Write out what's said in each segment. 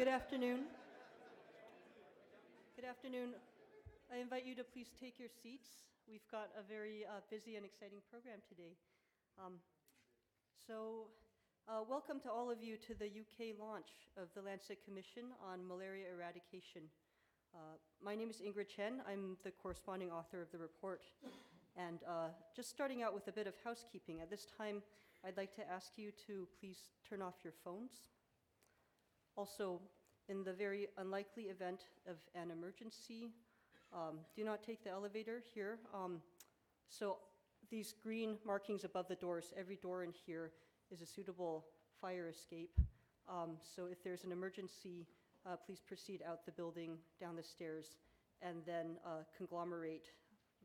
Good afternoon. Good afternoon. I invite you to please take your seats. We've got a very busy and exciting program today. Welcome to all of you to the UK launch of the Lancet Commission on malaria eradication. My name is Ingrid Chen. I'm the corresponding author of the report. And just starting out with a bit of housekeeping, at this time, I'd like to ask you to please turn off your phones. Also, in the very unlikely event of an emergency, do not take the elevator here. So these green markings above the doors, every door in here is a suitable fire escape. So if there's an emergency, please proceed out the building, down the stairs, and then conglomerate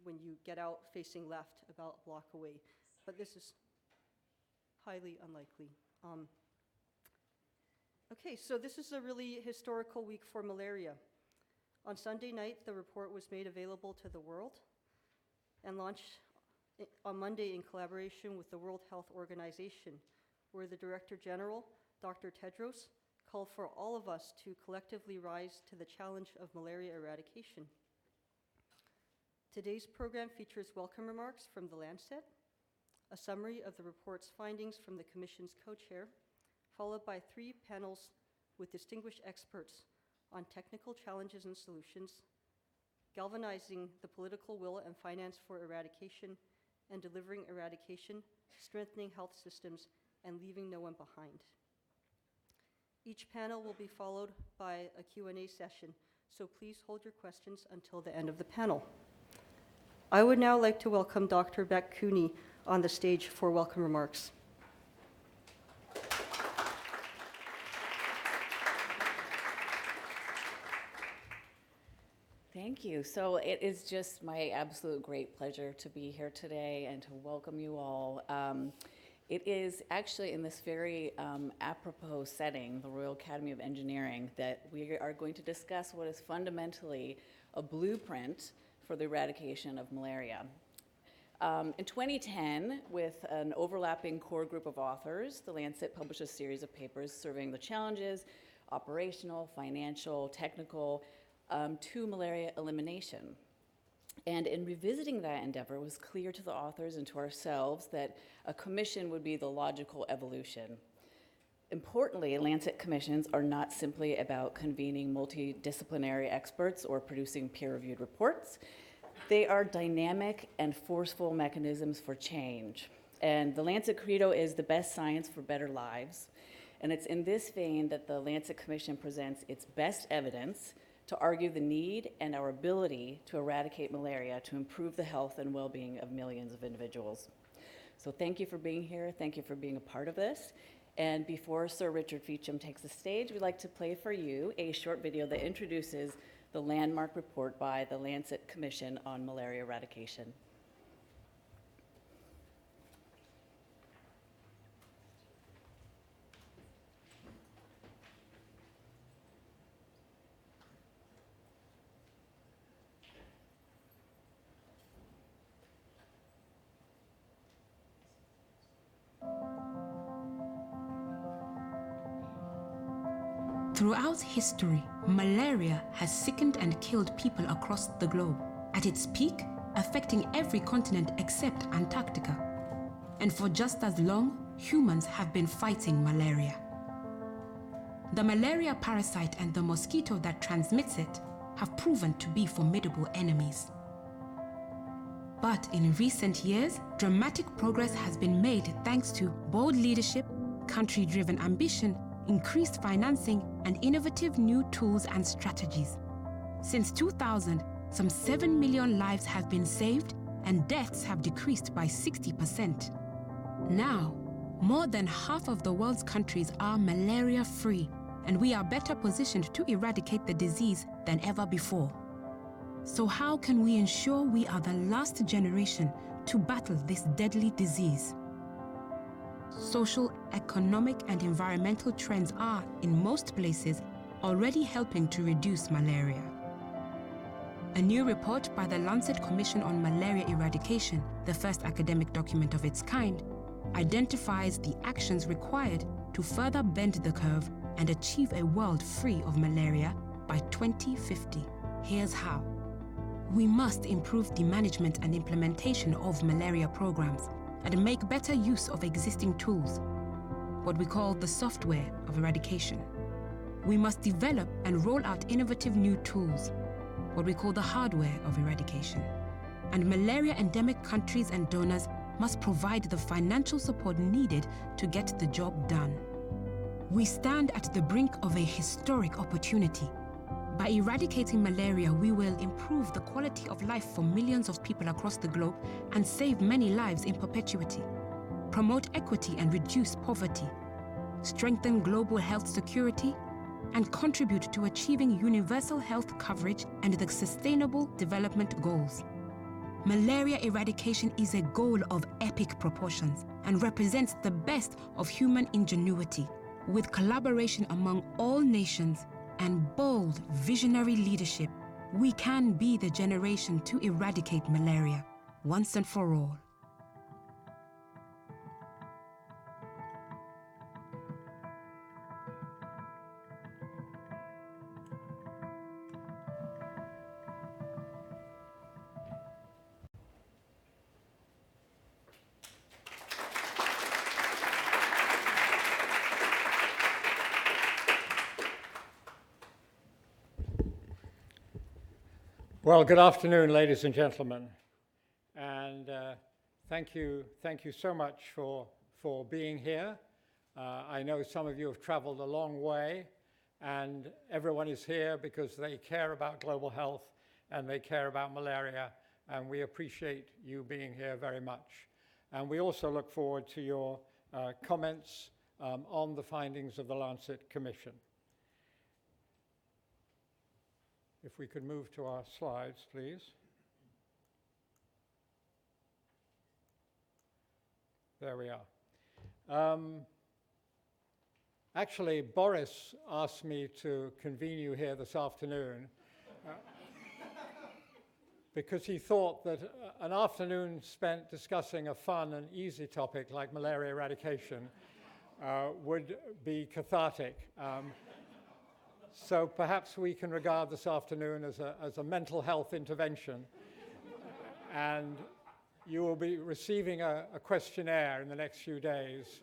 when you get out facing left about a block away. But this is highly unlikely. Okay, so this is a really historical week for malaria. On Sunday night, the report was made available to the world and launched on Monday in collaboration with the World Health Organization, where the Director General, Dr. Tedros, called for all of us to collectively rise to the challenge of malaria eradication. Today's program features welcome remarks from the Lancet, a summary of the report's findings from the Commission's co-chair, followed by 3 panels with distinguished experts on technical challenges and solutions, galvanizing the political will and finance for eradication, and delivering eradication, strengthening health systems, and leaving no one behind. Each panel will be followed by a Q&A session, so please hold your questions until the end of the panel. I would now like to welcome Dr. Beck Cooney on the stage for welcome remarks. Thank you. So it is just my absolute great pleasure to be here today and to welcome you all. It is actually in this very apropos setting, the Royal Academy of Engineering, that we are going to discuss what is fundamentally a blueprint for the eradication of malaria. In 2010, with an overlapping core group of authors, the Lancet published a series of papers surveying the challenges, operational, financial, technical, to malaria elimination. And in revisiting that endeavor, it was clear to the authors and to ourselves that a commission would be the logical evolution. Importantly, Lancet commissions are not simply about convening multidisciplinary experts or producing peer-reviewed reports. They are dynamic and forceful mechanisms for change. And the Lancet Credo is the best science for better lives. And it's in this vein that the Lancet Commission presents its best evidence to argue the need and our ability to eradicate malaria to improve the health and well-being of millions of individuals. So thank you for being here. Thank you for being a part of this. And before Sir Richard Feacham takes the stage, we'd like to play for you a short video that introduces the landmark report by the Lancet Commission on malaria eradication. Throughout history, malaria has sickened and killed people across the globe, at its peak, affecting every continent except Antarctica. And for just as long, humans have been fighting malaria. The malaria parasite and the mosquito that transmits it have proven to be formidable enemies. But in recent years, dramatic progress has been made thanks to bold leadership, country-driven ambition, increased financing, and innovative new tools and strategies. Since 2000, some 7 million lives have been saved and deaths have decreased by 60%. Now, more than half of the world's countries are malaria-free, and we are better positioned to eradicate the disease than ever before. So how can we ensure we are the last generation to battle this deadly disease? Social, economic, and environmental trends are, in most places, already helping to reduce malaria. A new report by the Lancet Commission on Malaria Eradication, the first academic document of its kind, identifies the actions required to further bend the curve and achieve a world free of malaria by 2050. Here's how. We must improve the management and implementation of malaria programs and make better use of existing tools, what we call the software of eradication. We must develop and roll out innovative new tools, what we call the hardware of eradication. And malaria endemic countries and donors must provide the financial support needed to get the job done. We stand at the brink of a historic opportunity. By eradicating malaria, we will improve the quality of life for millions of people across the globe and save many lives in perpetuity, promote equity and reduce poverty, strengthen global health security, and contribute to achieving universal health coverage and the Sustainable Development Goals. Malaria eradication is a goal of epic proportions and represents the best of human ingenuity. With collaboration among all nations and bold, visionary leadership, we can be the generation to eradicate malaria once and for all. Well, good afternoon, ladies and gentlemen, and thank you so much for being here. I know some of you have traveled a long way, and everyone is here because they care about global health and they care about malaria, and we appreciate you being here very much. And we also look forward to your comments on the findings of the Lancet Commission. If we could move to our slides, please. There we are. Actually, Boris asked me to convene you here this afternoon because he thought that an afternoon spent discussing a fun and easy topic like malaria eradication would be cathartic. So perhaps we can regard this afternoon as a mental health intervention. And you will be receiving a questionnaire in the next few days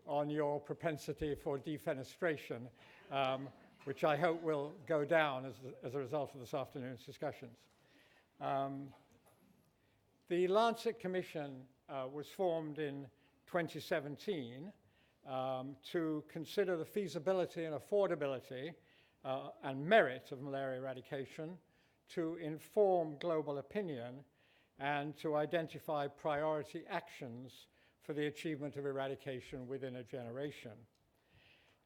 on your propensity for defenestration, which I hope will go down as a result of this afternoon's discussions. The Lancet Commission was formed in 2017 to consider the feasibility and affordability and merit of malaria eradication, to inform global opinion, and to identify priority actions for the achievement of eradication within a generation.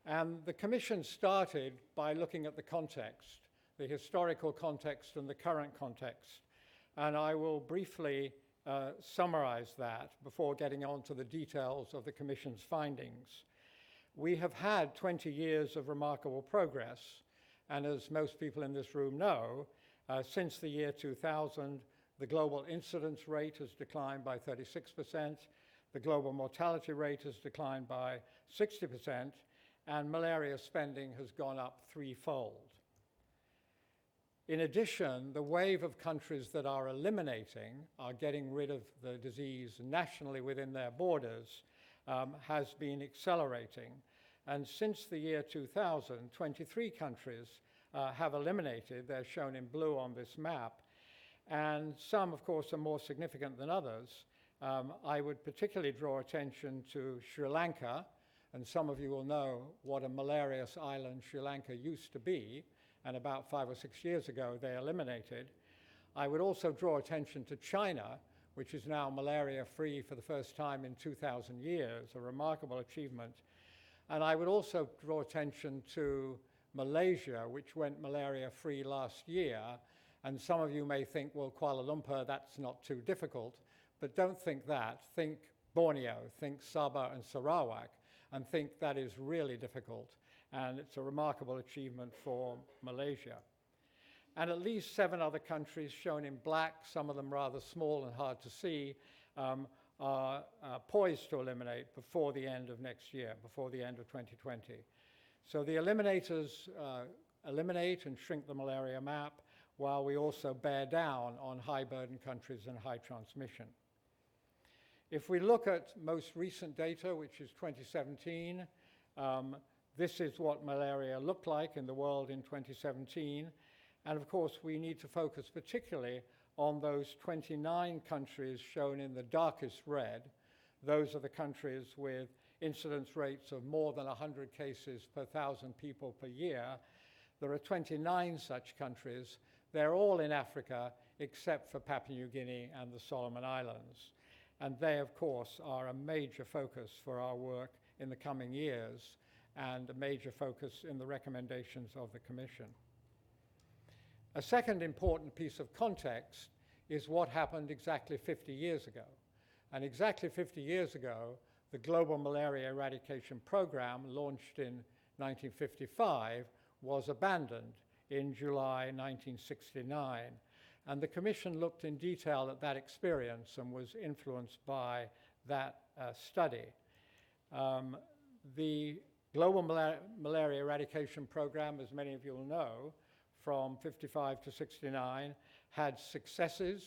And the Commission started by looking at the context, the historical context and the current context. And I will briefly summarize that before getting on to the details of the Commission's findings. We have had 20 years of remarkable progress. And as most people in this room know, since the year 2000, the global incidence rate has declined by 36%, the global mortality rate has declined by 60%, and malaria spending has gone up threefold. In addition, the wave of countries that are getting rid of the disease nationally within their borders, has been accelerating. And since the year 2000, 23 countries have eliminated. They're shown in blue on this map. And some, of course, are more significant than others. I would particularly draw attention to Sri Lanka. And some of you will know what a malarious island Sri Lanka used to be. And about 5 or 6 years ago, they eliminated. I would also draw attention to China, which is now malaria-free for the first time in 2,000 years, a remarkable achievement. And I would also draw attention to Malaysia, which went malaria-free last year. And some of you may think, well, Kuala Lumpur, that's not too difficult. But don't think that. Think Borneo, think Sabah and Sarawak, and think that is really difficult. And it's a remarkable achievement for Malaysia. And at least 7 other countries shown in black, some of them rather small and hard to see, are poised to eliminate before the end of next year, before the end of 2020. So the eliminators eliminate and shrink the malaria map, while we also bear down on high-burden countries and high transmission. If we look at most recent data, which is 2017, this is what malaria looked like in the world in 2017. And of course, we need to focus particularly on those 29 countries shown in the darkest red. Those are the countries with incidence rates of more than 100 cases per 1,000 people per year. There are 29 such countries. They're all in Africa, except for Papua New Guinea and the Solomon Islands. And they, of course, are a major focus for our work in the coming years, and a major focus in the recommendations of the Commission. A second important piece of context is what happened exactly 50 years ago. And exactly 50 years ago, the Global Malaria Eradication Program, launched in 1955, was abandoned in July 1969. And the Commission looked in detail at that experience and was influenced by that study. The Global Malaria Eradication Program, as many of you will know, from 55 to 69, had successes.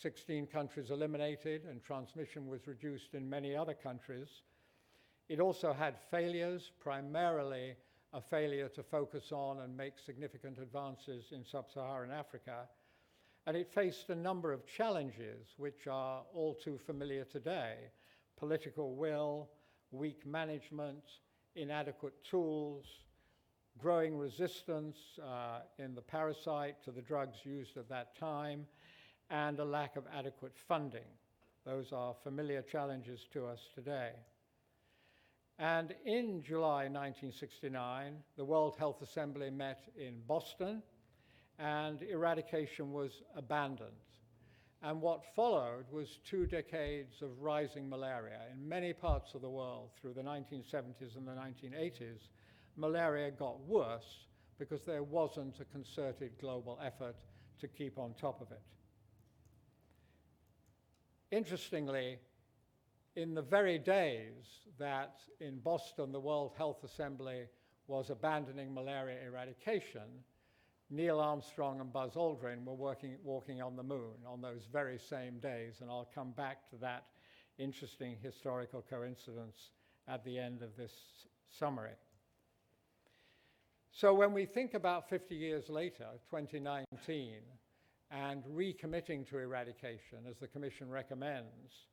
16 countries eliminated, and transmission was reduced in many other countries. It also had failures, primarily a failure to focus on and make significant advances in sub-Saharan Africa. And it faced a number of challenges, which are all too familiar today: political will, weak management, inadequate tools, growing resistance in the parasite to the drugs used at that time, and a lack of adequate funding. Those are familiar challenges to us today. And in July 1969, the World Health Assembly met in Boston, and eradication was abandoned. And what followed was 2 decades of rising malaria. In many parts of the world, through the 1970s and the 1980s, malaria got worse because there wasn't a concerted global effort to keep on top of it. Interestingly, in the very days that in Boston the World Health Assembly was abandoning malaria eradication, Neil Armstrong and Buzz Aldrin were walking on the moon on those very same days, and I'll come back to that interesting historical coincidence at the end of this summary. So when we think about 50 years later, 2019, and recommitting to eradication, as the Commission recommends,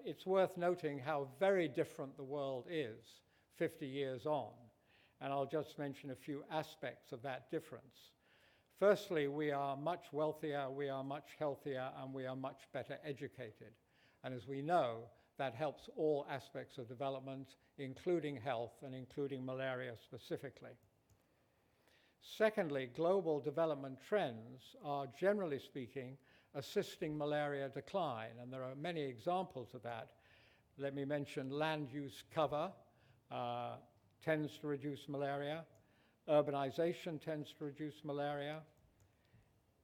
it's worth noting how very different the world is 50 years on. And I'll just mention a few aspects of that difference. Firstly, we are much wealthier, we are much healthier, and we are much better educated. And as we know, that helps all aspects of development, including health and including malaria specifically. Secondly, global development trends are, generally speaking, assisting malaria decline, and there are many examples of that. Let me mention land use cover tends to reduce malaria, urbanization tends to reduce malaria,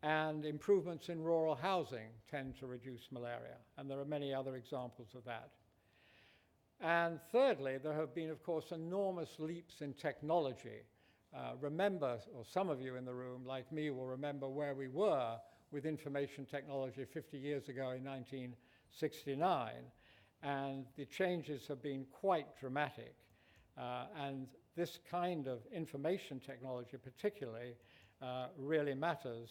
and improvements in rural housing tend to reduce malaria, and there are many other examples of that. And thirdly, there have been, of course, enormous leaps in technology. Remember, or some of you in the room, like me, will remember where we were with information technology 50 years ago in 1969, and the changes have been quite dramatic. And this kind of information technology particularly really matters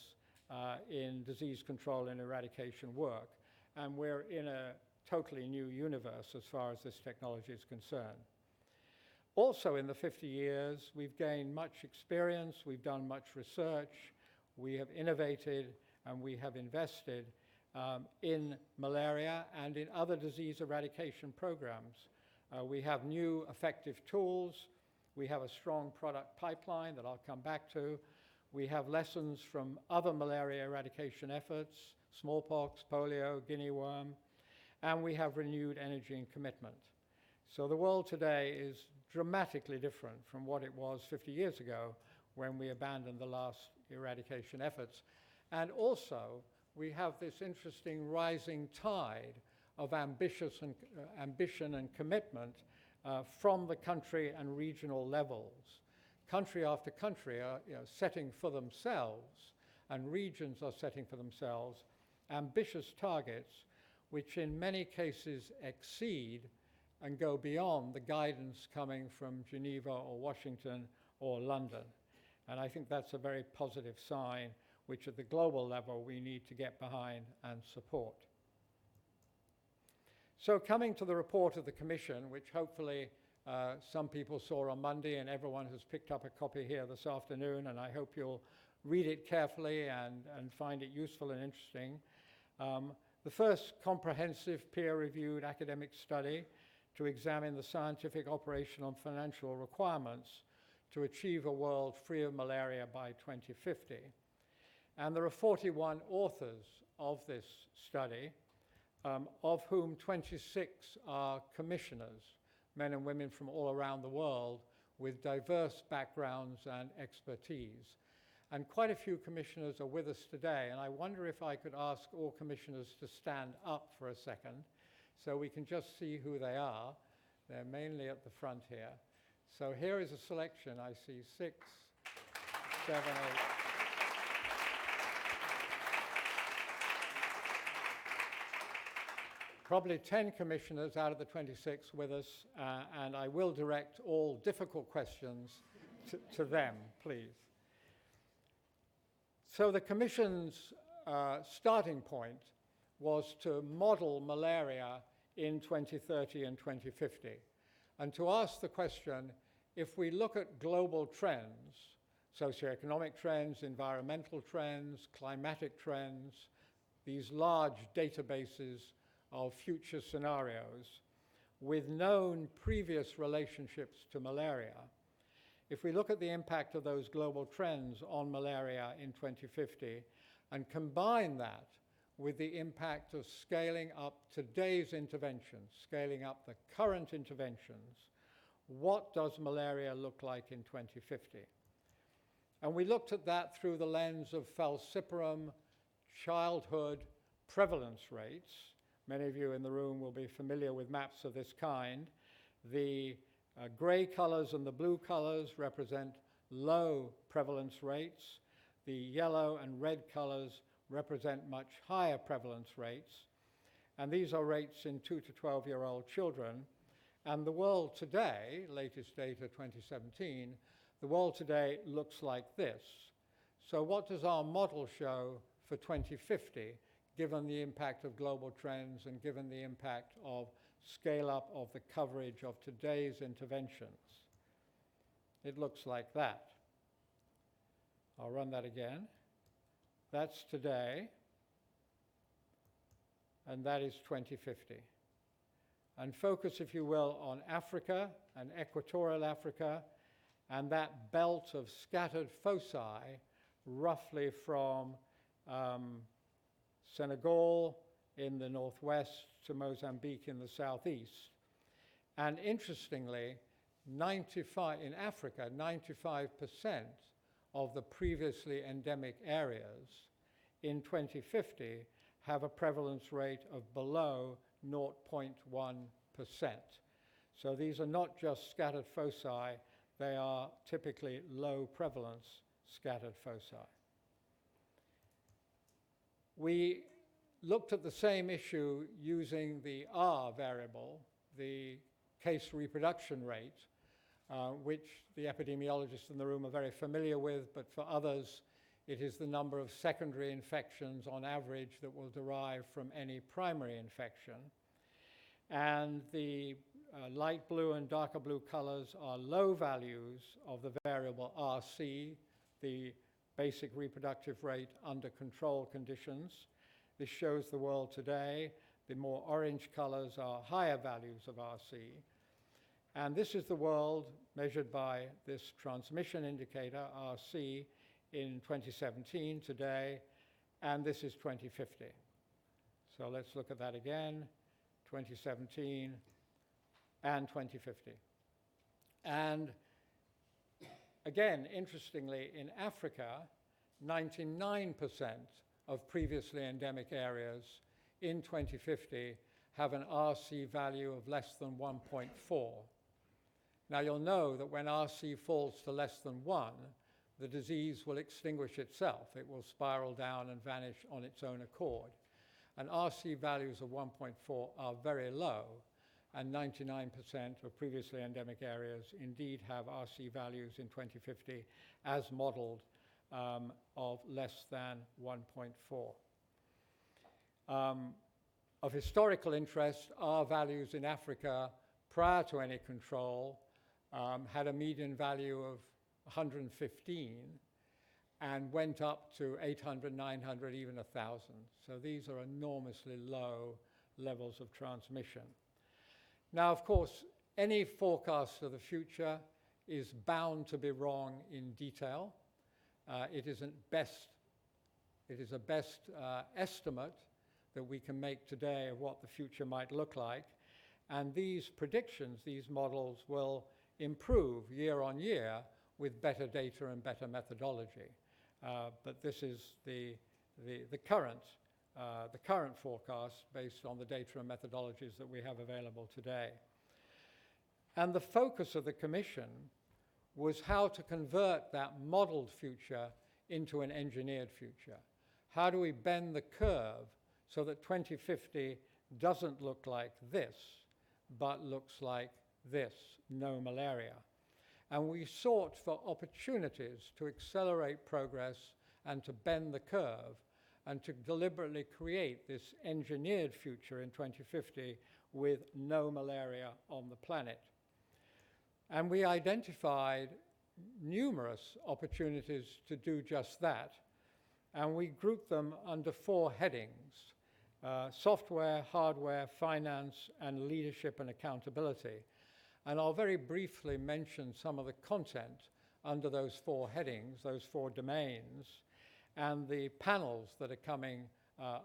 in disease control and eradication work. And we're in a totally new universe as far as this technology is concerned. Also in the 50 years, we've gained much experience, we've done much research, we have innovated, and we have invested in malaria and in other disease eradication programs. We have new effective tools. We have a strong product pipeline that I'll come back to. We have lessons from other malaria eradication efforts, smallpox, polio, guinea worm, and we have renewed energy and commitment. So the world today is dramatically different from what it was 50 years ago when we abandoned the last eradication efforts. And also, we have this interesting rising tide of ambition and commitment from the country and regional levels. Country after country are setting for themselves, and regions are setting for themselves ambitious targets which in many cases exceed and go beyond the guidance coming from Geneva or Washington or London. And I think that's a very positive sign, which at the global level we need to get behind and support. So coming to the report of the Commission, which hopefully some people saw on Monday, and everyone has picked up a copy here this afternoon, and I hope you'll read it carefully and find it useful and interesting. The first comprehensive peer-reviewed academic study to examine the scientific, operational, and financial requirements to achieve a world free of malaria by 2050. And there are 41 authors of this study, of whom 26 are commissioners, men and women from all around the world with diverse backgrounds and expertise. And quite a few commissioners are with us today, and I wonder if I could ask all commissioners to stand up for a second so we can just see who they are. They're mainly at the front here. So here is a selection. I see 6, 7, 8. Probably 10 commissioners out of the 26 with us, and I will direct all difficult questions to them, please. So the Commission's starting point was to model malaria in 2030 and 2050, and to ask the question, if we look at global trends, socioeconomic trends, environmental trends, climatic trends, these large databases of future scenarios with known previous relationships to malaria, if we look at the impact of those global trends on malaria in 2050 and combine that with the impact of scaling up today's interventions, scaling up the current interventions, what does malaria look like in 2050? And we looked at that through the lens of falciparum childhood prevalence rates. Many of you in the room will be familiar with maps of this kind. The gray colors and the blue colors represent low prevalence rates. The yellow and red colors represent much higher prevalence rates. And these are rates in 2 to 12-year-old children. And the world today, latest data 2017, the world today looks like this. So what does our model show for 2050, given the impact of global trends and given the impact of scale up of the coverage of today's interventions? It looks like that. I'll run that again. That's today, and that is 2050. And focus, if you will, on Africa and equatorial Africa and that belt of scattered foci roughly from Senegal in the northwest to Mozambique in the southeast. And interestingly, in Africa, 95% of the previously endemic areas in 2050 have a prevalence rate of below 0.1%. So these are not just scattered foci, they are typically low prevalence scattered foci. We looked at the same issue using the R variable, the case reproduction rate, which the epidemiologists in the room are very familiar with, but for others, it is the number of secondary infections on average that will derive from any primary infection. And the light blue and darker blue colors are low values of the variable RC, the basic reproductive rate under control conditions. This shows the world today. The more orange colors are higher values of RC. And this is the world measured by this transmission indicator, RC, in 2017, today, and this is 2050. So let's look at that again, 2017 and 2050. And again, interestingly, in Africa, 99% of previously endemic areas in 2050 have an RC value of less than 1.4. Now you'll know that when RC falls to less than 1, the disease will extinguish itself. It will spiral down and vanish on its own accord. And RC values of 1.4 are very low, and 99% of previously endemic areas indeed have RC values in 2050 as modeled of less than 1.4. Of historical interest, our values in Africa prior to any control had a median value of 115 and went up to 800, 900, even 1,000. So these are enormously low levels of transmission. Now, of course, any forecast of the future is bound to be wrong in detail. It is a best estimate that we can make today of what the future might look like. And these predictions, these models, will improve year on year with better data and better methodology. But this is the current forecast based on the data and methodologies that we have available today. And the focus of the Commission was how to convert that modeled future into an engineered future. How do we bend the curve so that 2050 doesn't look like this, but looks like this, no malaria? And we sought for opportunities to accelerate progress and to bend the curve and to deliberately create this engineered future in 2050 with no malaria on the planet. And we identified numerous opportunities to do just that. And we grouped them under 4 headings: software, hardware, finance, and leadership and accountability. And I'll very briefly mention some of the content under those 4 headings, those 4 domains, and the panels that are coming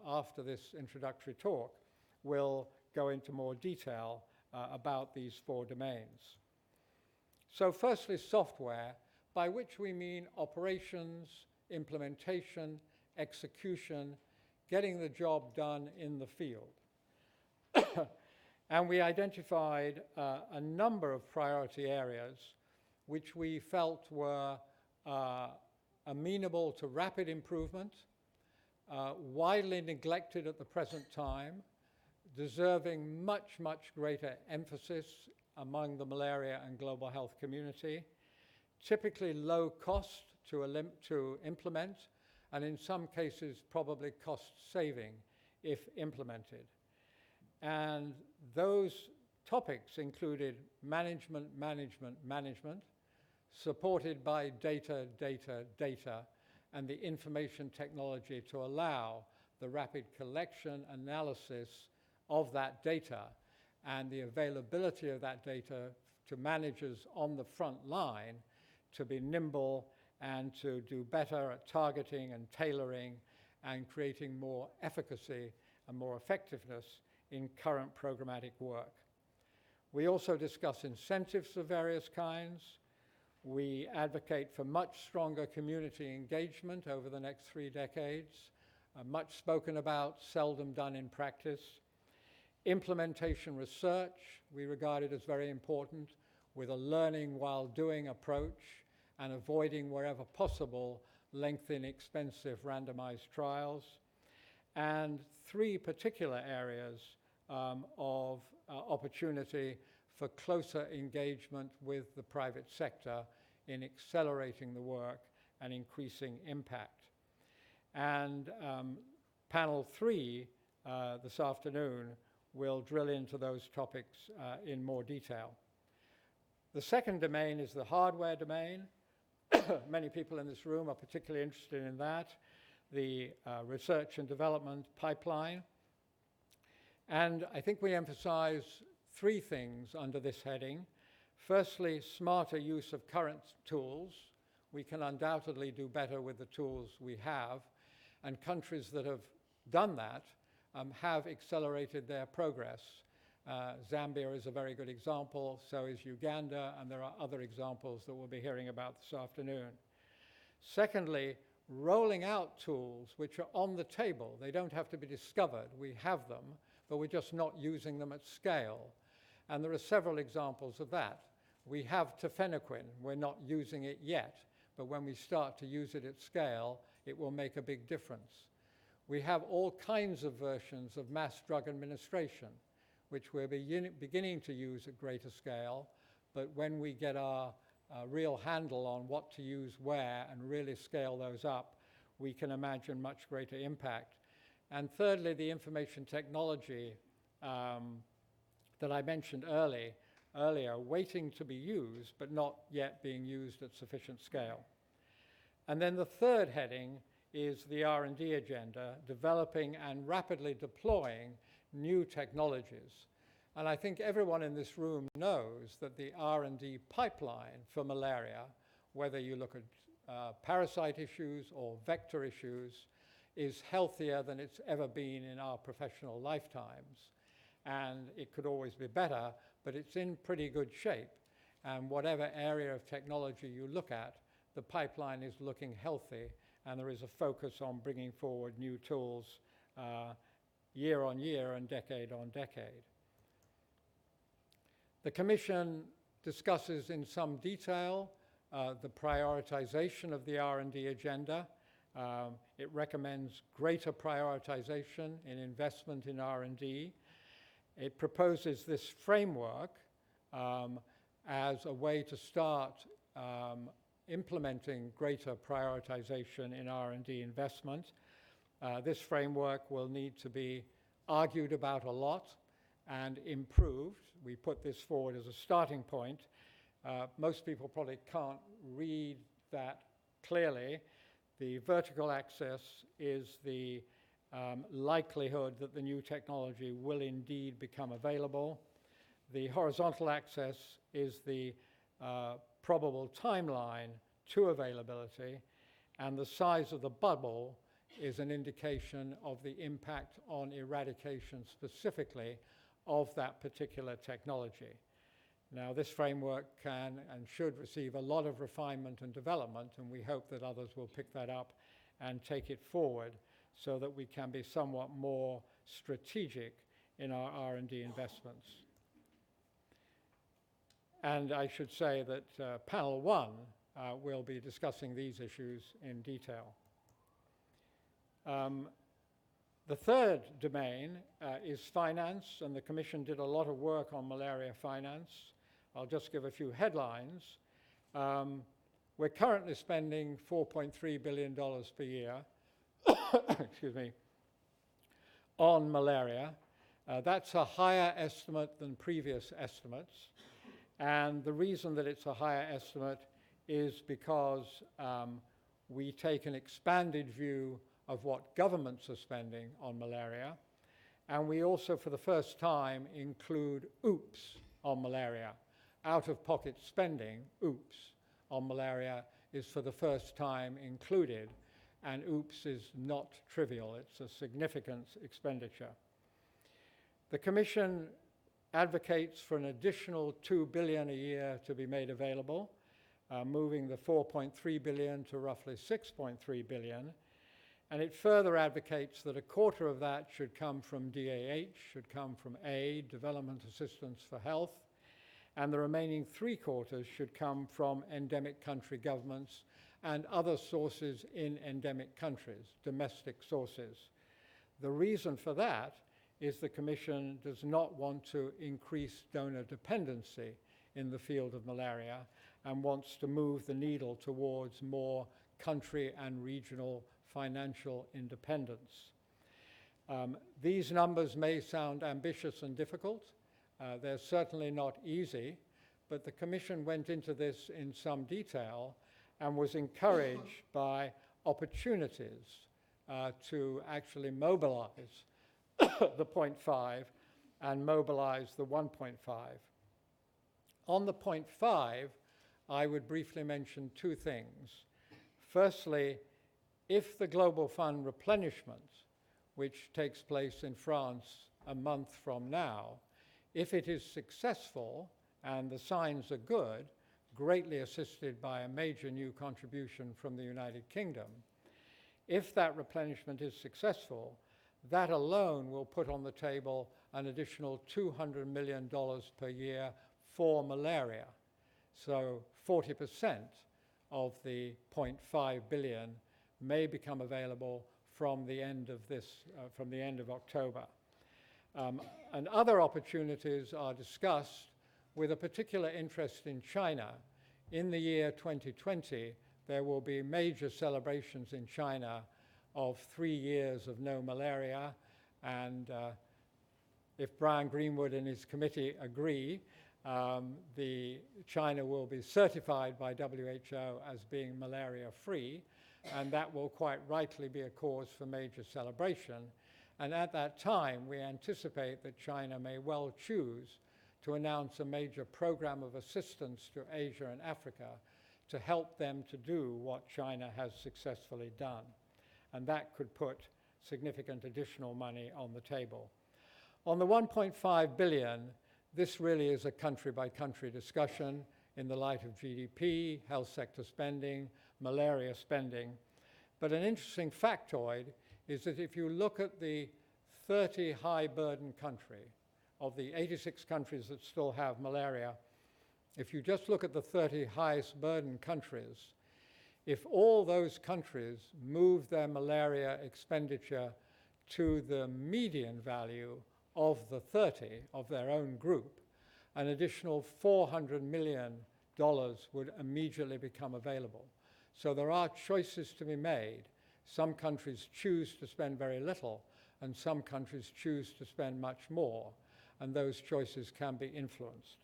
after this introductory talk will go into more detail about these 4 domains. So firstly, software, by which we mean operations, implementation, execution, getting the job done in the field. And we identified a number of priority areas which we felt were amenable to rapid improvement, widely neglected at the present time, deserving much, much greater emphasis among the malaria and global health community, typically low cost to implement, and in some cases probably cost saving if implemented. And those topics included management, supported by data, and the information technology to allow the rapid collection, analysis of that data and the availability of that data to managers on the front line to be nimble and to do better at targeting and tailoring and creating more efficacy and more effectiveness in current programmatic work. We also discuss incentives of various kinds. We advocate for much stronger community engagement over the next 3 decades, much spoken about, seldom done in practice. Implementation research, we regard it as very important, with a learning while doing approach and avoiding wherever possible lengthy and expensive randomized trials. And 3 particular areas of opportunity for closer engagement with the private sector in accelerating the work and increasing impact. And panel 3 this afternoon will drill into those topics in more detail. The second domain is the hardware domain. Many people in this room are particularly interested in that, the research and development pipeline. And I think we emphasize 3 things under this heading. Firstly, smarter use of current tools. We can undoubtedly do better with the tools we have, and countries that have done that have accelerated their progress. Zambia is a very good example, so is Uganda, and there are other examples that we'll be hearing about this afternoon. Secondly, rolling out tools which are on the table. They don't have to be discovered. We have them, but we're just not using them at scale. And there are several examples of that. We have tafenoquine. We're not using it yet, but when we start to use it at scale, it will make a big difference. We have all kinds of versions of mass drug administration, which we're beginning to use at greater scale, but when we get our real handle on what to use where and really scale those up, we can imagine much greater impact. And thirdly, the information technology that I mentioned earlier, waiting to be used, but not yet being used at sufficient scale. And then the third heading is the R&D agenda, developing and rapidly deploying new technologies. And I think everyone in this room knows that the R&D pipeline for malaria, whether you look at parasite issues or vector issues, is healthier than it's ever been in our professional lifetimes. And it could always be better, but it's in pretty good shape. And whatever area of technology you look at, the pipeline is looking healthy, and there is a focus on bringing forward new tools year on year and decade on decade. The Commission discusses in some detail the prioritization of the R&D agenda. It recommends greater prioritization in investment in R&D. It proposes this framework as a way to start implementing greater prioritization in R&D investment. This framework will need to be argued about a lot and improved. We put this forward as a starting point. Most people probably can't read that clearly. The vertical axis is the likelihood that the new technology will indeed become available. The horizontal axis is the probable timeline to availability, and the size of the bubble is an indication of the impact on eradication specifically of that particular technology. Now, this framework can and should receive a lot of refinement and development, and we hope that others will pick that up and take it forward so that we can be somewhat more strategic in our R&D investments. And I should say that panel one will be discussing these issues in detail. The third domain is finance, and the Commission did a lot of work on malaria finance. I'll just give a few headlines. We're currently spending $4.3 billion per year excuse me, on malaria. That's a higher estimate than previous estimates. And the reason that it's a higher estimate is because we take an expanded view of what governments are spending on malaria. And we also, for the first time, include OOPS on malaria. Out-of-pocket spending, OOPS, on malaria is for the first time included. And OOPS is not trivial. It's a significant expenditure. The Commission advocates for an additional $2 billion a year to be made available, moving the $4.3 billion to roughly $6.3 billion. And it further advocates that a quarter of that should come from DAH, should come from aid, development assistance for health, and the remaining three-quarters should come from endemic country governments and other sources in endemic countries, domestic sources. The reason for that is the Commission does not want to increase donor dependency in the field of malaria and wants to move the needle towards more country and regional financial independence. These numbers may sound ambitious and difficult. They're certainly not easy, but the Commission went into this in some detail and was encouraged by opportunities to actually mobilize the 0.5 and mobilize the 1.5. On the 0.5, I would briefly mention two things. Firstly, if the Global Fund replenishment, which takes place in France a month from now, if it is successful and the signs are good, greatly assisted by a major new contribution from the United Kingdom, if that replenishment is successful, that alone will put on the table an additional $200 million per year for malaria. So 40% of the 0.5 billion may become available from the end of October. And other opportunities are discussed with a particular interest in China. In the year 2020, there will be major celebrations in China of 3 years of no malaria, and if Brian Greenwood and his committee agree, China will be certified by WHO as being malaria-free, and that will quite rightly be a cause for major celebration. And at that time, we anticipate that China may well choose to announce a major program of assistance to Asia and Africa to help them to do what China has successfully done. And that could put significant additional money on the table. On the 1.5 billion, this really is a country-by-country discussion in the light of GDP, health sector spending, malaria spending. But an interesting factoid is that if you look at the 30 high-burden countries, of the 86 countries that still have malaria, if you just look at the 30 highest burden countries, if all those countries move their malaria expenditure to the median value of the 30 of their own group, an additional $400 million would immediately become available. So there are choices to be made. Some countries choose to spend very little, and some countries choose to spend much more, and those choices can be influenced.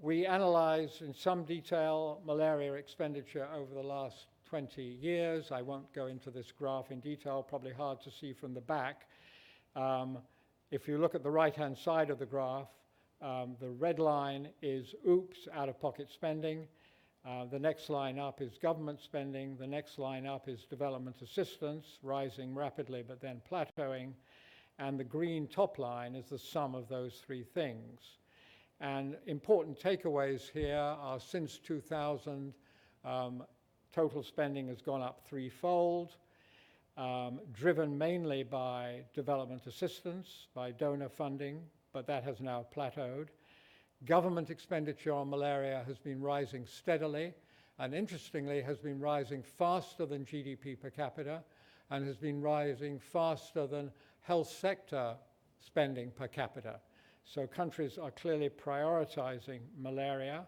We analyze in some detail malaria expenditure over the last 20 years. I won't go into this graph in detail, probably hard to see from the back. If you look at the right-hand side of the graph, the red line is OOPS, out-of-pocket spending. The next line up is government spending. The next line up is development assistance, rising rapidly but then plateauing. And the green top line is the sum of those three things. And important takeaways here are since 2000, total spending has gone up threefold, driven mainly by development assistance, by donor funding, but that has now plateaued. Government expenditure on malaria has been rising steadily, and interestingly has been rising faster than GDP per capita, and has been rising faster than health sector spending per capita. So countries are clearly prioritizing malaria.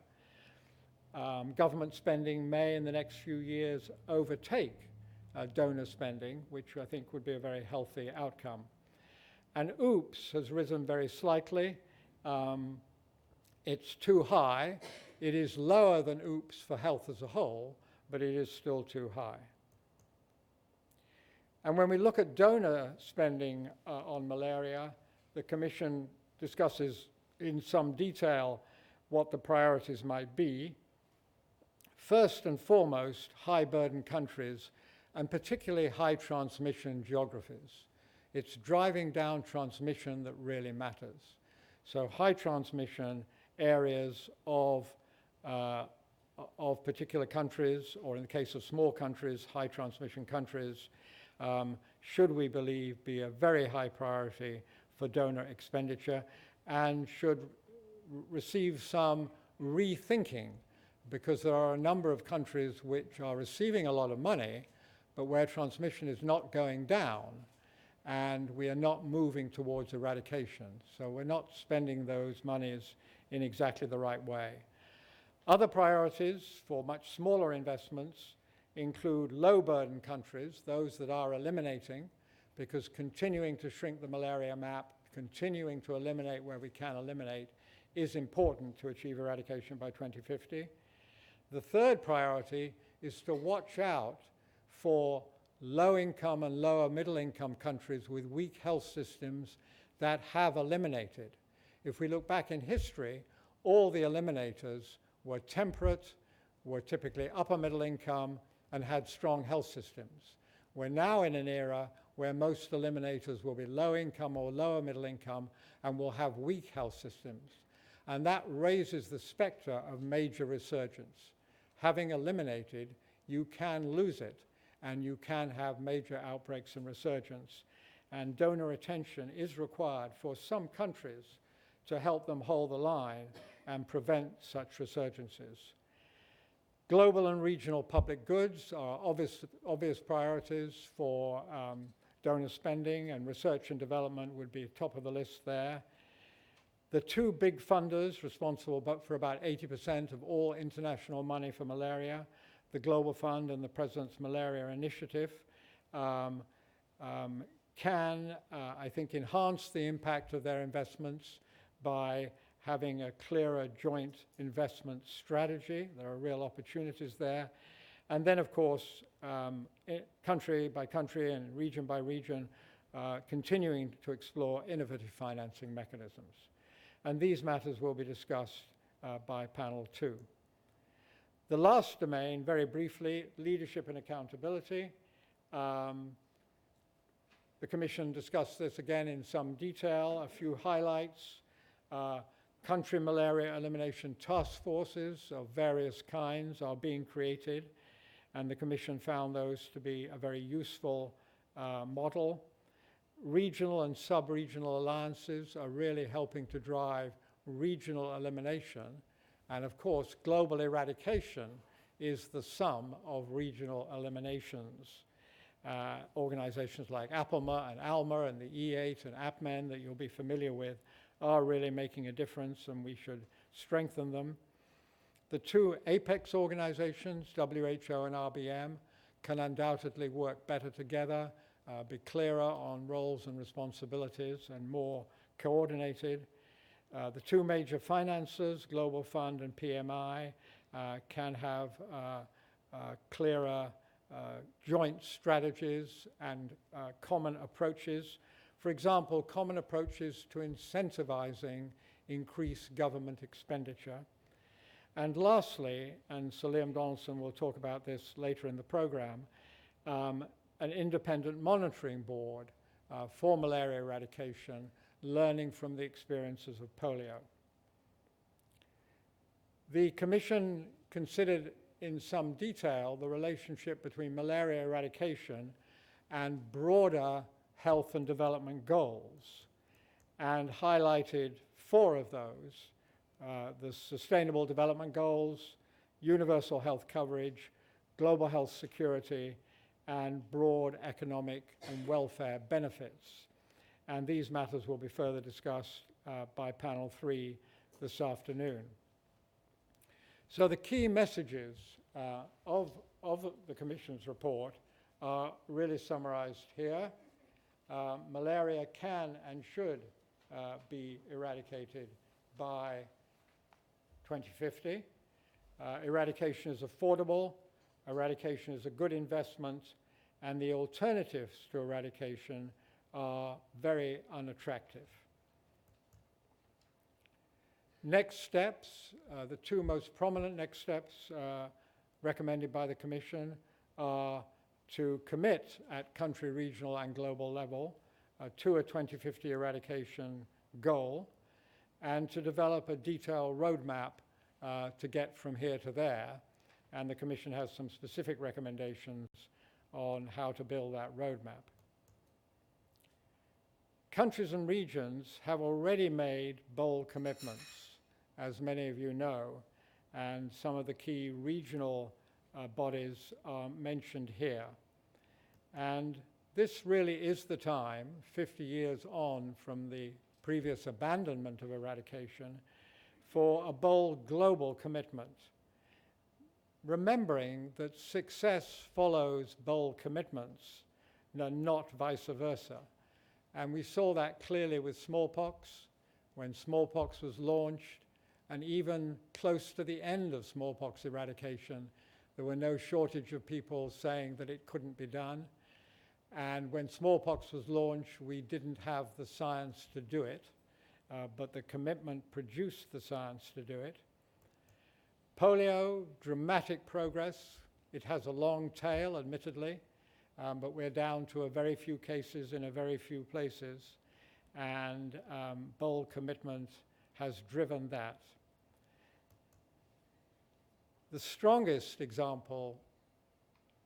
Government spending may, in the next few years, overtake donor spending, which I think would be a very healthy outcome. And OOPS has risen very slightly. It's too high. It is lower than OOPS for health as a whole, but it is still too high. And when we look at donor spending on malaria, the Commission discusses in some detail what the priorities might be. First and foremost, high-burden countries, and particularly high transmission geographies. It's driving down transmission that really matters. So high transmission areas of particular countries, or in the case of small countries, high transmission countries, should, we believe, be a very high priority for donor expenditure, and should receive some rethinking, because there are a number of countries which are receiving a lot of money, but where transmission is not going down, and we are not moving towards eradication. So we're not spending those monies in exactly the right way. Other priorities for much smaller investments include low-burden countries, those that are eliminating, because continuing to shrink the malaria map, continuing to eliminate where we can eliminate, is important to achieve eradication by 2050. The third priority is to watch out for low-income and lower middle-income countries with weak health systems that have eliminated. If we look back in history, all the eliminators were temperate, were typically upper middle income, and had strong health systems. We're now in an era where most eliminators will be low income or lower middle income and will have weak health systems. And that raises the specter of major resurgence. Having eliminated, you can lose it, and you can have major outbreaks and resurgence. And donor attention is required for some countries to help them hold the line and prevent such resurgences. Global and regional public goods are obvious priorities for donor spending, and research and development would be top of the list there. The two big funders responsible for about 80% of all international money for malaria, the Global Fund and the President's Malaria Initiative, can, I think, enhance the impact of their investments by having a clearer joint investment strategy. There are real opportunities there. And then, of course, country by country and region by region, continuing to explore innovative financing mechanisms. And these matters will be discussed by panel 2. The last domain, very briefly, leadership and accountability. The Commission discussed this again in some detail. A few highlights. Country malaria elimination task forces of various kinds are being created, and the Commission found those to be a very useful model. Regional and sub-regional alliances are really helping to drive regional elimination, and of course global eradication is the sum of regional eliminations. Organizations like APLMA and ALMA and the E8 and APMEN that you'll be familiar with are really making a difference, and we should strengthen them. The two apex organizations, WHO and RBM, can undoubtedly work better together, be clearer on roles and responsibilities, and more coordinated. The two major financiers, Global Fund and PMI, can have clearer joint strategies and common approaches. For example, common approaches to incentivizing increased government expenditure. And lastly, and Sir Liam Donaldson will talk about this later in the program, an independent monitoring board for malaria eradication, learning from the experiences of polio. The Commission considered in some detail the relationship between malaria eradication and broader health and development goals, and highlighted 4 of those: the Sustainable Development Goals, universal health coverage, global health security, and broad economic and welfare benefits. And these matters will be further discussed by panel 3 this afternoon. So the key messages of the Commission's report are really summarized here. Malaria can and should be eradicated by 2050. Eradication is affordable, eradication is a good investment, and the alternatives to eradication are very unattractive. Next steps, the 2 most prominent next steps recommended by the Commission are to commit at country, regional, and global level to a 2050 eradication goal, and to develop a detailed roadmap to get from here to there. And the Commission has some specific recommendations on how to build that roadmap. Countries and regions have already made bold commitments, as many of you know, and some of the key regional bodies are mentioned here. And this really is the time, 50 years on from the previous abandonment of eradication, for a bold global commitment, remembering that success follows bold commitments, not vice versa. And we saw that clearly with smallpox, when smallpox was launched, and even close to the end of smallpox eradication, there were no shortage of people saying that it couldn't be done. And when smallpox was launched, we didn't have the science to do it, but the commitment produced the science to do it. Polio, dramatic progress. It has a long tail, admittedly, but we're down to a very few cases in a very few places, and bold commitment has driven that. The strongest example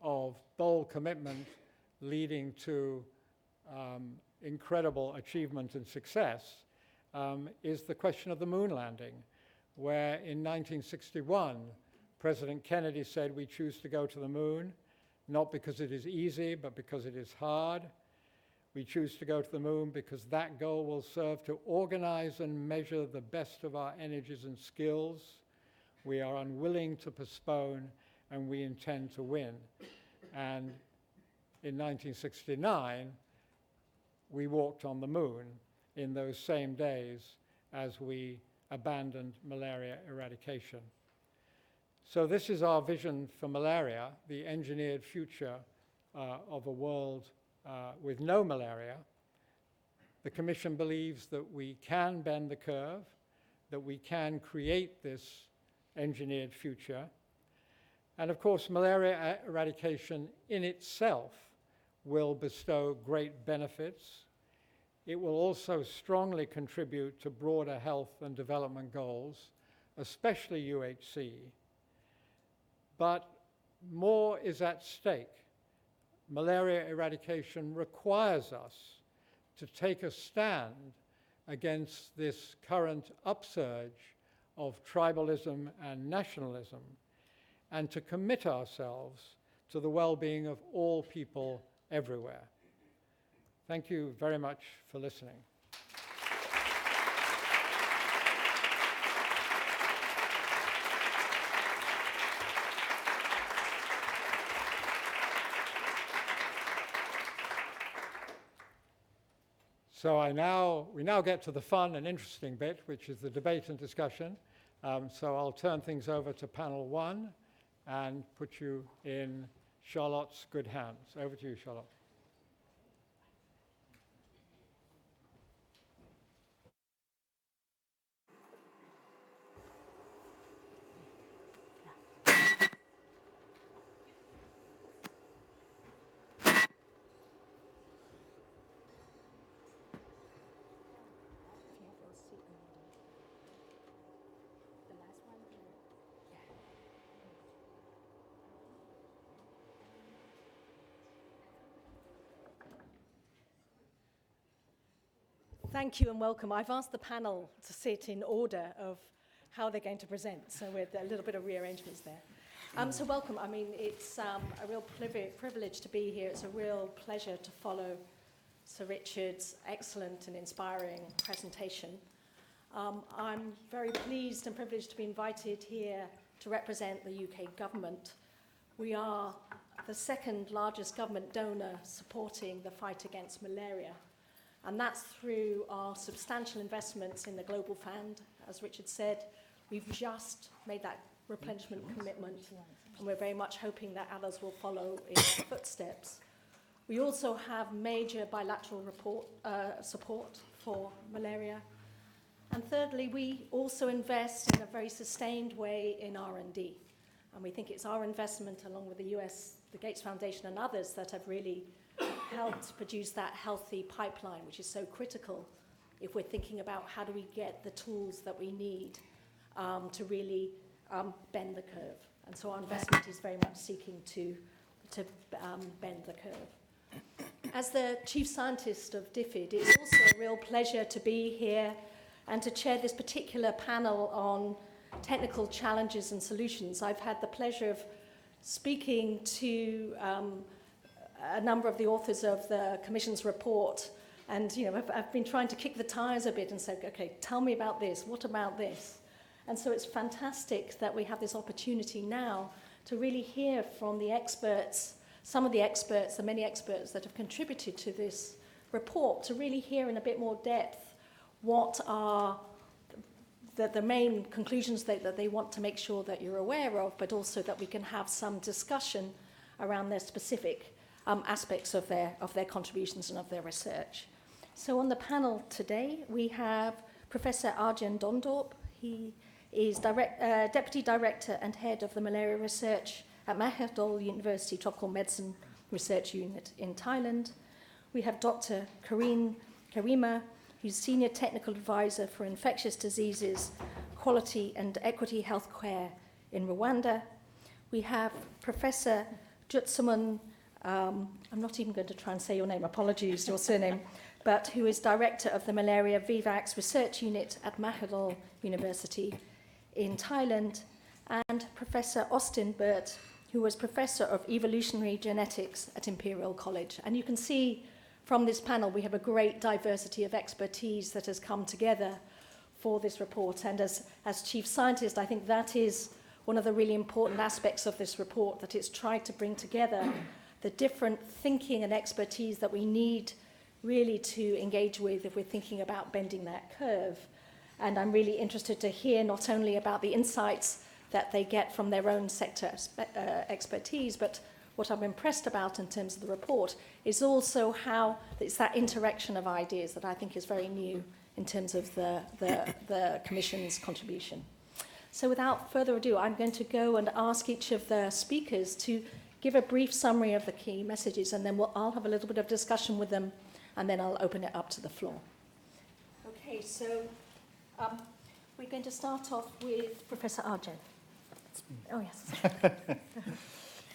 of bold commitment leading to incredible achievement and success is the question of the moon landing, where in 1961, President Kennedy said we choose to go to the moon, not because it is easy, but because it is hard. We choose to go to the moon because that goal will serve to organize and measure the best of our energies and skills. We are unwilling to postpone, and we intend to win. And in 1969, we walked on the moon in those same days as we abandoned malaria eradication. So this is our vision for malaria, the engineered future of a world with no malaria. The Commission believes that we can bend the curve, that we can create this engineered future. And of course, malaria eradication in itself will bestow great benefits. It will also strongly contribute to broader health and development goals, especially UHC. But more is at stake. Malaria eradication requires us to take a stand against this current upsurge of tribalism and nationalism, and to commit ourselves to the well-being of all people everywhere. Thank you very much for listening. So we now get to the fun and interesting bit, which is the debate and discussion. So I'll turn things over to panel one and put you in Charlotte's good hands. Over to you, Charlotte. Thank you and welcome. I've asked the panel to sit in order of how they're going to present, so with a little bit of rearrangements there. So welcome. I mean, it's a real privilege to be here. It's a real pleasure to follow Sir Richard's excellent and inspiring presentation. I'm very pleased and privileged to be invited here to represent the UK government. We are the second largest government donor supporting the fight against malaria. And that's through our substantial investments in the Global Fund. As Richard said, we've just made that replenishment commitment, and we're very much hoping that others will follow in our footsteps. We also have major bilateral support for malaria. And thirdly, we also invest in a very sustained way in R&D. And we think it's our investment, along with the the Gates Foundation and others, that have really helped produce that healthy pipeline, which is so critical if we're thinking about how do we get the tools that we need to really bend the curve. And so our investment is very much seeking to bend the curve. As the Chief Scientist of DFID, it's also a real pleasure to be here and to chair this particular panel on technical challenges and solutions. I've had the pleasure of speaking to a number of the authors of the Commission's report, and I've been trying to kick the tires a bit and say, okay, tell me about this, what about this? And so it's fantastic that we have this opportunity now to really hear from the experts, some of the experts, the many experts that have contributed to this report, to really hear in a bit more depth what are the main conclusions that they want to make sure that you're aware of, but also that we can have some discussion around their specific aspects of their contributions and of their research. So on the panel today, we have Professor Arjen Dondorp. He is Deputy Director and Head of the Malaria Research at Mahidol University Tropical Medicine Research Unit in Thailand. We have Dr. Karima, who's Senior Technical Advisor for Infectious Diseases, Quality and Equity Healthcare in Rwanda. We have Professor Jutsuman, I'm not even going to try and say your name, apologies, your surname, but who is Director of the Malaria VIVAX Research Unit at Mahidol University in Thailand, and Professor Austin Burt, who was Professor of Evolutionary Genetics at Imperial College. And you can see from this panel we have a great diversity of expertise that has come together for this report. And as Chief Scientist, I think that is one of the really important aspects of this report, that it's tried to bring together the different thinking and expertise that we need really to engage with if we're thinking about bending that curve. And I'm really interested to hear not only about the insights that they get from their own sector expertise, but what I'm impressed about in terms of the report is also how it's that interaction of ideas that I think is very new in terms of the Commission's contribution. So without further ado, I'm going to go and ask each of the speakers to give a brief summary of the key messages, and then I'll have a little bit of discussion with them, and then I'll open it up to the floor. Okay, so we're going to start off with Professor Arjen. Oh, yes.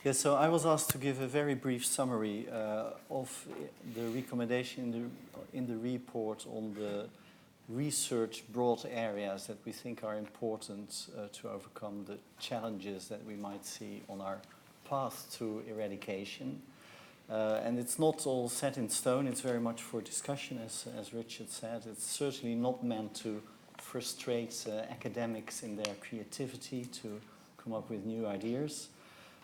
Yes, so I was asked to give a very brief summary of the recommendation in the report on the research broad areas that we think are important to overcome the challenges that we might see on our path to eradication. And it's not all set in stone, it's very much for discussion, as Richard said. It's certainly not meant to frustrate academics in their creativity to come up with new ideas.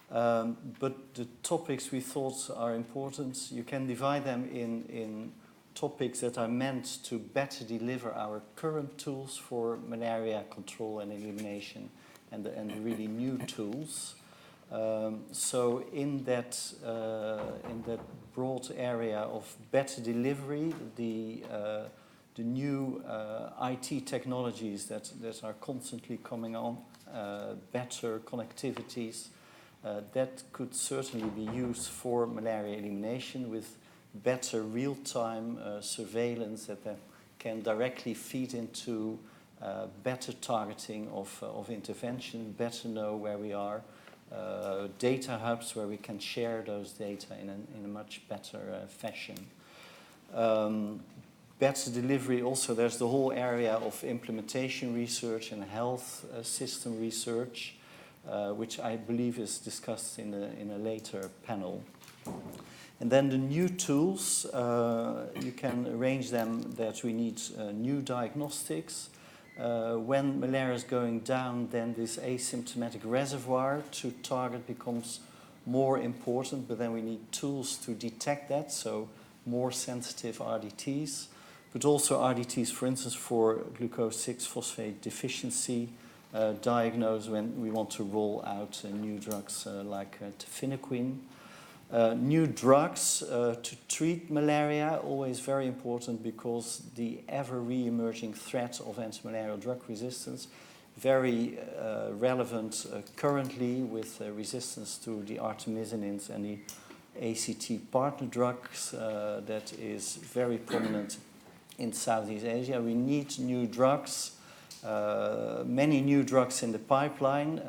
But the topics we thought are important, you can divide them in topics that are meant to better deliver our current tools for malaria control and elimination, and the really new tools. So in that broad area of better delivery, the new IT technologies that are constantly coming on, better connectivities, that could certainly be used for malaria elimination with better real-time surveillance that can directly feed into better targeting of intervention, better know where we are, data hubs where we can share those data in a much better fashion. Better delivery also, there's the whole area of implementation research and health system research, which I believe is discussed in a later panel. And then the new tools, you can arrange them that we need new diagnostics. When malaria is going down, then this asymptomatic reservoir to target becomes more important, but then we need tools to detect that, so more sensitive RDTs, but also RDTs, for instance, for glucose 6-phosphate deficiency, diagnosed when we want to roll out new drugs like tafenoquine. New drugs to treat malaria, always very important because the ever re-emerging threat of anti-malarial drug resistance, very relevant currently with resistance to the artemisinins and the ACT partner drugs that is very prominent in Southeast Asia. We need new drugs, many new drugs in the pipeline,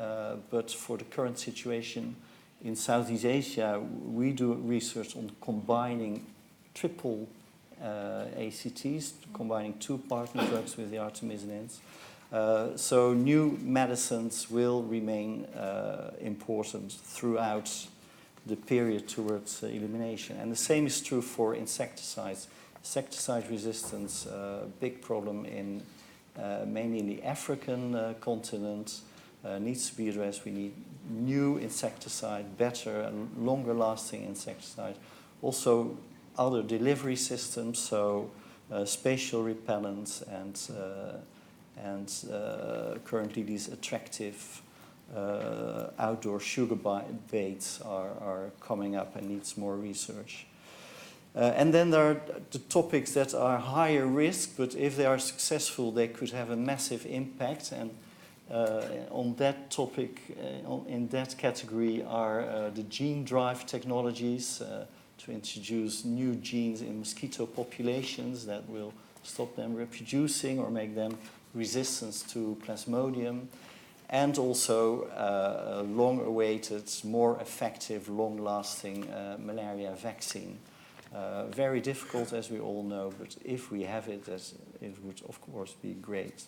but for the current situation in Southeast Asia, we do research on combining triple ACTs, combining two partner drugs with the artemisinins. So new medicines will remain important throughout the period towards elimination. And the same is true for insecticides. Insecticide resistance, big problem in mainly in the African continent, needs to be addressed. We need new insecticide, better and longer lasting insecticide. Also other delivery systems, so spatial repellents and currently these attractive outdoor sugar baits are coming up and needs more research. And then there are the topics that are higher risk, but if they are successful, they could have a massive impact. And on that topic, in that category are the gene drive technologies to introduce new genes in mosquito populations that will stop them reproducing or make them resistant to Plasmodium. And also a long-awaited, more effective, long-lasting malaria vaccine. Very difficult, as we all know, but if we have it, it would, of course, be great.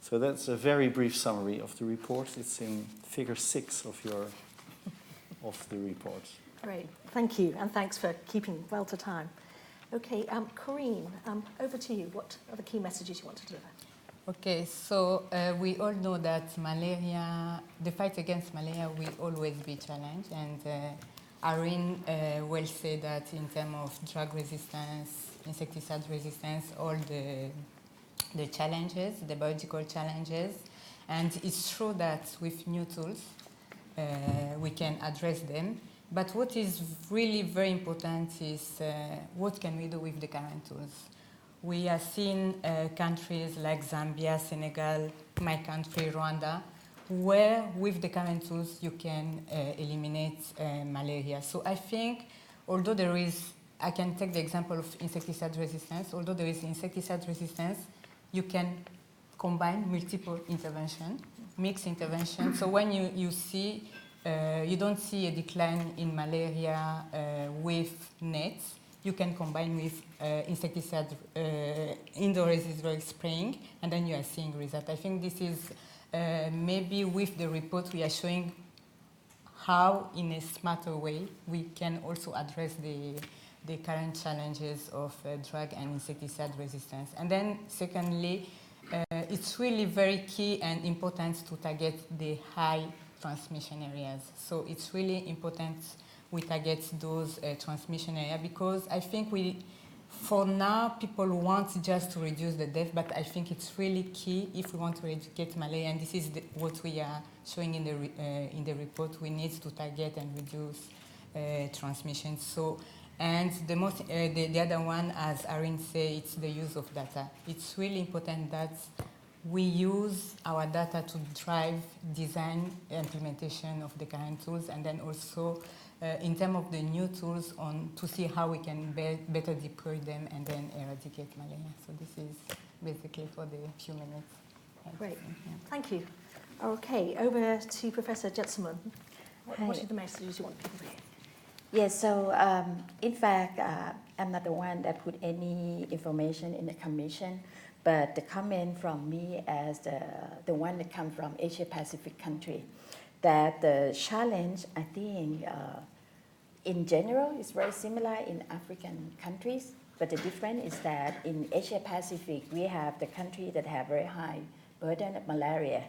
So that's a very brief summary of the report. It's in figure 6 of the report. Great, thank you, and thanks for keeping well to time. Okay, Corinne, over to you. What are the key messages you want to deliver? Okay, so we all know that malaria, the fight against malaria will always be challenged, and Irene will say that in terms of drug resistance, insecticide resistance, all the challenges, the biological challenges, and it's true that with new tools we can address them. But what is really very important is what can we do with the current tools? We have seen countries like Zambia, Senegal, my country, Rwanda, where with the current tools you can eliminate malaria. So I think, although there is, I can take the example of insecticide resistance, although there is insecticide resistance, you can combine multiple intervention, mixed intervention. So when you see, you don't see a decline in malaria with nets, you can combine with insecticide indoor resistant spraying, and then you are seeing results. I think this is maybe with the report we are showing how, in a smarter way, we can also address the current challenges of drug and insecticide resistance. And then secondly, it's really very key and important to target the high transmission areas. So it's really important we target those transmission areas, because I think for now, people want just to reduce the death, but I think it's really key if we want to eradicate malaria, and this is what we are showing in the report. We need to target and reduce transmission. So, and the other one, as Irene said, it's the use of data. It's really important that we use our data to drive design implementation of the current tools, and then also in terms of the new tools to see how we can better deploy them and then eradicate malaria. So this is basically for the few minutes. Great, thank you. Okay, over to Professor Jetselman. What are the messages you want people to hear? Yes, so in fact, I'm not the one that put any information in the commission, but the comment from me as the one that comes from Asia Pacific country, that the challenge, I think, in general is very similar in African countries, but the difference is that in Asia Pacific, we have the country that have very high burden of malaria,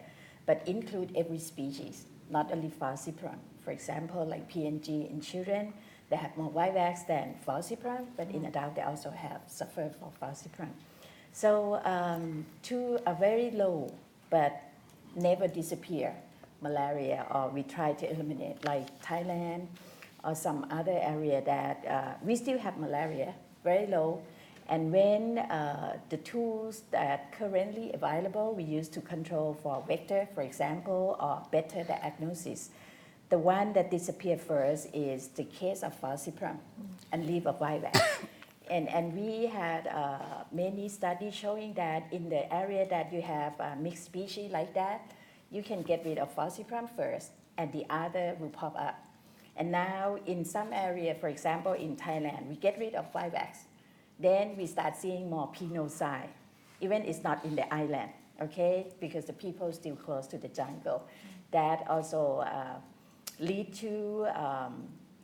but include every species, not only falciparum. For example, like PNG in children, they have more vivax than falciparum, but in adults they also have suffer for falciparum. So to a very low, but never disappear malaria, or we try to eliminate, like Thailand or some other area that we still have malaria, very low. And when the tools that currently available we use to control for vector, for example, or better diagnosis, the one that disappeared first is the case of falciparum and leave of vivax. And we had many studies showing that in the area that you have mixed species like that, you can get rid of falciparum first, and the other will pop up. And now in some area, for example, in Thailand, we get rid of vivax. Then we start seeing more pinocide, even it's not in the island, okay? Because the people still close to the jungle. That also lead to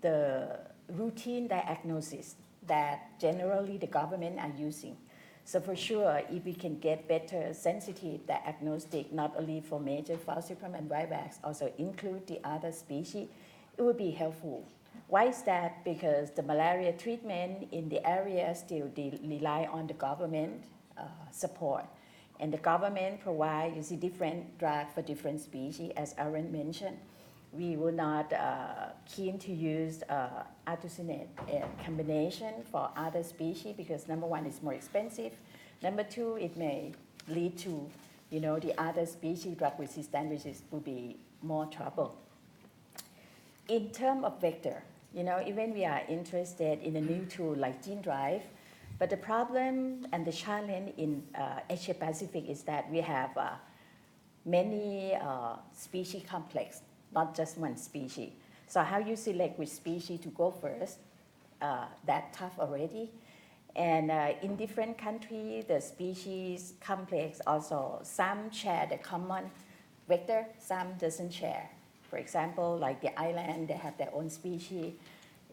the routine diagnosis that generally the government are using. So for sure, if we can get better sensitive diagnostic, not only for major falciparum and vivax, also include the other species, it would be helpful. Why is that? Because the malaria treatment in the area still rely on the government support. And the government provide, you see, different drugs for different species, as Aaron mentioned. We were not keen to use artesunate combination for other species because number one, it's more expensive. Number two, it may lead to, the other species drug resistance, which will be more trouble. In terms of vector, even we are interested in a new tool like gene drive, but the problem and the challenge in Asia Pacific is that we have many species complex, not just one species. So how you select which species to go first, that tough already. And in different countries, the species complex also, some share the common vector, some doesn't share. For example, like the island, they have their own species.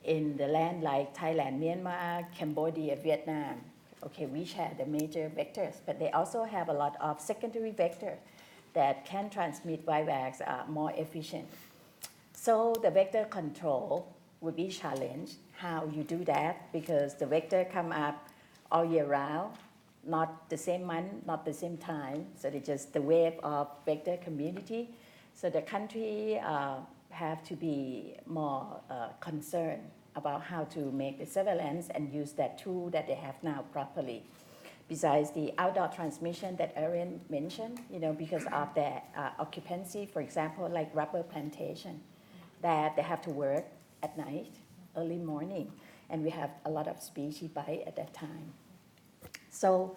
In the land like Thailand, Myanmar, Cambodia, Vietnam, okay, we share the major vectors, but they also have a lot of secondary vectors that can transmit virus more efficient. So the vector control would be challenged, how you do that, because the vector come up all year round, not the same month, not the same time, so it's just the wave of vector community. So the country have to be more concerned about how to make the surveillance and use that tool that they have now properly. Besides the outdoor transmission that Erin mentioned, because of their occupancy, for example, like rubber plantation, that they have to work at night, early morning, and we have a lot of species bite at that time. So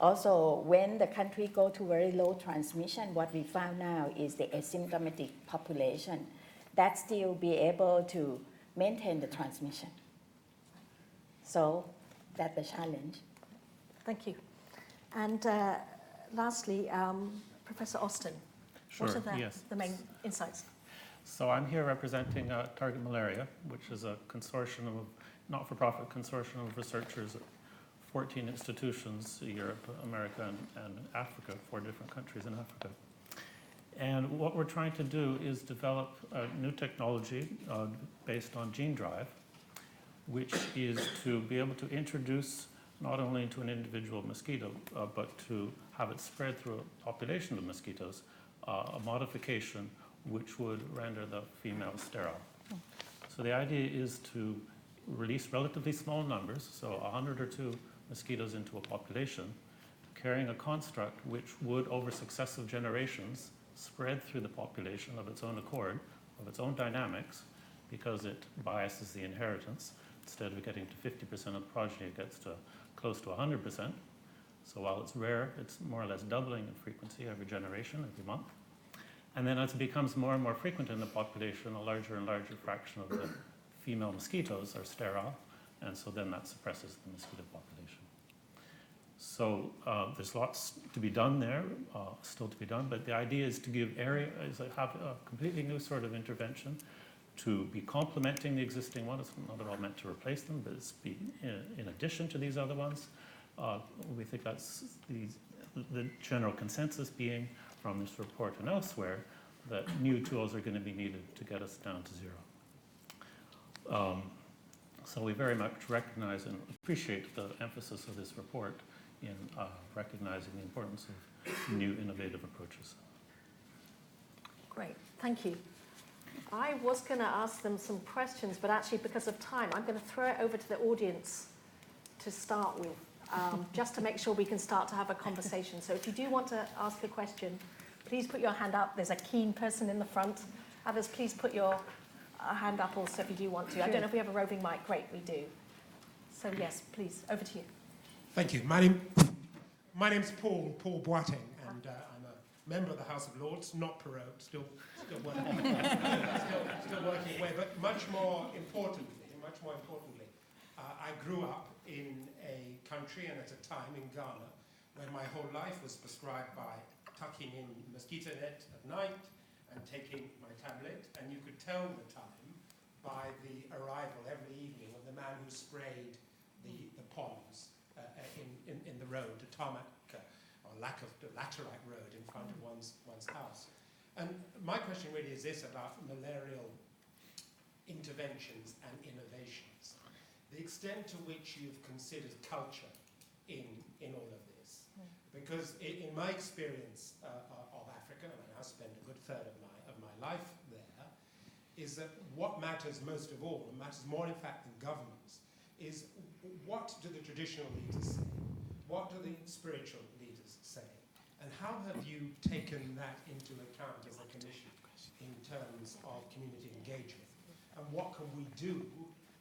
also when the country go to very low transmission, what we found now is the asymptomatic population that still be able to maintain the transmission. So that's the challenge. Thank you. And lastly, Professor Austin, Sure, what are yes. the main insights? So I'm here representing Target Malaria, which is a consortium of, not-for-profit consortium of researchers at 14 institutions, Europe, America, and Africa, 4 different countries in Africa. And what we're trying to do is develop a new technology based on gene drive, which is to be able to introduce not only into an individual mosquito, but to have it spread through a population of mosquitoes, a modification which would render the female sterile. So the idea is to release relatively small numbers, so 100 or 2 mosquitoes into a population, carrying a construct which would, over successive generations, spread through the population of its own accord, of its own dynamics, because it biases the inheritance. Instead of getting to 50% of the progeny, it gets to close to 100%. So while it's rare, it's more or less doubling in frequency every generation, every month. And then as it becomes more and more frequent in the population, a larger and larger fraction of the female mosquitoes are sterile, and so then that suppresses the mosquito population. So there's lots to be done there, still to be done, but the idea is to give area, is to have a completely new sort of intervention to be complementing the existing one. It's not at all meant to replace them, but it's be in addition to these other ones. We think that's the general consensus being from this report and elsewhere that new tools are going to be needed to get us down to 0. So we very much recognize and appreciate the emphasis of this report in recognizing the importance of new innovative approaches. Great, thank you. I was going to ask them some questions, but actually because of time, I'm going to throw it over to the audience to start with, just to make sure we can start to have a conversation. So if you do want to ask a question, please put your hand up. There's a keen person in the front. Others, please put your hand up also if you do want to. I don't know if we have a roving mic. Great, we do. So yes, please, over to you. Thank you. My name's Paul Boateng, and I'm a member of the House of Lords, not Perot, still working, still working away. But much more importantly, I grew up in a country and at a time in Ghana where my whole life was prescribed by tucking in mosquito net at night and taking my tablet, and you could tell the time by the arrival every evening of the man who sprayed the ponds in the road, the tarmac or the laterite road in front of one's house. And my question really is this about malarial interventions and innovations. The extent to which you've considered culture in all of this. Because in my experience of Africa, and I now spend a good third of my life there, is that what matters most of all, and matters more in fact than governments, is what do the traditional leaders say? What do the spiritual leaders say? And how have you taken that into account as a commission in terms of community engagement? And what can we do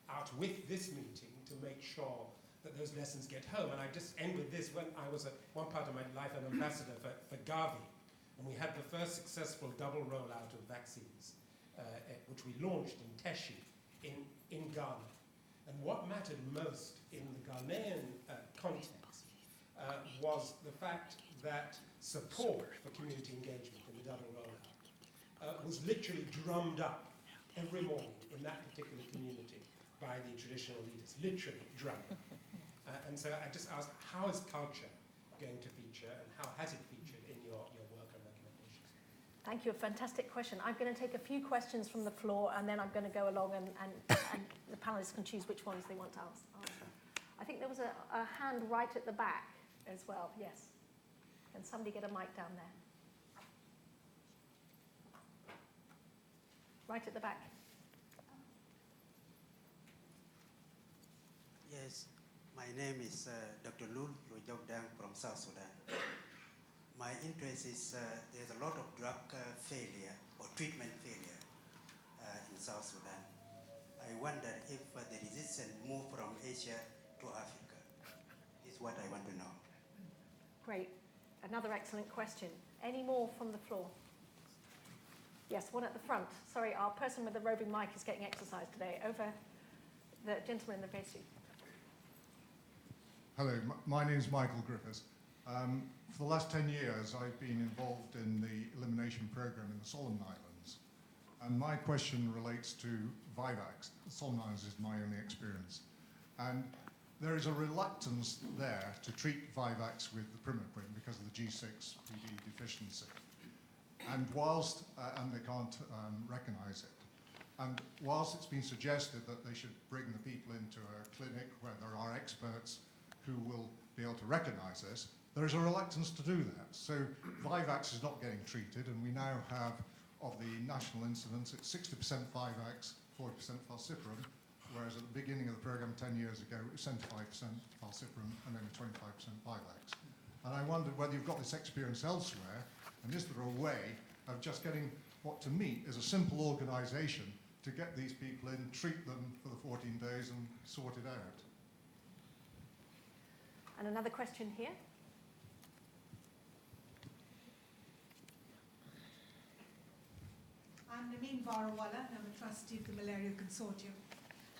out with this meeting to make sure that those lessons get home? And I just end with this. When I was at one part of my life an ambassador for Gavi, and we had the first successful double rollout of vaccines, which we launched in Teshi in Ghana. And what mattered most in the Ghanaian context was the fact that support for community engagement in the double rollout was literally drummed up every morning in that particular community by the traditional leaders, literally drummed up. And so I just asked, how is culture going to feature, and how has it featured in your work and recommendations? Thank you, a fantastic question. I'm going to take a few questions from the floor, and then I'm going to go along and the panelists can choose which ones they want to answer. I think there was a hand right at the back as well, yes. Can somebody get a mic down there? Right at the back. Yes, my name is Dr. Lul Rojogdang from South Sudan. My interest is there's a lot of drug failure or treatment failure in South Sudan. I wonder if the resistance moved from Asia to Africa. Is what I want to know. Great. Another excellent question. Any more from the floor? Yes, one at the front. Sorry, our person with the roving mic is getting exercise today. Over the gentleman in the face suit. Hello, my name is Michael Griffiths. For the last 10 years, I've been involved in the elimination program in the Solomon Islands. And my question relates to Vivax. The Solomon Islands is my only experience. And there is a reluctance there to treat Vivax with the primaquine because of the G6PD deficiency. And whilst, and they can't recognize it. And whilst it's been suggested that they should bring the people into a clinic where there are experts who will be able to recognize this, there is a reluctance to do that. So Vivax is not getting treated, and we now have, of the national incidence, it's 60% Vivax, 40% falciparum, whereas at the beginning of the program 10 years ago, it was 75% falciparum and only 25% Vivax. And I wondered whether you've got this experience elsewhere, and is there a way of just getting what to me is a simple organization to get these people in, treat them for the 14 days and sort it out? And another question here. I'm Namin Varawala, and I'm a trustee of the Malaria Consortium.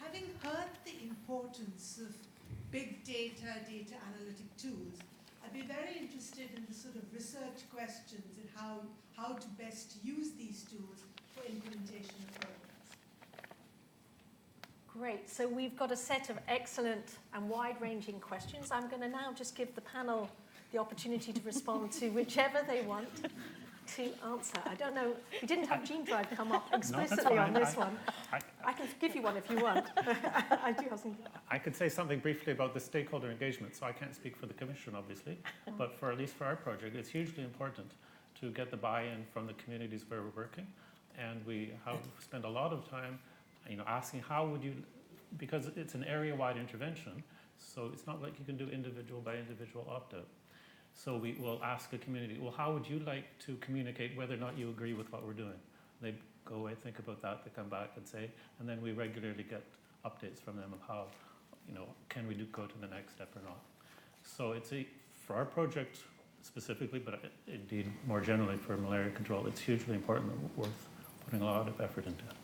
Having heard the importance of big data, data analytic tools, I'd be very interested in the sort of research questions and how to best use these tools for implementation of programs. Great, so we've got a set of excellent and wide-ranging questions. I'm going to now just give the panel the opportunity to respond to whichever they want to answer. I don't know, we didn't have Gene Drive come up explicitly on this one. I can give you one if you want. I do have some. I could say something briefly about the stakeholder engagement, so I can't speak for the Commission, obviously, but for at least for our project, it's hugely important to get the buy-in from the communities where we're working, and we have spent a lot of time asking how would you, because it's an area-wide intervention, so it's not like you can do individual by individual opt-out. So we will ask a community, well, how would you like to communicate whether or not you agree with what we're doing? They go away, think about that, they come back and say, and then we regularly get updates from them of how, can we go to the next step or not? So it's for our project specifically, but indeed more generally for malaria control, it's hugely important and worth putting a lot of effort into it.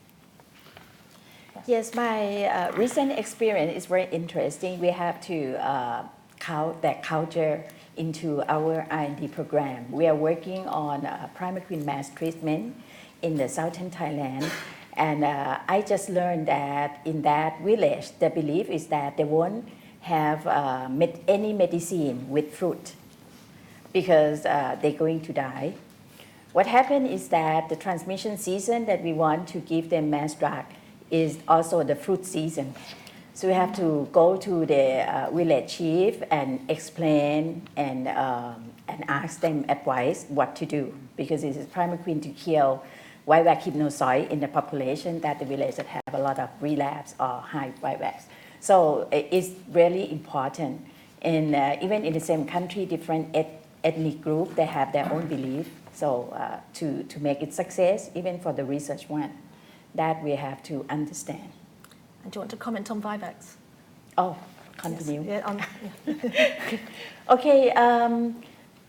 Yes, my recent experience is very interesting. We have to count that culture into our R&D program. We are working on primaquine mass treatment in the southern Thailand. And I just learned that in that village, the belief is that they won't have any medicine with fruit because they're going to die. What happened is that the transmission season that we want to give them mass drug is also the fruit season. So we have to go to the village chief and explain and ask them advice what to do, because it is primaquine to kill Vivax hypnozoite in the population that the village that have a lot of relapse or high Vivax. So it's really important. And even in the same country, different ethnic group, they have their own belief. So to make it success, even for the research one, that we have to understand. And do you want to comment on Vivax? Oh, continue. Yes. Okay,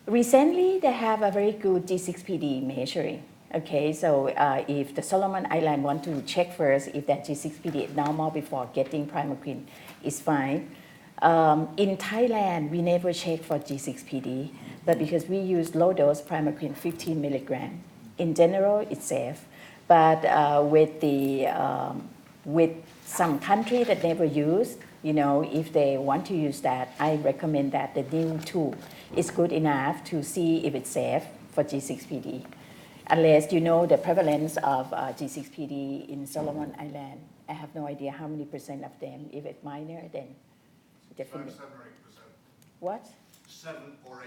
recently they have a very good G6PD measuring. Okay, so if the Solomon Island want to check first if that G6PD is normal before getting primaquine, it's fine. In Thailand, we never check for G6PD, but because we use low dose primaquine 15 milligram, in general, it's safe. But with some country that never use, if they want to use that, I recommend that the new tool is good enough to see if it's safe for G6PD. Unless you know the prevalence of G6PD in Solomon Island. I have no idea how many percent of them. If it's minor, then definitely. 7 or 8%. What? 7 or 8%.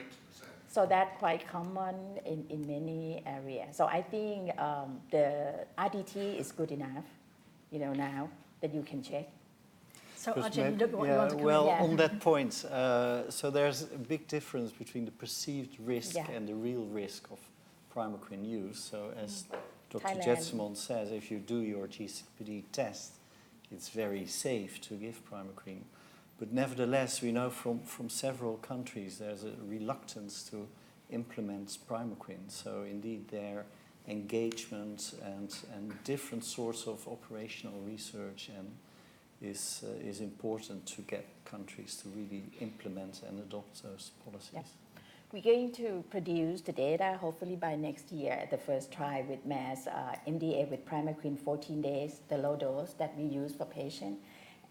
So that's quite common in many areas. So I think the RDT is good enough, now that you can check. So Because Arjun, look what you want to come well, in. on that point, so there's a big difference between the perceived risk and the real risk of primaquine use. So as Dr. Thailand. Jetsimon says, if you do your G6PD test, it's very safe to give primaquine. But nevertheless, we know from several countries there's a reluctance to implement primaquine. So indeed, their engagement and different sorts of operational research is important to get countries to really implement and adopt those policies. Yeah. We're going to produce the data hopefully by next year at the first try with mass MDA with primaquine 14 days, the low dose that we use for patients.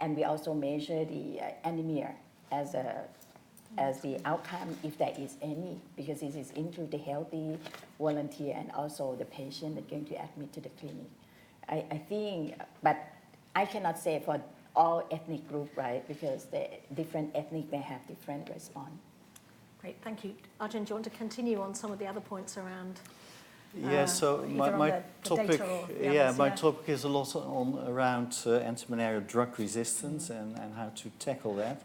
And we also measure the anemia as the outcome, if there is any, because this is into the healthy volunteer and also the patient that's going to admit to the clinic. I think, but I cannot say for all ethnic group, right? Because the different ethnic may have different response. Great, thank you. Arjun, do you want to continue on some of the other points around? Yeah, so my topic, my topic is a lot around anti-malaria drug resistance and how to tackle that.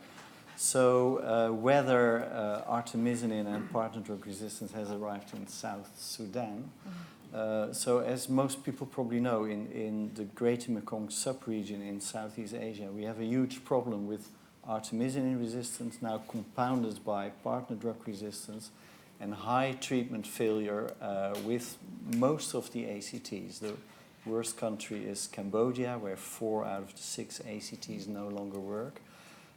So whether artemisinin and partner drug resistance has arrived in South Sudan. So as most people probably know, in the Greater Mekong sub-region in Southeast Asia, we have a huge problem with artemisinin resistance, now compounded by partner drug resistance and high treatment failure with most of the ACTs. The worst country is Cambodia, where 4 out of the 6 ACTs no longer work.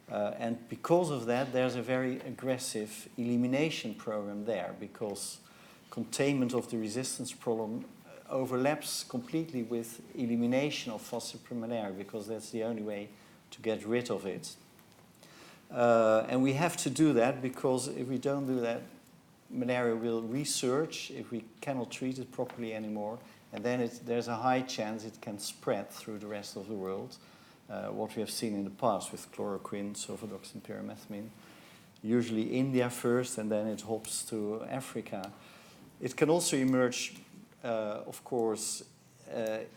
And because of that, there's a very aggressive elimination program there, because containment of the resistance problem overlaps completely with elimination of Falciparum malariae, because that's the only way to get rid of it. And we have to do that, because if we don't do that, malaria will resurge if we cannot treat it properly anymore, and then there's a high chance it can spread through the rest of the world, what we have seen in the past with chloroquine, sulfadoxine, pyrimethamine. Usually India first, and then it hops to Africa. It can also emerge, of course,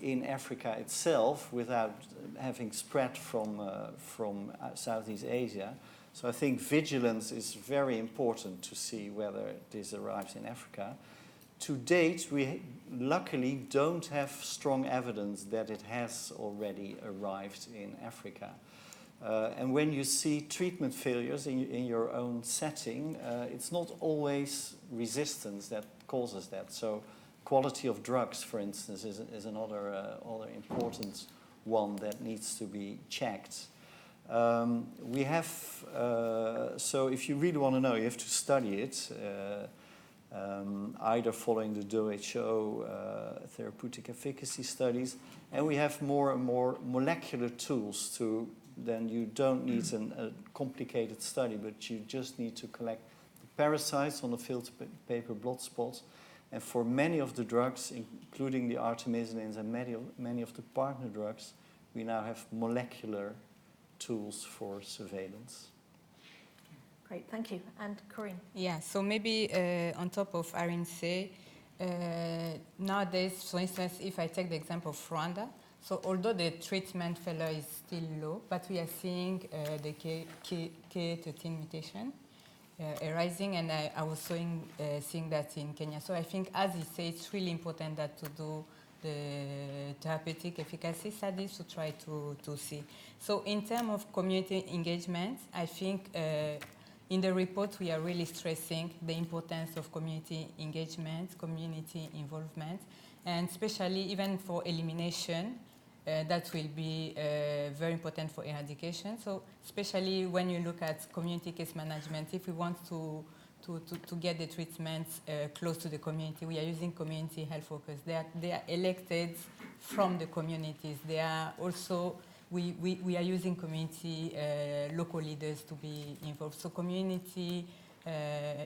in Africa itself without having spread from Southeast Asia. So I think vigilance is very important to see whether this arrives in Africa. To date, we luckily don't have strong evidence that it has already arrived in Africa. And when you see treatment failures in your own setting, it's not always resistance that causes that. So quality of drugs, for instance, is another other important one that needs to be checked. We have, so if you really want to know, you have to study it, either following the WHO therapeutic efficacy studies, and we have more and more molecular tools to, then you don't need a complicated study, but you just need to collect the parasites on the filter paper blood spots. And for many of the drugs, including the artemisinins and many of the partner drugs, we now have molecular tools for surveillance. Great, thank you. And Corinne? Yeah, so maybe on top of RNC, nowadays, for instance, if I take the example of Rwanda, so although the treatment failure is still low, but we are seeing the K13 mutation arising, and I was seeing that in Kenya. So I think, as you say, it's really important that to do the therapeutic efficacy studies to try to see. So in terms of community engagement, I think in the report we are really stressing the importance of community engagement, community involvement, and especially even for elimination, that will be very important for eradication. So especially when you look at community case management, if we want to get the treatments close to the community, we are using community health workers. They are elected from the communities. They are also, we are using community local leaders to be involved. So community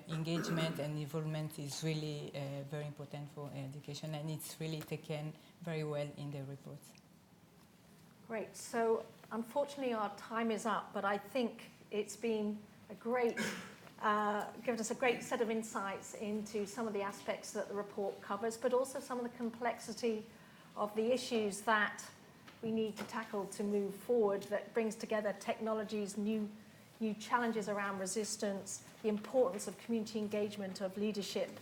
engagement and involvement is really very important for eradication, and it's really taken very well in the report. Great. So unfortunately our time is up, but I think it's been a great, given us a great set of insights into some of the aspects that the report covers, but also some of the complexity of the issues that we need to tackle to move forward, that brings together technologies, new challenges around resistance, the importance of community engagement, of leadership,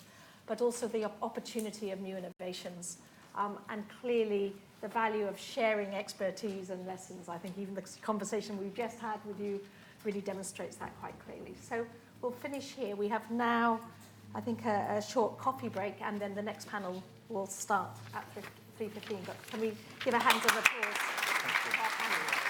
but also the opportunity of new innovations. And clearly the value of sharing expertise and lessons. I think even the conversation we've just had with you really demonstrates that quite clearly. So we'll finish here. We have now, I think, a short coffee break, and then the next panel will start at 3:15. But can we give a hand of applause to our panel?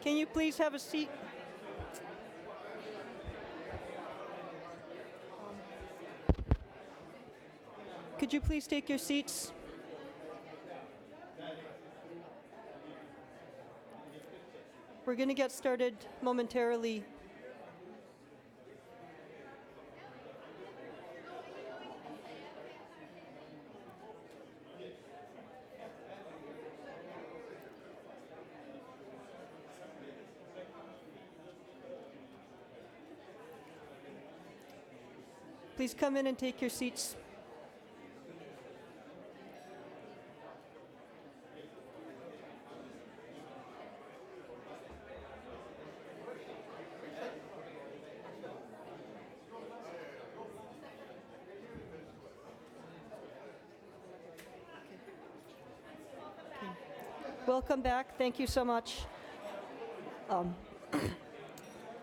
Can you please have a seat? Could you please take your seats? We're going to get started momentarily. Please come in and take your seats. Welcome back. Thank you so much.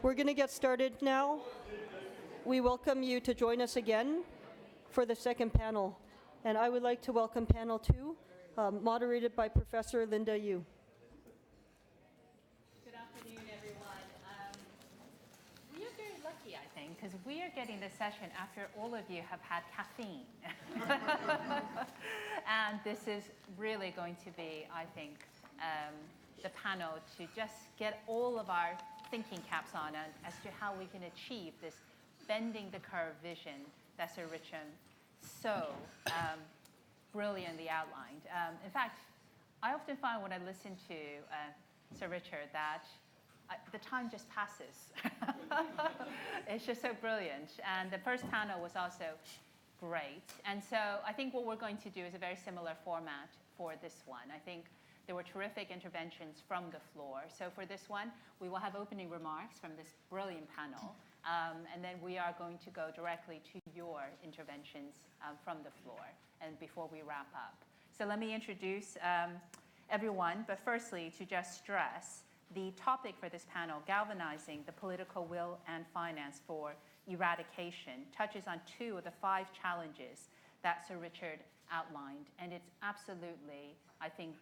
We're going to get started now. We welcome you to join us again for the second panel. And I would like to welcome panel 2, moderated by Professor Linda Yu. Good afternoon, everyone. We are very lucky, I think, because we are getting this session after all of you have had caffeine. And this is really going to be, I think, the panel to just get all of our thinking caps on as to how we can achieve this bending the curve vision that Sir Richard so brilliantly outlined. In fact, I often find when I listen to Sir Richard that the time just passes. It's just so brilliant. And the first panel was also great. And so I think what we're going to do is a very similar format for this one. I think there were terrific interventions from the floor. So for this one, we will have opening remarks from this brilliant panel. And then we are going to go directly to your interventions from the floor and before we wrap up. So let me introduce everyone, but firstly, to just stress the topic for this panel, galvanizing the political will and finance for eradication, touches on 2 of the 5 challenges that Sir Richard outlined. And it's absolutely, I think,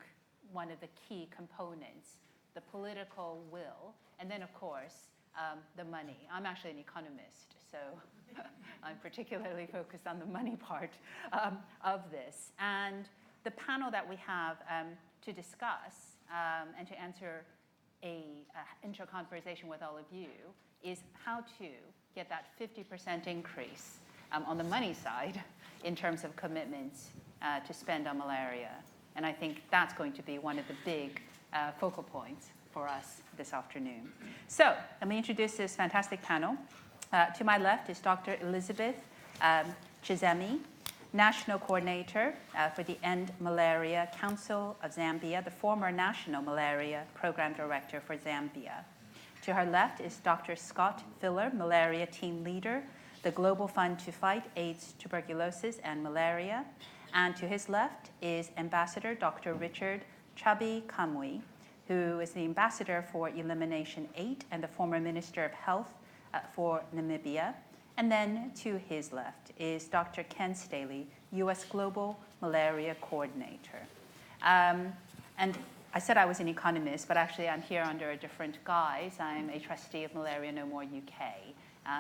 one of the key components, the political will, and then, of course, the money. I'm actually an economist, so I'm particularly focused on the money part of this. And the panel that we have to discuss and to answer a inter-conversation with all of you is how to get that 50% increase on the money side in terms of commitments to spend on malaria. And I think that's going to be one of the big focal points for us this afternoon. So let me introduce this fantastic panel. To my left is Dr. Elizabeth Chizemi, National Coordinator for the End Malaria Council of Zambia, the former National Malaria Program Director for Zambia. To her left is Dr. Scott Filler, Malaria Team Leader, the Global Fund to Fight AIDS, Tuberculosis, and Malaria. And to his left is Ambassador Dr. Richard Chabi Kamwe, who is the Ambassador for Elimination 8 and the former Minister of Health for Namibia. And then to his left is Dr. Ken Staley, U.S. Global Malaria Coordinator. And I said I was an economist, but actually I'm here under a different guise. I'm a trustee of Malaria No More UK.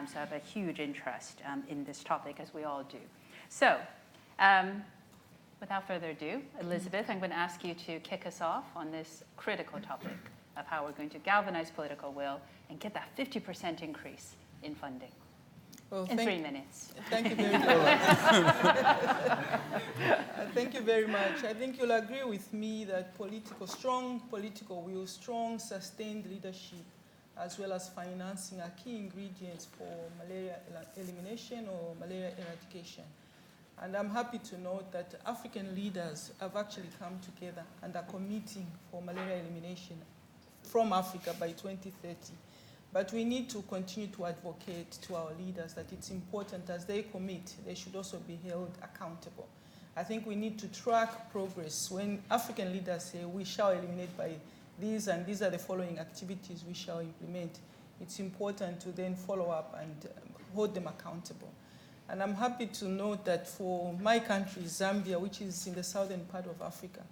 So I have a huge interest in this topic, as we all do. So without further ado, Elizabeth, I'm going to ask you to kick us off on this critical topic of how we're going to galvanize political will and get that 50% increase in funding. Well, in 3 minutes. Thank you very much. Thank you very much. I think you'll agree with me that strong political will, strong sustained leadership, as well as financing are key ingredients for malaria elimination or malaria eradication. And I'm happy to note that African leaders have actually come together and are committing for malaria elimination from Africa by 2030. But we need to continue to advocate to our leaders that it's important as they commit, they should also be held accountable. I think we need to track progress. When African leaders say we shall eliminate by these and these are the following activities we shall implement, it's important to then follow up and hold them accountable. And I'm happy to note that for my country, Zambia, which is in the southern part of Africa,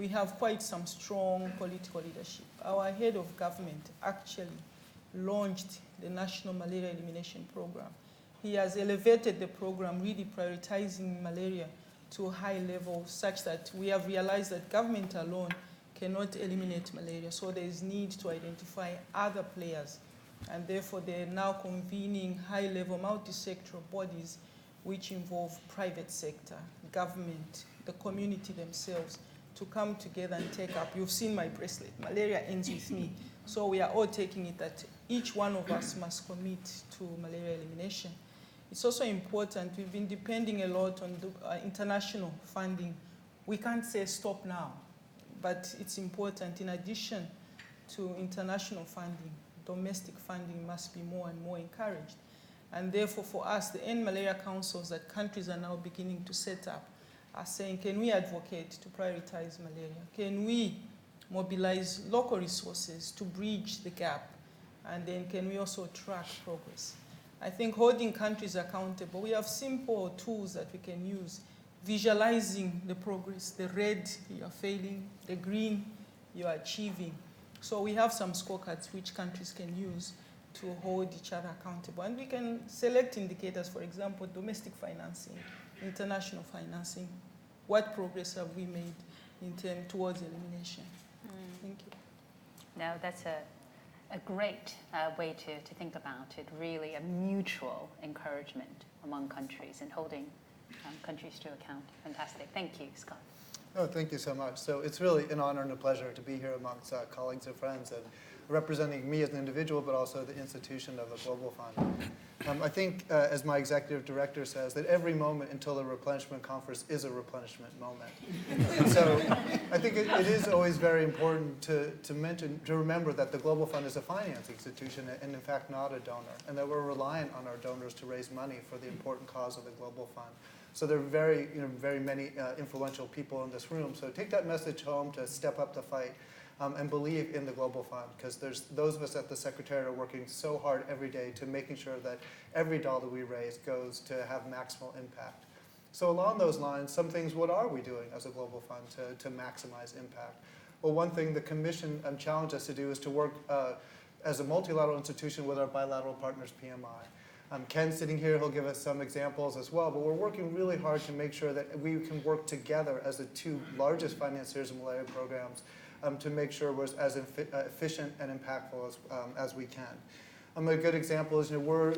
we have quite some strong political leadership. Our head of government actually launched the National Malaria Elimination Program. He has elevated the program, really prioritizing malaria to a high level such that we have realized that government alone cannot eliminate malaria. So there is need to identify other players. And therefore, they're now convening high-level multi-sectoral bodies which involve private sector, government, the community themselves, to come together and take up. You've seen my bracelet, malaria ends with me. So we are all taking it that each one of us must commit to malaria elimination. It's also important, we've been depending a lot on the, international funding. We can't say stop now, but it's important in addition to international funding, domestic funding must be more and more encouraged. And therefore for us, the End Malaria Councils that countries are now beginning to set up are saying, can we advocate to prioritize malaria? Can we mobilize local resources to bridge the gap? And then can we also track progress? I think holding countries accountable, we have simple tools that we can use, visualizing the progress, the red, you are failing, the green, you are achieving. So we have some scorecards which countries can use to hold each other accountable. And we can select indicators, for example, domestic financing, international financing. What progress have we made in terms towards elimination? Thank you. No, that's a great way to think about it, really a mutual encouragement among countries and holding countries to account. Fantastic. Thank you, Scott. Oh, thank you so much. So it's really an honor and a pleasure to be here amongst colleagues and friends and representing me as an individual, but also the institution of the Global Fund. I think, as my executive director says, that every moment until the replenishment conference is a replenishment moment. And so I think it is always very important to remember that the Global Fund is a finance institution and in fact not a donor, and that we're reliant on our donors to raise money for the important cause of the Global Fund. So there are very many influential people in this room. So take that message home to step up the fight and believe in the Global Fund, because there's those of us at the Secretariat are working so hard every day to making sure that every dollar we raise goes to have maximal impact. So along those lines, some things, what are we doing as a Global Fund to maximize impact? Well, one thing the Commission challenged us to do is to work as a multilateral institution with our bilateral partners, PMI. Ken's sitting here, he'll give us some examples as well, but we're working really hard to make sure that we can work together as the two largest financiers of malaria programs to make sure we're as efficient and impactful as we can. A good example is we're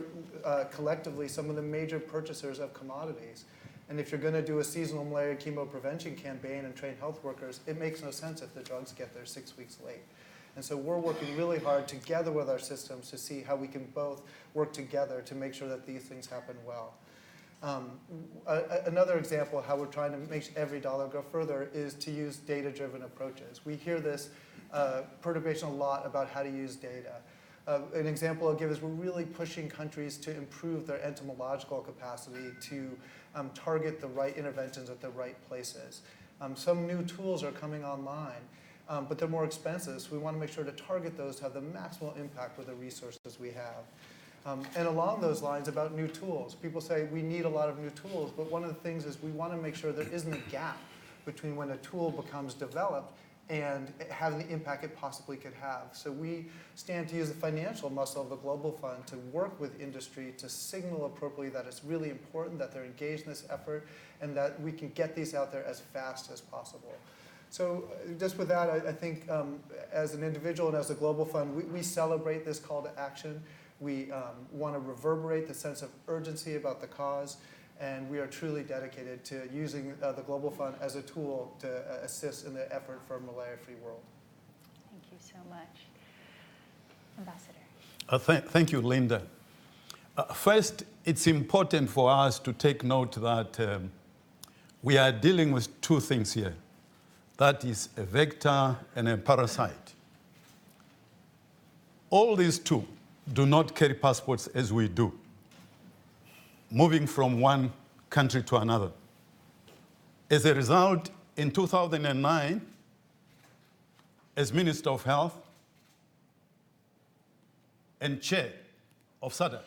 collectively some of the major purchasers of commodities. And if you're going to do a seasonal malaria chemo prevention campaign and train health workers, it makes no sense if the drugs get there 6 weeks late. And so we're working really hard together with our systems to see how we can both work together to make sure that these things happen well. Another example of how we're trying to make every dollar go further is to use data-driven approaches. We hear this perturbation a lot about how to use data. An example I'll give is we're really pushing countries to improve their entomological capacity to target the right interventions at the right places. Some new tools are coming online, but they're more expensive, so we want to make sure to target those to have the maximal impact with the resources we have. And along those lines about new tools, people say we need a lot of new tools, but one of the things is we want to make sure there isn't a gap between when a tool becomes developed and having the impact it possibly could have. So we stand to use the financial muscle of the Global Fund to work with industry to signal appropriately that it's really important that they're engaged in this effort and that we can get these out there as fast as possible. So just with that, I think as an individual and as a Global Fund, we celebrate this call to action. We want to reverberate the sense of urgency about the cause, and we are truly dedicated to using the Global Fund as a tool to assist in the effort for a malaria-free world. Thank you so much. Ambassador. Thank you, Linda. First, it's important for us to take note that we are dealing with two things here. That is a vector and a parasite. All these two do not carry passports as we do, moving from one country to another. As a result, in 2009, as Minister of Health and Chair of SADC,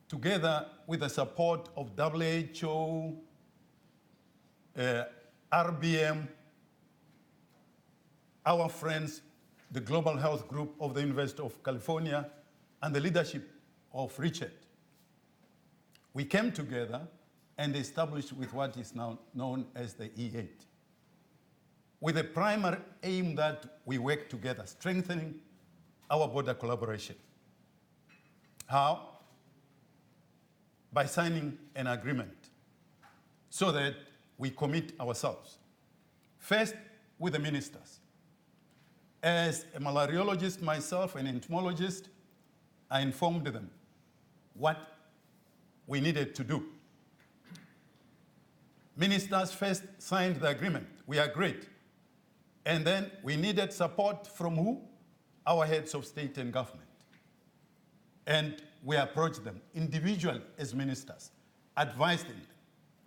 together with the support of WHO, RBM, our friends, the Global Health Group of the University of California, and the leadership of Richard. We came together and established with what is now known as the E8, with a primary aim that we work together, strengthening our border collaboration. How? By signing an agreement so that we commit ourselves. First, with the ministers. As a malariologist myself, an entomologist, I informed them what we needed to do. Ministers first signed the agreement. We agreed. And then we needed support from who? Our heads of state and government. And we approached them individually as ministers, advised them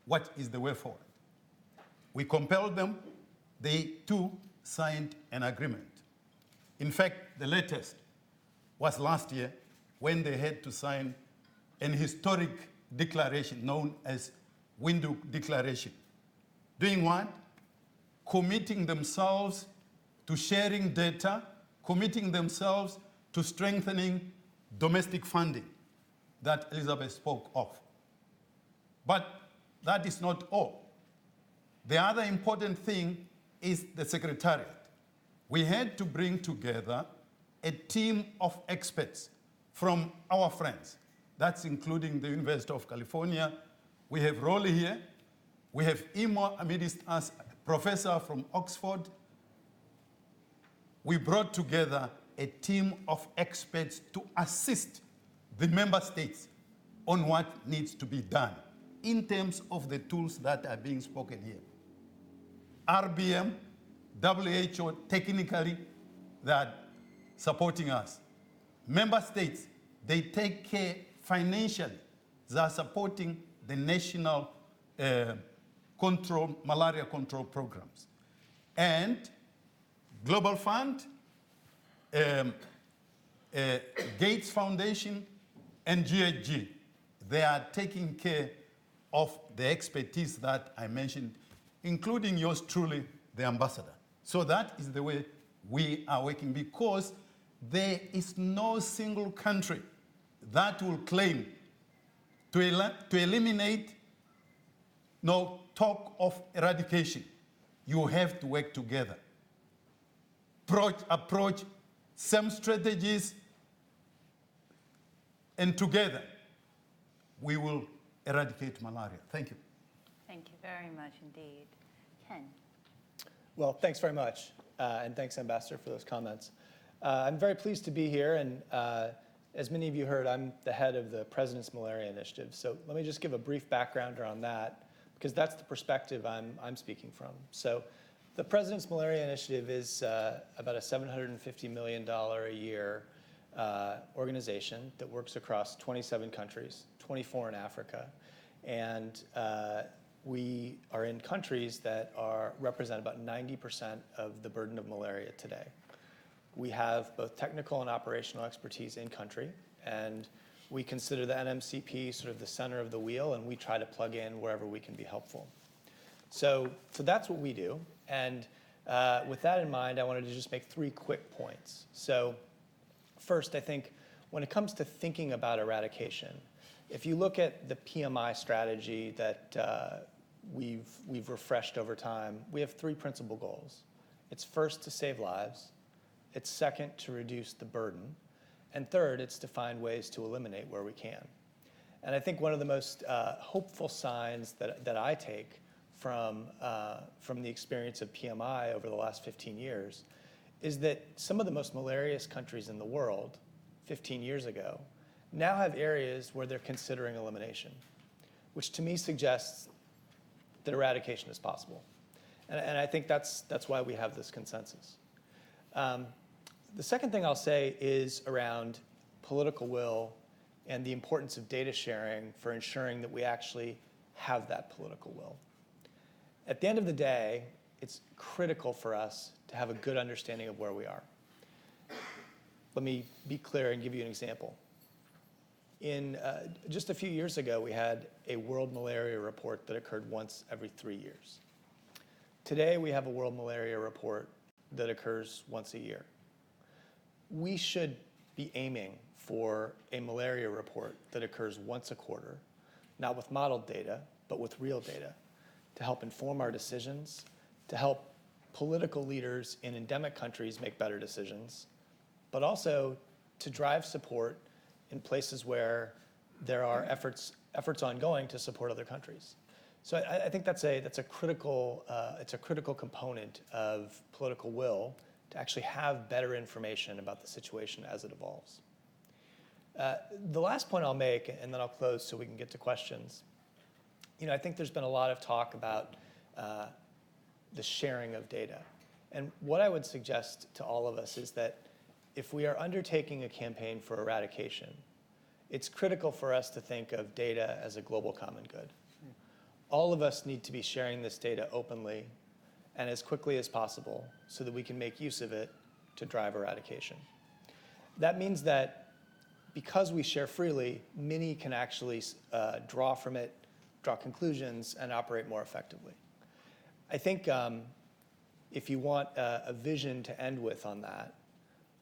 what is the way forward. We compelled them. They too signed an agreement. In fact, the latest was last year when they had to sign an historic declaration known as Windhoek Declaration. Doing what? Committing themselves to sharing data, committing themselves to strengthening domestic funding that Elizabeth spoke of. But that is not all. The other important thing is the Secretariat. We had to bring together a team of experts from our friends. That's including the University of California. We have Rolly here. We have Imo amidst us, a professor from Oxford. We brought together a team of experts to assist the member states on what needs to be done in terms of the tools that are being spoken here. RBM, WHO, technically, they are supporting us. Member states, they take care financially. They are supporting the national malaria control programs. And Global Fund, Gates Foundation, and GHG, they are taking care of the expertise that I mentioned, including yours truly, the ambassador. So that is the way we are working, because there is no single country that will claim to eliminate, no talk of eradication. You have to work together. Approach some strategies, and together we will eradicate malaria. Thank you. Thank you very much indeed. Ken. Well, thanks very much, and thanks, Ambassador, for those comments. I'm very pleased to be here, and as many of you heard, I'm the head of the President's Malaria Initiative. So let me just give a brief background around that, because that's the perspective I'm speaking from. So the President's Malaria Initiative is about a $750 million a year organization that works across 27 countries, 24 in Africa, and we are in countries that represent about 90% of the burden of malaria today. We have both technical and operational expertise in country, and we consider the NMCP sort of the center of the wheel, and we try to plug in wherever we can be helpful. So that's what we do, and with that in mind, I wanted to just make 3 quick points. So first, I think when it comes to thinking about eradication, if you look at the PMI strategy that we've refreshed over time, we have 3 principal goals. It's first to save lives, it's second to reduce the burden, and third, it's to find ways to eliminate where we can. And I think one of the most hopeful signs that I take from the experience of PMI over the last 15 years is that some of the most malarious countries in the world 15 years ago now have areas where they're considering elimination, which to me suggests that eradication is possible. And I think that's why we have this consensus. The second thing I'll say is around political will and the importance of data sharing for ensuring that we actually have that political will. At the end of the day, it's critical for us to have a good understanding of where we are. Let me be clear and give you an example. Just a few years ago, we had a World Malaria Report that occurred once every 3 years. Today, we have a World Malaria Report that occurs once a year. We should be aiming for a malaria report that occurs once a quarter, not with modeled data, but with real data, to help inform our decisions, to help political leaders in endemic countries make better decisions, but also to drive support in places where there are efforts ongoing to support other countries. So I think that's a critical component of political will to actually have better information about the situation as it evolves. The last point I'll make, and then I'll close so we can get to questions. I think there's been a lot of talk about the sharing of data. And what I would suggest to all of us is that if we are undertaking a campaign for eradication, it's critical for us to think of data as a global common good. All of us need to be sharing this data openly and as quickly as possible so that we can make use of it to drive eradication. That means that because we share freely, many can actually draw from it, draw conclusions, and operate more effectively. I think if you want a vision to end with on that,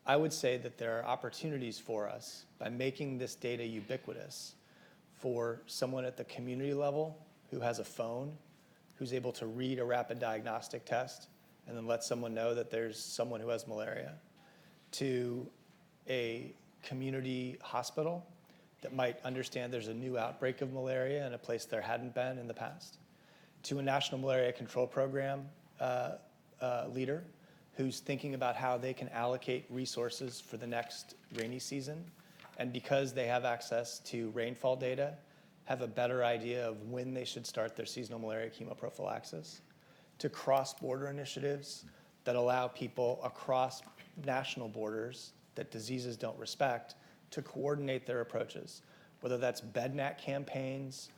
I would say that there are opportunities for us by making this data ubiquitous for someone at the community level who has a phone, who's able to read a rapid diagnostic test and then let someone know that there's someone who has malaria, to a community hospital that might understand there's a new outbreak of malaria in a place there hadn't been in the past, to a national malaria control program leader who's thinking about how they can allocate resources for the next rainy season, and because they have access to rainfall data, have a better idea of when they should start their seasonal malaria chemoprophylaxis, to cross-border initiatives that allow people across national borders that diseases don't respect to coordinate their approaches, whether that's BEDNAT campaigns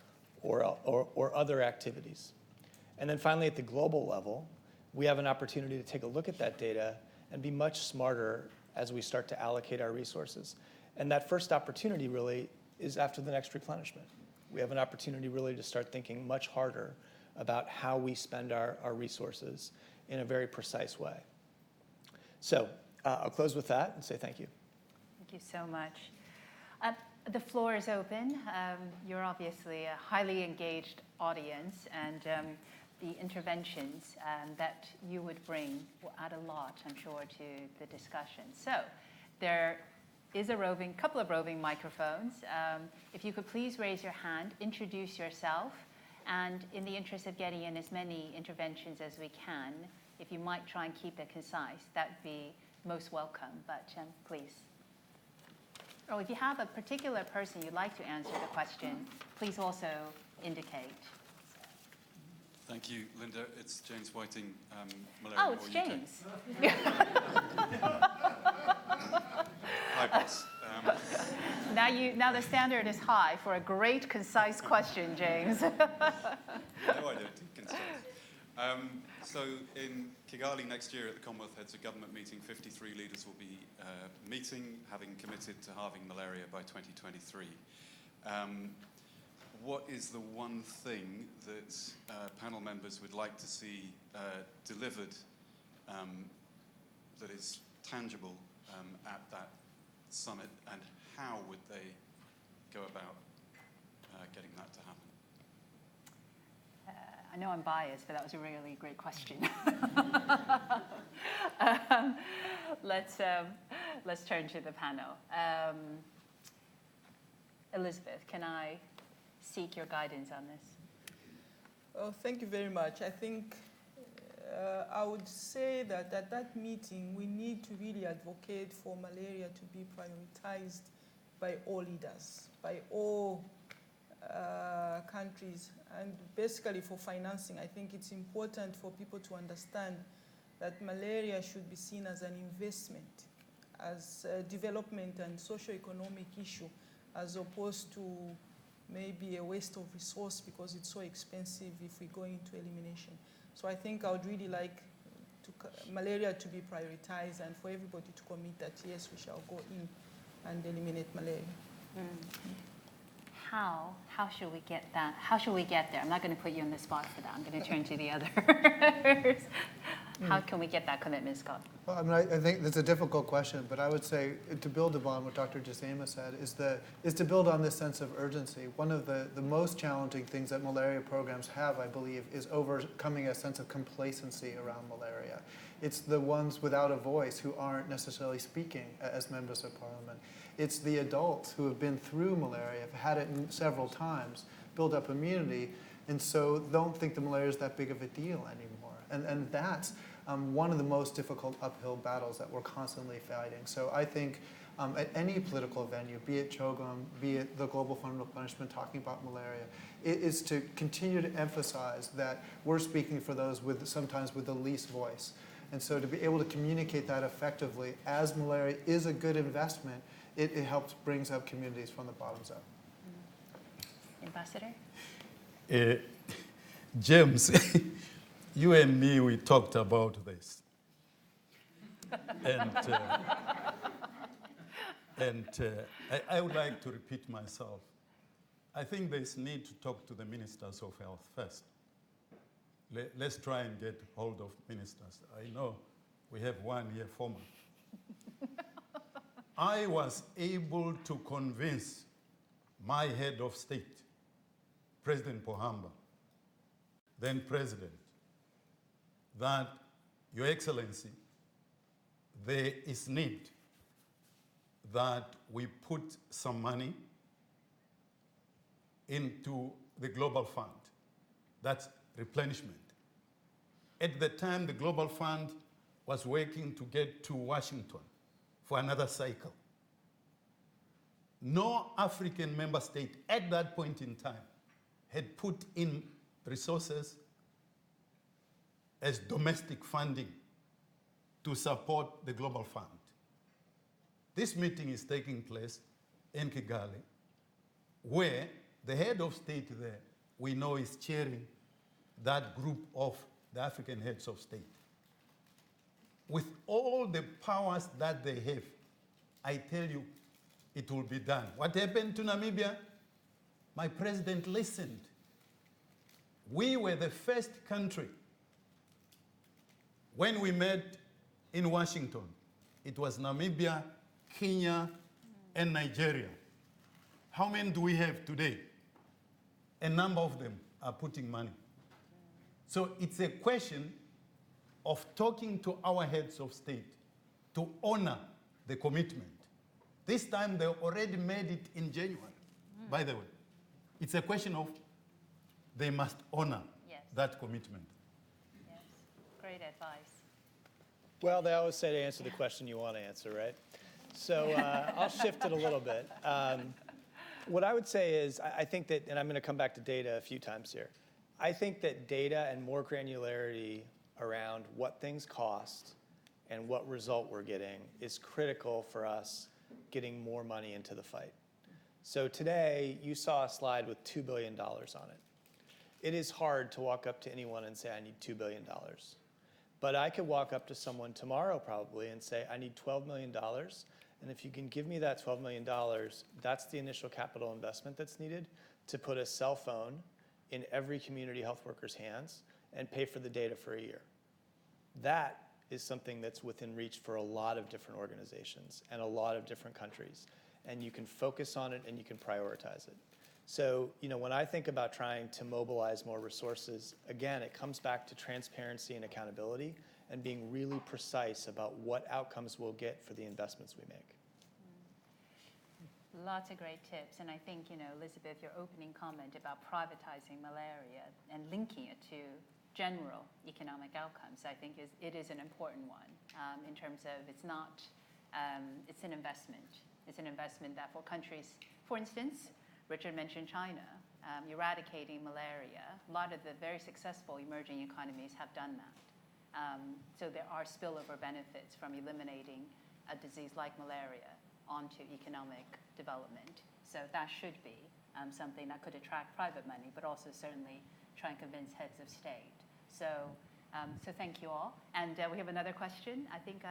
or other activities. And then finally, at the global level, we have an opportunity to take a look at that data and be much smarter as we start to allocate our resources. And that first opportunity really is after the next replenishment. We have an opportunity really to start thinking much harder about how we spend our resources in a very precise way. So I'll close with that and say thank you. Thank you so much. The floor is open. You're obviously a highly engaged audience, and the interventions that you would bring will add a lot, I'm sure, to the discussion. So there is a couple of roving microphones. If you could please raise your hand, introduce yourself, and in the interest of getting in as many interventions as we can, if you might try and keep it concise, that would be most welcome, but please. Or if you have a particular person you'd like to answer the question, please also indicate. Thank you, Linda. It's James Whiting, Malaria. Oh, it's James. Hi, boss. Now the standard is high for a great, concise question, James. No, I don't. Concise. So in Kigali next year at the Commonwealth Heads of Government meeting, 53 leaders will be meeting, having committed to halving malaria by 2023. What is the one thing that panel members would like to see delivered that is tangible at that summit, and how would they go about getting that to happen? I know I'm biased, but that was a really great question. Let's turn to the panel. Elizabeth, can I seek your guidance on this? Oh, thank you very much. I think I would say that at that meeting, we need to really advocate for malaria to be prioritized by all leaders, by all countries. And basically for financing, I think it's important for people to understand that malaria should be seen as an investment, as a development and socio-economic issue, as opposed to maybe a waste of resource because it's so expensive if we go into elimination. So I think I would really like malaria to be prioritized and for everybody to commit that, yes, we shall go in and eliminate malaria. How should we get that? How should we get there? I'm not going to put you on the spot for that. I'm going to turn to the others. How can we get that commitment, Scott? Well, I mean, I think that's a difficult question, but I would say to build upon what Dr. Jasema said is to build on this sense of urgency. One of the most challenging things that malaria programs have, I believe, is overcoming a sense of complacency around malaria. It's the ones without a voice who aren't necessarily speaking as members of parliament. It's the adults who have been through malaria, have had it several times, build up immunity, and so don't think the malaria is that big of a deal anymore. And that's one of the most difficult uphill battles that we're constantly fighting. So I think at any political venue, be it CHOGM, be it the Global Fund Replenishment talking about malaria, it is to continue to emphasize that we're speaking for those sometimes with the least voice. And so to be able to communicate that effectively as malaria is a good investment, it helps brings up communities from the bottoms up. Ambassador? James, you and me, we talked about this. I would like to repeat myself. I think there's need to talk to the ministers of health first. Let's try and get hold of ministers. I know we have one here, former. I was able to convince my head of state, President Pohamba, then President, that, Your Excellency, there is need that we put some money into the Global Fund. That's replenishment. At the time, the Global Fund was working to get to Washington for another cycle. No African member state at that point in time had put in resources as domestic funding to support the Global Fund. This meeting is taking place in Kigali, where the head of state there, we know, is chairing that group of the African heads of state. With all the powers that they have, I tell you, it will be done. What happened to Namibia? My president listened. We were the first country. When we met in Washington, it was Namibia, Kenya, and Nigeria. How many do we have today? A number of them are putting money. So it's a question of talking to our heads of state to honor the commitment. This time they already made it in January, by the way. It's a question of they must honor that commitment. Yes, great advice. Well, they always say to answer the question you want to answer, right? So I'll shift it a little bit. What I would say is, I think that, and I'm going to come back to data a few times here, I think that data and more granularity around what things cost and what result we're getting is critical for us getting more money into the fight. So today, you saw a slide with $2 billion on it. It is hard to walk up to anyone and say, I need $2 billion. But I could walk up to someone tomorrow probably and say, I need $12 million. And if you can give me that $12 million, that's the initial capital investment that's needed to put a cell phone in every community health worker's hands and pay for the data for a year. That is something that's within reach for a lot of different organizations and a lot of different countries. And you can focus on it and you can prioritize it. So, when I think about trying to mobilize more resources, again, it comes back to transparency and accountability and being really precise about what outcomes we'll get for the investments we make. Lots of great tips. And I think, Elizabeth, your opening comment about privatizing malaria and linking it to general economic outcomes, I think it is an important one in terms of it's an investment. It's an investment that for countries, for instance, Richard mentioned China, eradicating malaria. A lot of the very successful emerging economies have done that. So there are spillover benefits from eliminating a disease like malaria onto economic development. So that should be something that could attract private money, but also certainly try and convince heads of state. So thank you all. And we have another question. I think,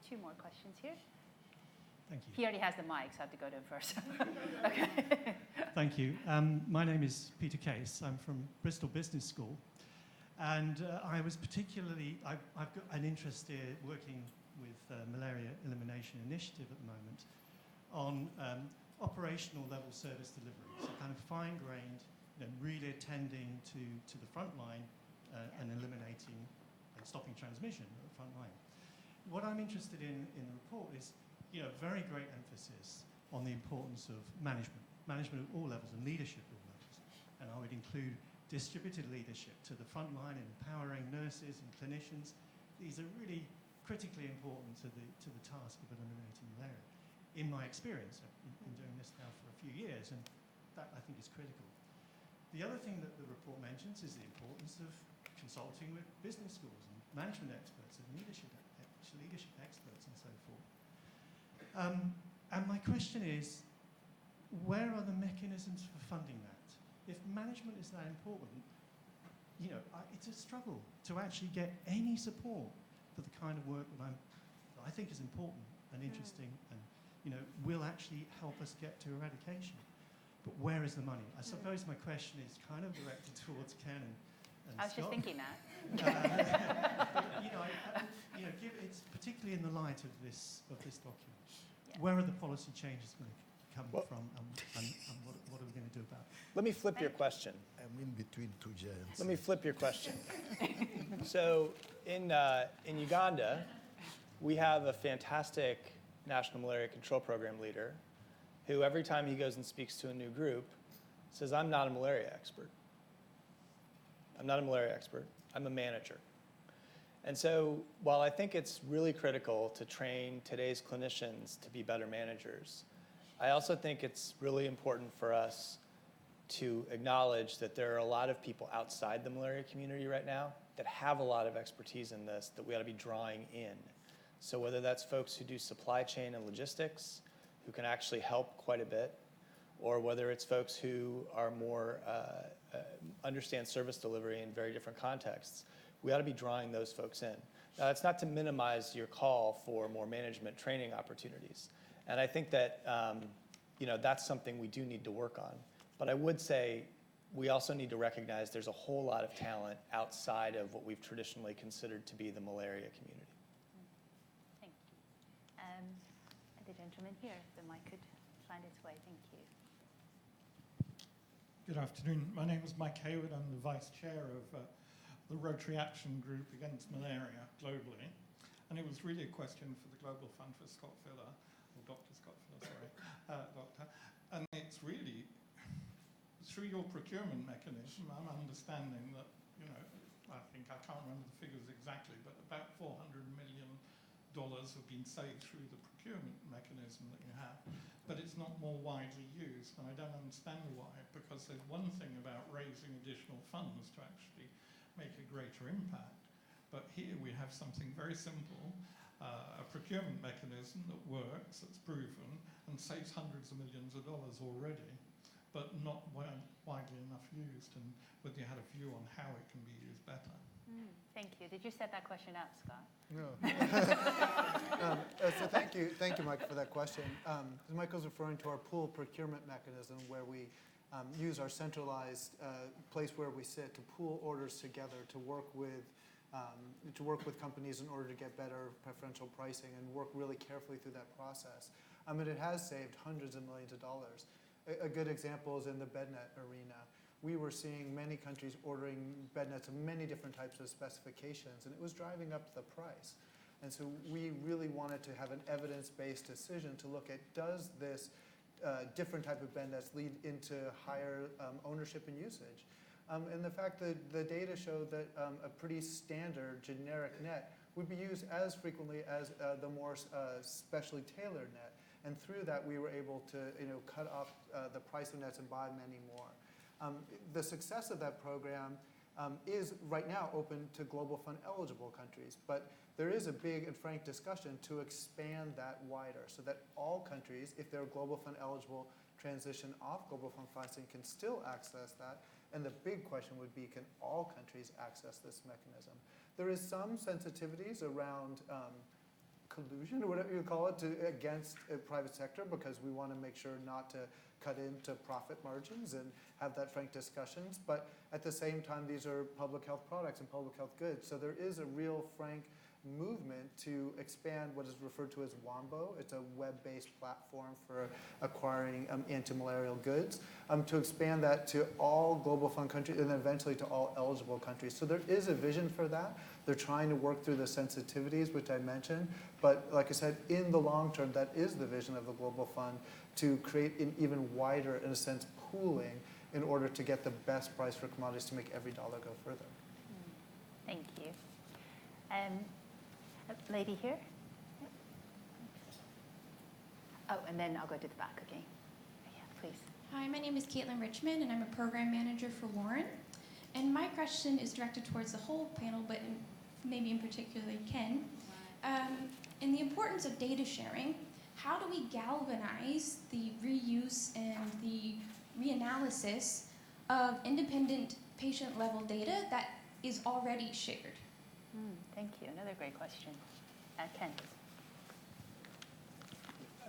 two more questions here. Thank you. He already has the mic, so I have to go to him first. Okay. Thank you. My name is Peter Case. I'm from Bristol Business School. And I was particularly, I've got an interest here working with Malaria Elimination Initiative at the moment on operational level service delivery. So kind of fine-grained, really attending to the front line and eliminating and stopping transmission at the front line. What I'm interested in the report is, very great emphasis on the importance of management at all levels and leadership at all levels. And I would include distributed leadership to the front line and empowering nurses and clinicians. These are really critically important to the task of eliminating malaria. In my experience, I've been doing this now for a few years, and that I think is critical. The other thing that the report mentions is the importance of consulting with business schools and management experts and leadership experts and so forth. And my question is, where are the mechanisms for funding that? If management is that important, it's a struggle to actually get any support for the kind of work that I think is important and interesting and will actually help us get to eradication. But where is the money? I suppose my question is kind of directed towards Ken and I was just thinking that. It's particularly in the light of this document. Yeah. Where are the policy changes going to come from, and what are we going to do about it? Let me flip your question. I'm in between two giants. Let me flip your question. So in Uganda, we have a fantastic National Malaria Control Program leader who every time he goes and speaks to a new group says, I'm not a malaria expert. I'm not a malaria expert. I'm a manager. And so while I think it's really critical to train today's clinicians to be better managers, I also think it's really important for us to acknowledge that there are a lot of people outside the malaria community right now that have a lot of expertise in this that we ought to be drawing in. So whether that's folks who do supply chain and logistics, who can actually help quite a bit, or whether it's folks who are more understand service delivery in very different contexts, we ought to be drawing those folks in. Now, that's not to minimize your call for more management training opportunities. And I think that that's something we do need to work on. But I would say we also need to recognize there's a whole lot of talent outside of what we've traditionally considered to be the malaria community. Thank you. The gentleman here, if the mic could find its way. Thank you. Good afternoon. My name is Mike Hayward. I'm the Vice Chair of the Rotary Action Group Against Malaria globally. And it was really a question for the Global Fund for Scott Filler, or Dr. Scott Filler, sorry, Doctor. And it's really, through your procurement mechanism, I'm understanding that, I think, I can't remember the figures exactly, but about $400 million have been saved through the procurement mechanism that you have. But it's not more widely used, and I don't understand why, because there's one thing about raising additional funds to actually make a greater impact. But here we have something very simple, a procurement mechanism that works, that's proven, and saves hundreds of millions of dollars already, but not widely enough used, and whether you had a view on how it can be used better. Thank you. Did you set that question up, Scott? No. So thank you, Mike, for that question. Michael's referring to our pool procurement mechanism, where we use our centralized place where we sit to pool orders together to work with companies in order to get better preferential pricing and work really carefully through that process. And it has saved hundreds of millions of dollars. A good example is in the bednet arena. We were seeing many countries ordering bed nets of many different types of specifications, and it was driving up the price. And so we really wanted to have an evidence-based decision to look at, does this different type of bed nets lead into higher ownership and usage? And the fact that the data showed that a pretty standard generic net would be used as frequently as the more specially tailored net. And through that, we were able to cut off the price of nets and buy many more. The success of that program is right now open to Global Fund eligible countries, but there is a big and frank discussion to expand that wider so that all countries, if they're Global Fund eligible, transition off Global Fund financing can still access that. And the big question would be, can all countries access this mechanism? There is some sensitivities around collusion or whatever you call it against a private sector, because we want to make sure not to cut into profit margins and have that frank discussions. But at the same time, these are public health products and public health goods. So there is a real frank movement to expand what is referred to as WAMBO. It's a web-based platform for acquiring anti-malarial goods, to expand that to all Global Fund countries and eventually to all eligible countries. So there is a vision for that. They're trying to work through the sensitivities, which I mentioned. But like I said, in the long term, that is the vision of the Global Fund, to create an even wider, in a sense, pooling in order to get the best price for commodities to make every dollar go further. Thank you. Lady here. Oh, and then I'll go to the back again. Yeah, please. Hi, my name is Caitlin Richmond, and I'm a program manager for Warren. And my question is directed towards the whole panel, but maybe in particular Ken. In the importance of data sharing, how do we galvanize the reuse and the reanalysis of independent patient-level data that is already shared? Thank you. Another great question. Ken.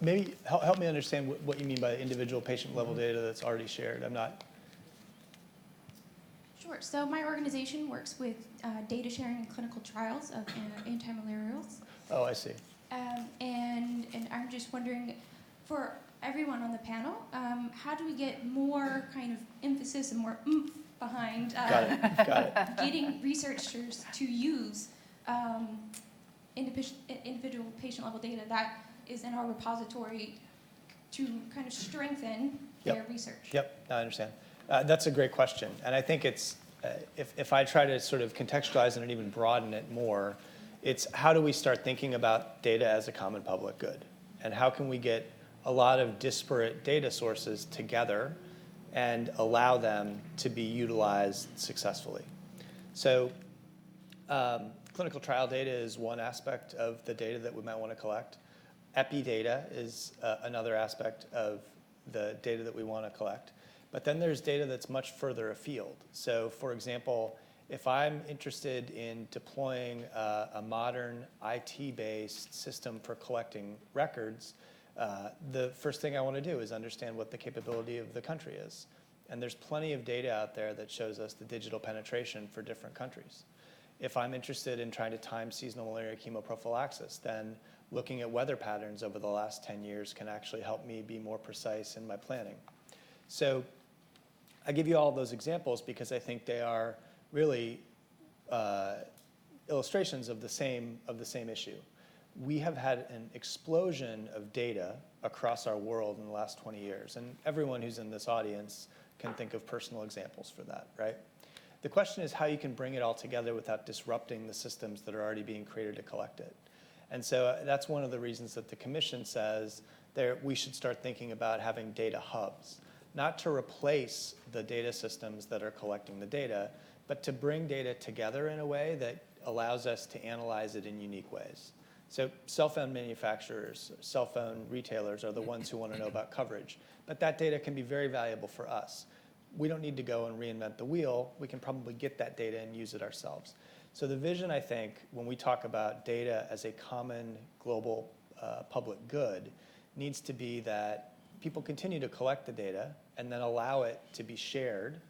Maybe help me understand what you mean by individual patient-level data that's already shared. I'm not. Sure. So my organization works with data sharing in clinical trials of anti-malarials. Oh, I see. And I'm just wondering, for everyone on the panel, how do we get more kind of emphasis and more oomph behind getting researchers to use individual patient-level data that is in our repository to kind of strengthen their research? Yep, I understand. That's a great question. And I think it's, if I try to sort of contextualize it and even broaden it more, it's how do we start thinking about data as a common public good? And how can we get a lot of disparate data sources together and allow them to be utilized successfully? So clinical trial data is one aspect of the data that we might want to collect. Epi data is another aspect of the data that we want to collect. But then there's data that's much further afield. So for example, if I'm interested in deploying a modern IT-based system for collecting records, the first thing I want to do is understand what the capability of the country is. And there's plenty of data out there that shows us the digital penetration for different countries. If I'm interested in trying to time seasonal malaria chemoprophylaxis, then looking at weather patterns over the last 10 years can actually help me be more precise in my planning. So I give you all those examples because I think they are really illustrations of the same issue. We have had an explosion of data across our world in the last 20 years, and everyone who's in this audience can think of personal examples for that, right? The question is how you can bring it all together without disrupting the systems that are already being created to collect it. And so that's one of the reasons that the Commission says we should start thinking about having data hubs, not to replace the data systems that are collecting the data, but to bring data together in a way that allows us to analyze it in unique ways. So cell phone manufacturers, cell phone retailers are the ones who want to know about coverage, but that data can be very valuable for us. We don't need to go and reinvent the wheel. We can probably get that data and use it ourselves. So the vision, I think, when we talk about data as a common global public good, needs to be that people continue to collect the data and then allow it to be shared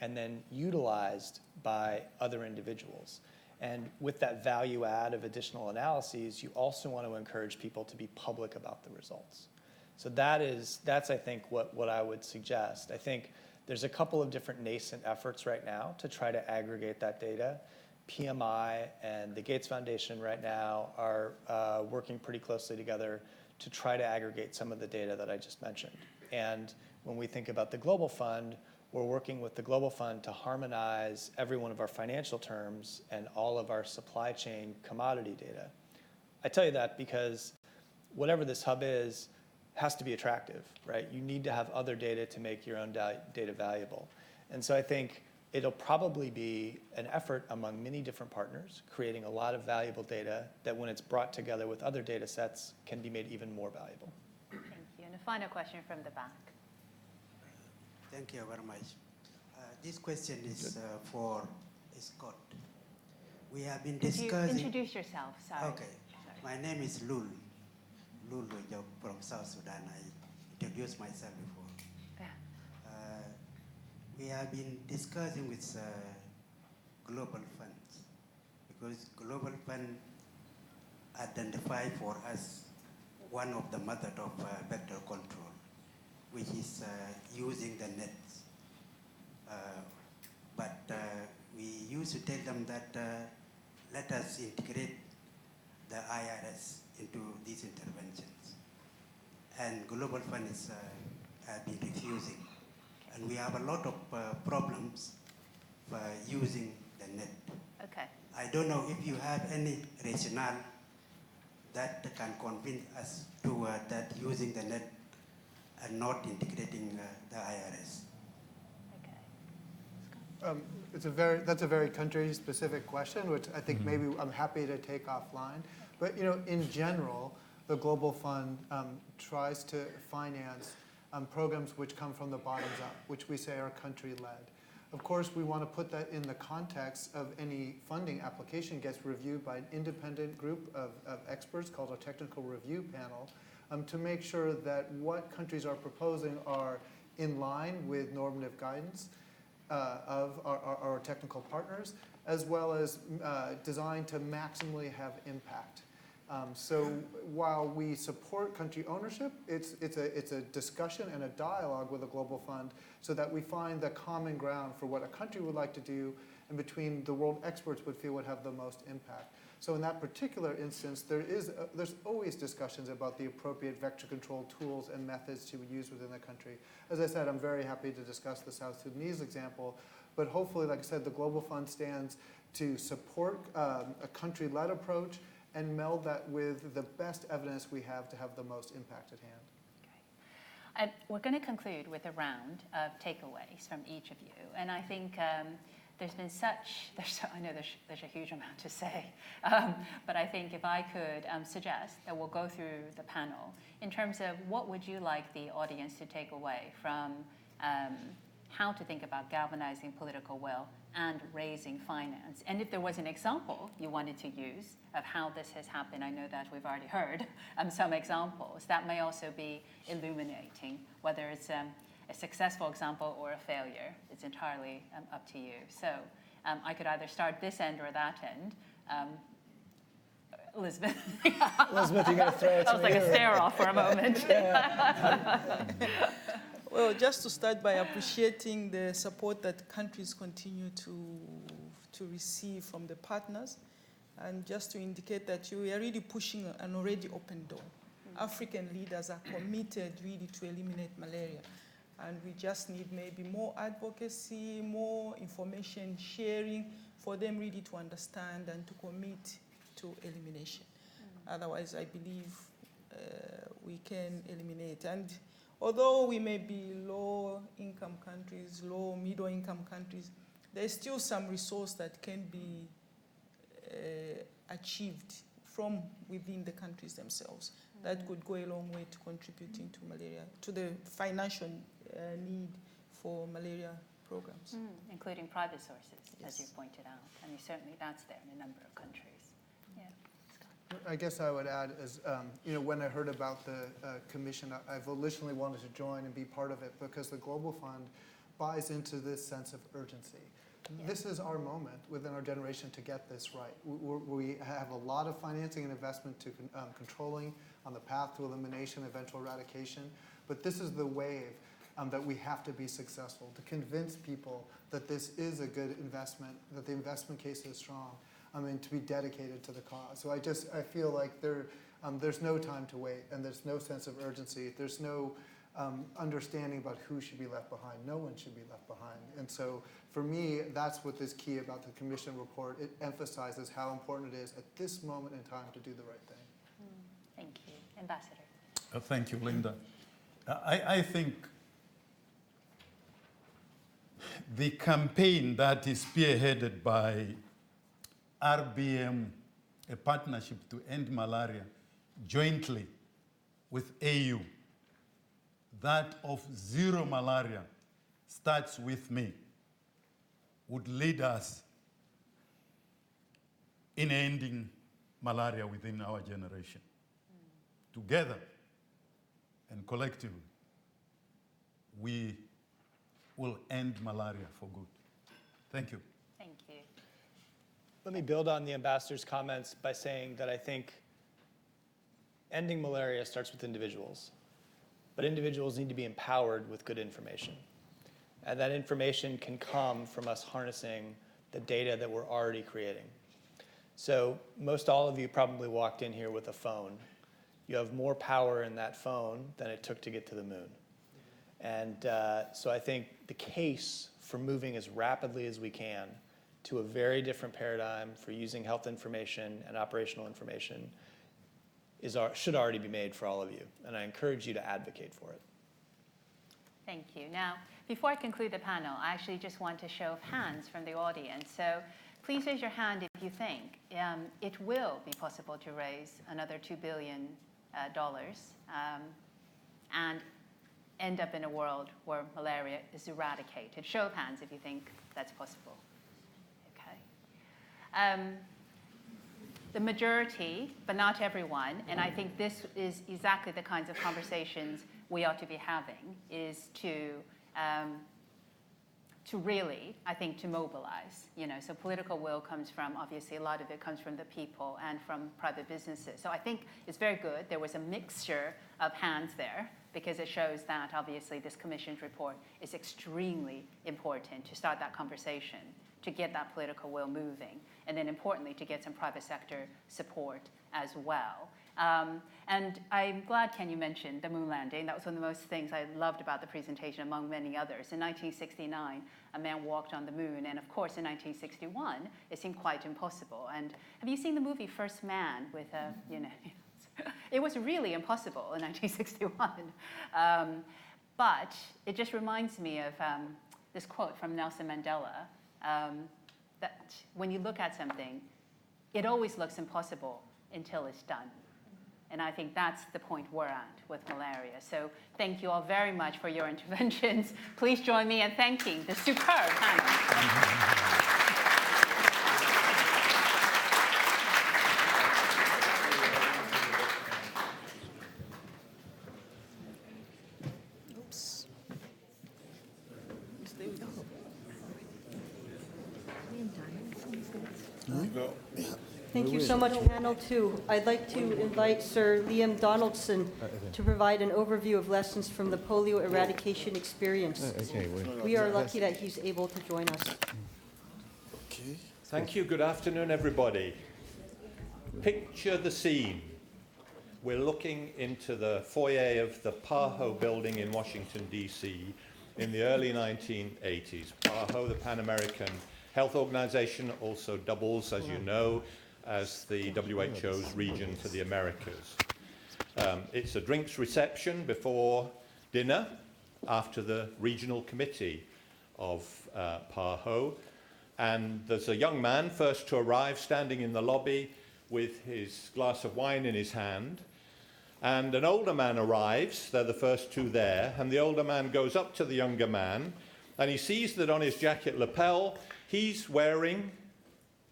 and then utilized by other individuals. And with that value add of additional analyses, you also want to encourage people to be public about the results. So that's I think, what I would suggest. I think there's a couple of different nascent efforts right now to try to aggregate that data. PMI and the Gates Foundation right now are working pretty closely together to try to aggregate some of the data that I just mentioned. And when we think about the Global Fund, we're working with the Global Fund to harmonize every one of our financial terms and all of our supply chain commodity data. I tell you that because whatever this hub is, has to be attractive, right? You need to have other data to make your own data valuable. And so I think it'll probably be an effort among many different partners, creating a lot of valuable data that when it's brought together with other data sets can be made even more valuable. Thank you. And a final question from the back. Thank you very much. This question is for Scott. We have been discussing... Introduce yourself, sorry. Okay. Sorry. My name is Lul Lojok from South Sudan. I introduced myself before. We have been discussing with global funds because global fund identify for us one of the methods of vector control, which is using the nets. But we used to tell them that let us integrate the IRS into these interventions. And Global Fund is have been refusing. And we have a lot of problems for using the net. Okay. I don't know if you have any rationale that can convince us to that using the net and not integrating the IRS. That's a very country-specific question, which I think maybe I'm happy to take offline. But in general, the Global Fund tries to finance programs which come from the bottoms up, which we say are country-led. Of course, we want to put that in the context of any funding application gets reviewed by an independent group of experts called a technical review panel to make sure that what countries are proposing are in line with normative guidance of our technical partners, as well as designed to maximally have impact. So while we support country ownership, it's a discussion and a dialogue with the Global Fund so that we find the common ground for what a country would like to do and between the world experts would feel would have the most impact. So in that particular instance, there's always discussions about the appropriate vector control tools and methods to use within the country. As I said, I'm very happy to discuss the South Sudanese example, but hopefully, like I said, the Global Fund stands to support a country-led approach and meld that with the best evidence we have to have the most impact at hand. We're going to conclude with a round of takeaways from each of you, and I think there's been I know there's a huge amount to say, but I think if I could suggest that we'll go through the panel in terms of what would you like the audience to take away from how to think about galvanizing political will and raising finance. And if there was an example you wanted to use of how this has happened, I know that we've already heard some examples, that may also be illuminating, whether it's a successful example or a failure. It's entirely up to you. So I could either start this end or that end. Elizabeth. Elizabeth, you're going to throw it That was like a stare-off for a moment. Well, just to start by appreciating the support that countries continue to receive from the partners, and just to indicate that you are really pushing an already open door. African leaders are committed really to eliminate malaria, and we just need maybe more advocacy, more information sharing for them really to understand and to commit to elimination. Otherwise, I believe we can eliminate. And although we may be low-income countries, low, middle-income countries, there's still some resource that can be achieved from within the countries themselves. That could go a long way to contributing to malaria, to the financial need for malaria programs. Including private sources, as you pointed out. I mean, certainly that's there in a number of countries. I guess I would add is, when I heard about the commission, I volitionally wanted to join and be part of it because the Global Fund buys into this sense of urgency. Yeah. This is our moment within our generation to get this right. We have a lot of financing and investment to controlling on the path to elimination, eventual eradication, but this is the wave that we have to be successful, to convince people that this is a good investment, that the investment case is strong. To be dedicated to the cause. So I feel like there's no time to wait, and there's no sense of urgency. There's no understanding about who should be left behind. No one should be left behind. And so for me, that's what is key about the Commission report. It emphasizes how important it is at this moment in time to do the right thing. Thank you. Ambassador. Thank you, Linda. I think the campaign that is spearheaded by RBM, a partnership to end malaria, jointly with AU, that of zero malaria starts with me, would lead us in ending malaria within our generation. Together and collectively, we will end malaria for good. Thank you. Thank you. Let me build on the ambassador's comments by saying that I think ending malaria starts with individuals, but individuals need to be empowered with good information. And that information can come from us harnessing the data that we're already creating. So most all of you probably walked in here with a phone. You have more power in that phone than it took to get to the moon. And so I think the case for moving as rapidly as we can to a very different paradigm for using health information and operational information should already be made for all of you. And I encourage you to advocate for it. Thank you. Now, before I conclude the panel, I actually just want a show of hands from the audience. So please raise your hand if you think it will be possible to raise another $2 billion and end up in a world where malaria is eradicated. Show of hands if you think that's possible. Okay. The majority, but not everyone, and I think this is exactly the kinds of conversations we ought to be having, is to really, I think, to mobilize. So political will comes from, obviously, a lot of it comes from the people and from private businesses. So I think it's very good. There was a mixture of hands there, because it shows that, obviously, this commission's report is extremely important to start that conversation, to get that political will moving, and then importantly, to get some private sector support as well. And I'm glad, Ken, you mentioned the moon landing. That was one of the most things I loved about the presentation, among many others. In 1969, a man walked on the moon, and of course, in 1961, it seemed quite impossible. And have you seen the movie First Man with, it was really impossible in 1961. But it just reminds me of this quote from Nelson Mandela, that when you look at something, it always looks impossible until it's done. And I think that's the point we're at with malaria. So thank you all very much for your interventions. Please join me in thanking the superb panel. Thank you so much, panel two. I'd like to invite Sir Liam Donaldson to provide an overview of lessons from the polio eradication experience. We are lucky that he's able to join us. Okay. Thank you. Good afternoon, everybody. Picture the scene. We're looking into the foyer of the PAHO building in Washington, D.C. in the early 1980s. PAHO, the Pan American Health Organization, also doubles, as you know, as the WHO's region for the Americas. It's a drinks reception before dinner after the regional committee of PAHO. And there's a young man, first to arrive, standing in the lobby with his glass of wine in his hand. And an older man arrives, they're the first two there, and the older man goes up to the younger man, and he sees that on his jacket lapel, he's wearing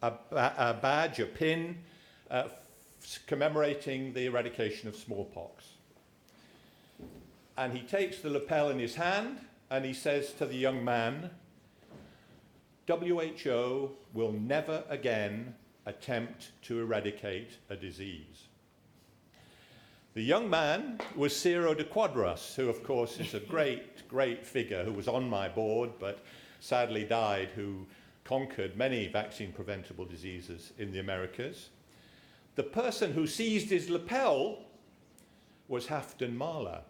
a badge, a pin, commemorating the eradication of smallpox. And he takes the lapel in his hand, and he says to the young man, WHO will never again attempt to eradicate a disease. The young man was Ciro de Quadras, who of course is a great figure who was on my board but sadly died, who conquered many vaccine-preventable diseases in the Americas. The person who seized his lapel was Hafton Mahler,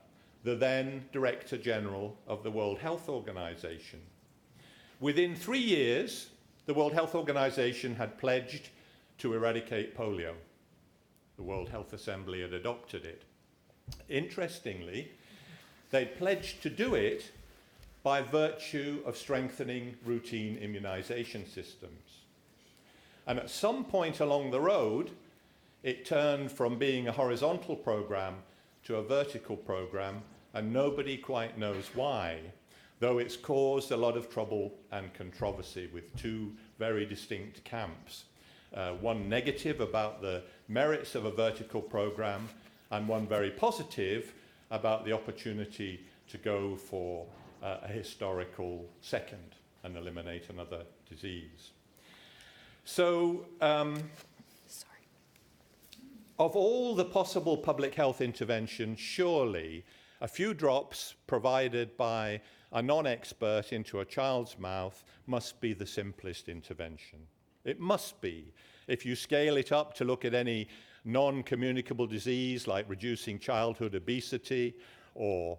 the then Director General of the World Health Organization. Within 3 years, the World Health Organization had pledged to eradicate polio. The World Health Assembly had adopted it. Interestingly, they pledged to do it by virtue of strengthening routine immunization systems. And at some point along the road, it turned from being a horizontal program to a vertical program, and nobody quite knows why, though it's caused a lot of trouble and controversy with two very distinct camps. one negative about the merits of a vertical program, and one very positive about the opportunity to go for a historical second and eliminate another disease. So, of all the possible public health interventions, surely a few drops provided by a non-expert into a child's mouth must be the simplest intervention. It must be. If you scale it up to look at any non-communicable disease like reducing childhood obesity or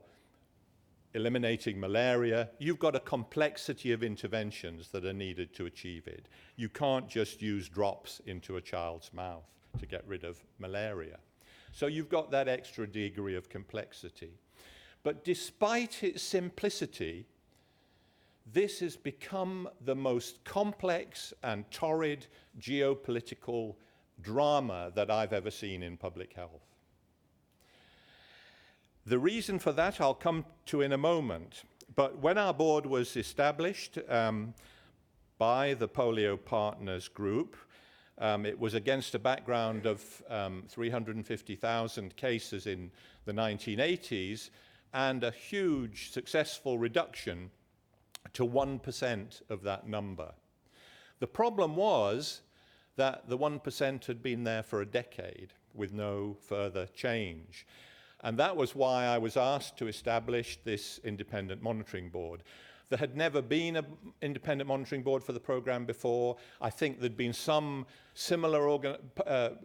eliminating malaria, you've got a complexity of interventions that are needed to achieve it. You can't just use drops into a child's mouth to get rid of malaria. So you've got that extra degree of complexity. But despite its simplicity, this has become the most complex and torrid geopolitical drama that I've ever seen in public health. The reason for that I'll come to in a moment, but when our board was established by the Polio Partners Group, it was against a background of 350,000 cases in the 1980s and a huge successful reduction to 1% of that number. The problem was that the 1% had been there for a decade with no further change. And that was why I was asked to establish this independent monitoring board. There had never been an independent monitoring board for the program before. I think there'd been some similar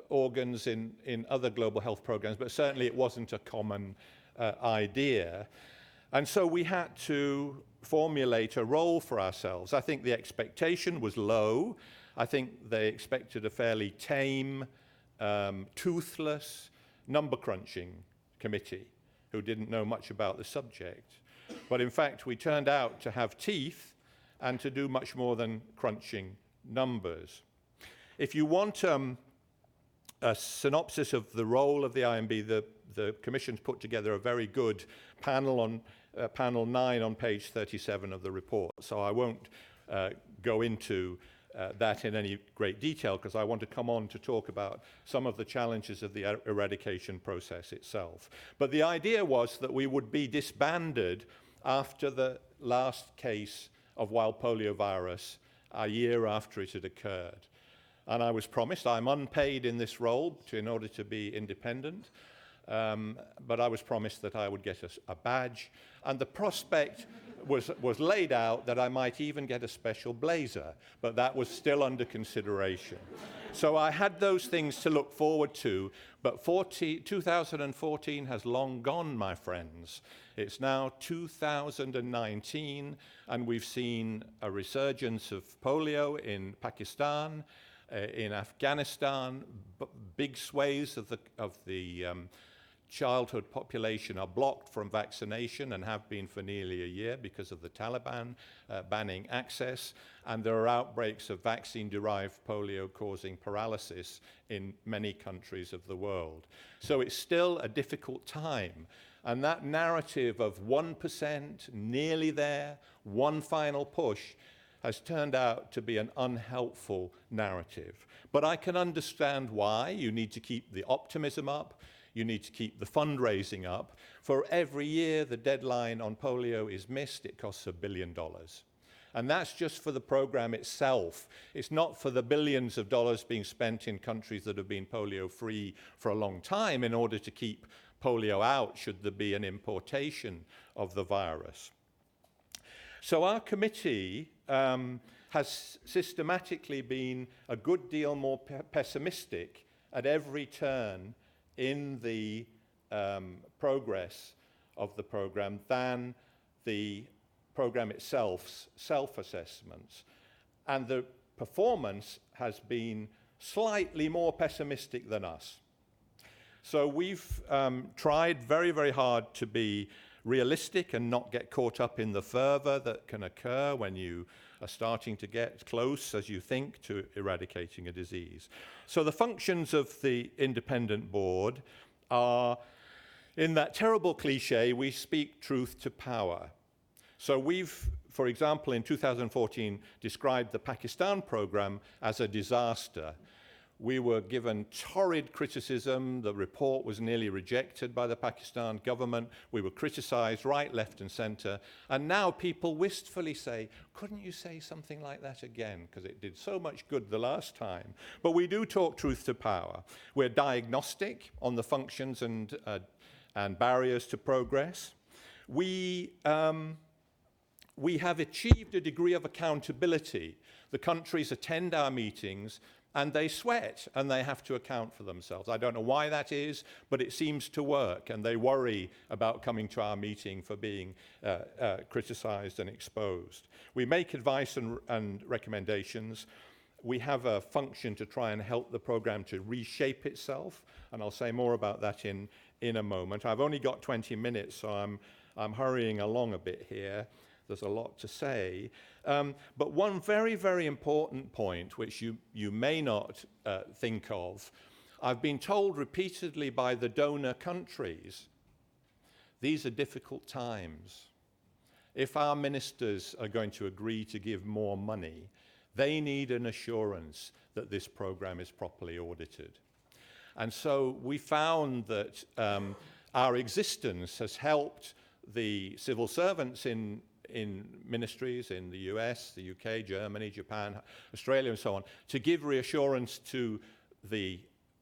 organs in other global health programs, but certainly it wasn't a common idea. And so we had to formulate a role for ourselves. I think the expectation was low. I think they expected a fairly tame, toothless, number-crunching committee who didn't know much about the subject. But in fact, we turned out to have teeth and to do much more than crunching numbers. If you want a synopsis of the role of the IMB, the Commission's put together a very good panel on panel 9 on page 37 of the report. So I won't go into that in any great detail because I want to come on to talk about some of the challenges of the eradication process itself. But the idea was that we would be disbanded after the last case of wild polio virus a year after it had occurred. And I was promised, I'm unpaid in this role in order to be independent, but I was promised that I would get a badge, and the prospect was laid out that I might even get a special blazer, but that was still under consideration. So I had those things to look forward to, but 2014 has long gone, my friends. It's now 2019, and we've seen a resurgence of polio in Pakistan, in Afghanistan. Big swathes of the childhood population are blocked from vaccination and have been for nearly a year because of the Taliban banning access, and there are outbreaks of vaccine-derived polio causing paralysis in many countries of the world. So it's still a difficult time, and that narrative of 1%, nearly there, one final push, has turned out to be an unhelpful narrative. But I can understand why. You need to keep the optimism up. You need to keep the fundraising up. For every year the deadline on polio is missed, it costs $1 billion. And that's just for the program itself. It's not for the billions of dollars being spent in countries that have been polio-free for a long time in order to keep polio out should there be an importation of the virus. So our committee has systematically been a good deal more pessimistic at every turn in the progress of the program than the program itself's self-assessments. And the performance has been slightly more pessimistic than us. So we've tried very, very hard to be realistic and not get caught up in the fervor that can occur when you are starting to get close, as you think, to eradicating a disease. So the functions of the independent board are, in that terrible cliche, we speak truth to power. So we've, for example, in 2014, described the Pakistan program as a disaster. We were given torrid criticism. The report was nearly rejected by the Pakistan government. We were criticized right, left, and center. And now people wistfully say, couldn't you say something like that again? Because it did so much good the last time. But we do talk truth to power. We're diagnostic on the functions and barriers to progress. We have achieved a degree of accountability. The countries attend our meetings and they sweat and they have to account for themselves. I don't know why that is, but it seems to work, and they worry about coming to our meeting for being criticized and exposed. We make advice and recommendations. We have a function to try and help the program to reshape itself, and I'll say more about that in a moment. I've only got 20 minutes, so I'm hurrying along a bit here. There's a lot to say. But one very, very important point, which you may not think of, I've been told repeatedly by the donor countries, these are difficult times. If our ministers are going to agree to give more money, they need an assurance that this program is properly audited. And so we found that our existence has helped the civil servants in ministries in the US, the UK, Germany, Japan, Australia, and so on, to give reassurance to the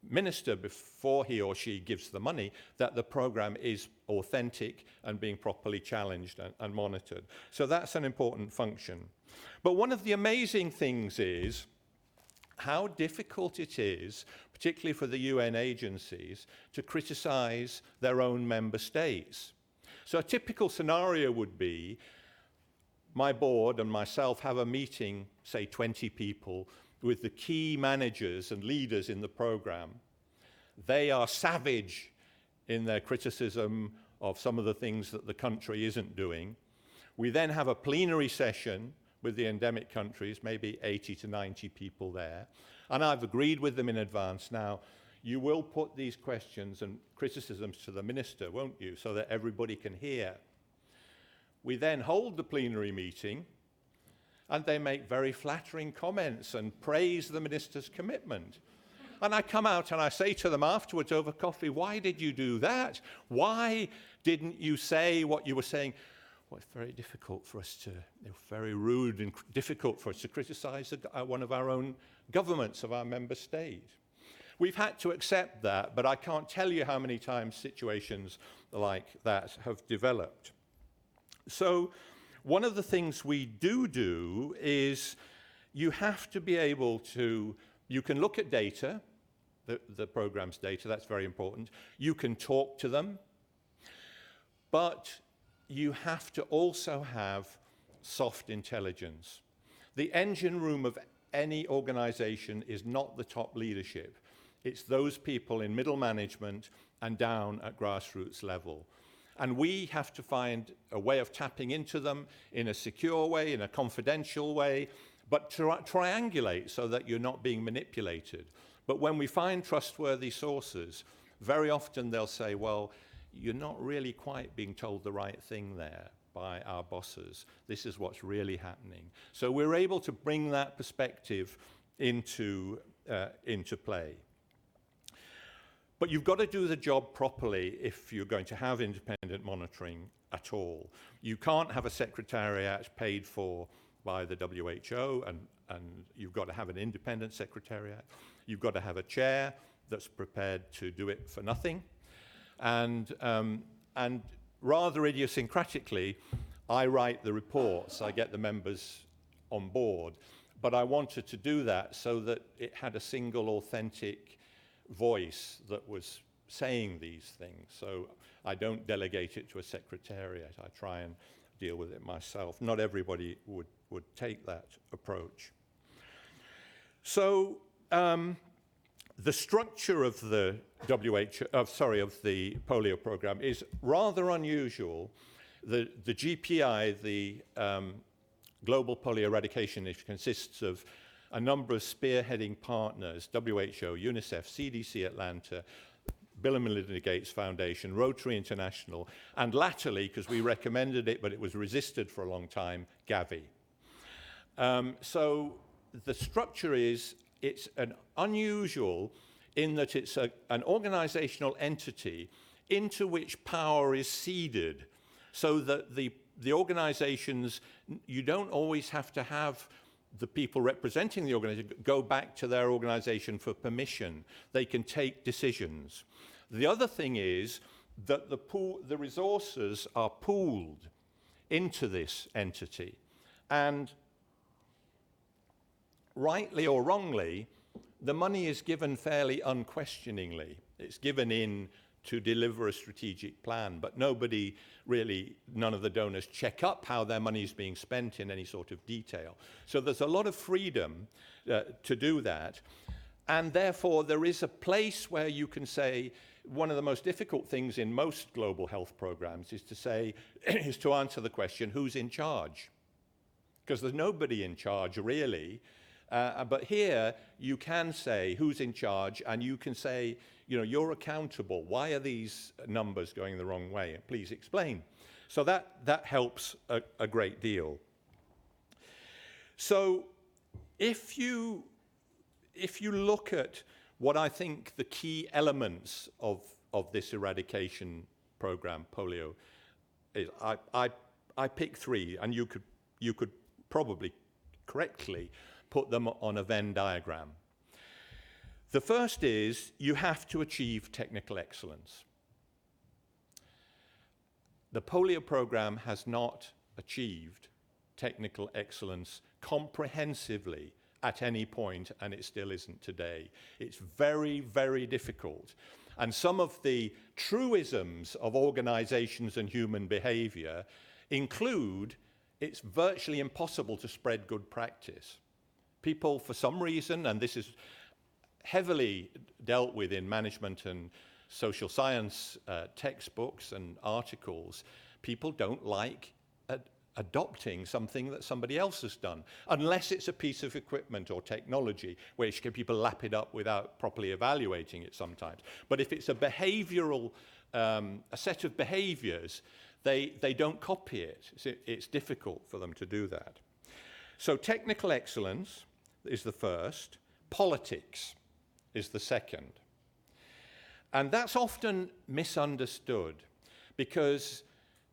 minister before he or she gives the money that the program is authentic and being properly challenged and monitored. So that's an important function. But one of the amazing things is how difficult it is, particularly for the UN agencies, to criticize their own member states. So a typical scenario would be my board and myself have a meeting, say 20 people, with the key managers and leaders in the program. They are savage in their criticism of some of the things that the country isn't doing. We then have a plenary session with the endemic countries, maybe 80 to 90 people there. And I've agreed with them in advance. Now, you will put these questions and criticisms to the minister, won't you, so that everybody can hear. We then hold the plenary meeting, and they make very flattering comments and praise the minister's commitment. And I come out and I say to them afterwards over coffee, why did you do that? Why didn't you say what you were saying? Well, it's very difficult for us to, very rude and difficult for us to criticize one of our own governments of our member state. We've had to accept that, but I can't tell you how many times situations like that have developed. So one of the things we do is you have to be able to, you can look at data, the program's data, that's very important. You can talk to them, but you have to also have soft intelligence. The engine room of any organization is not the top leadership. It's those people in middle management and down at grassroots level. And we have to find a way of tapping into them in a secure way, in a confidential way, but triangulate so that you're not being manipulated. But when we find trustworthy sources, very often they'll say, well, you're not really quite being told the right thing there by our bosses. This is what's really happening. So we're able to bring that perspective into play. But you've got to do the job properly if you're going to have independent monitoring at all. You can't have a secretariat paid for by the WHO, and you've got to have an independent secretariat. You've got to have a chair that's prepared to do it for nothing. And rather idiosyncratically, I write the reports, I get the members on board, but I wanted to do that so that it had a single authentic voice that was saying these things. So I don't delegate it to a secretariat. I try and deal with it myself. Not everybody would take that approach. So the structure of the of the polio program is rather unusual. The GPI, the Global Polio Eradication Initiative, consists of a number of spearheading partners: WHO, UNICEF, CDC Atlanta, Bill and Melinda Gates Foundation, Rotary International, and latterly, because we recommended it, but it was resisted for a long time, Gavi. So the structure is it's an unusual in that it's an organizational entity into which power is ceded, so that the organizations, you don't always have to have the people representing the organization go back to their organization for permission. They can take decisions. The other thing is that the resources are pooled into this entity. And rightly or wrongly, the money is given fairly unquestioningly. It's given in to deliver a strategic plan, but nobody really, none of the donors check up how their money is being spent in any sort of detail. So there's a lot of freedom to do that. And therefore, there is a place where you can say, one of the most difficult things in most global health programs is to say, is to answer the question, who's in charge? Because there's nobody in charge, really. But here, you can say who's in charge, and you can say, you know, you're accountable. Why are these numbers going the wrong way? Please explain. So that helps a great deal. So if you look at what I think the key elements of this eradication program, polio, is, I pick three, and you could probably correctly put them on a Venn diagram. The first is you have to achieve technical excellence. The polio program has not achieved technical excellence comprehensively at any point, and it still isn't today. It's very, very difficult. And some of the truisms of organizations and human behavior include it's virtually impossible to spread good practice. People, for some reason, and this is heavily dealt with in management and social science textbooks and articles, people don't like adopting something that somebody else has done, unless it's a piece of equipment or technology, which people lap it up without properly evaluating it sometimes. But if it's a behavioral, a set of behaviors, they don't copy it. It's difficult for them to do that. So technical excellence is the first. Politics is the second. And that's often misunderstood, because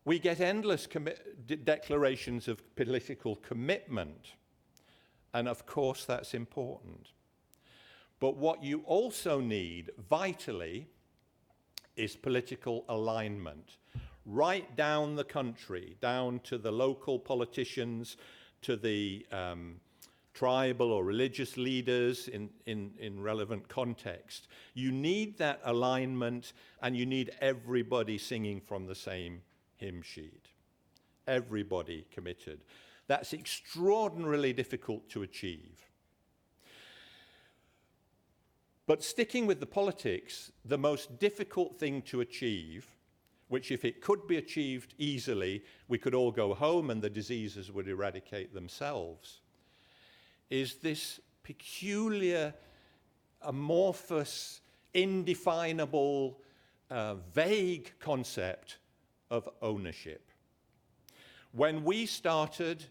we get endless declarations of political commitment, and of course that's important. But what you also need, vitally, is political alignment. Right down the country, down to the local politicians, to the tribal or religious leaders in relevant context. You need that alignment, and you need everybody singing from the same hymn sheet. Everybody committed. That's extraordinarily difficult to achieve. But sticking with the politics, the most difficult thing to achieve, which if it could be achieved easily, we could all go home and the diseases would eradicate themselves, is this peculiar, amorphous, indefinable, vague concept of ownership. When we started,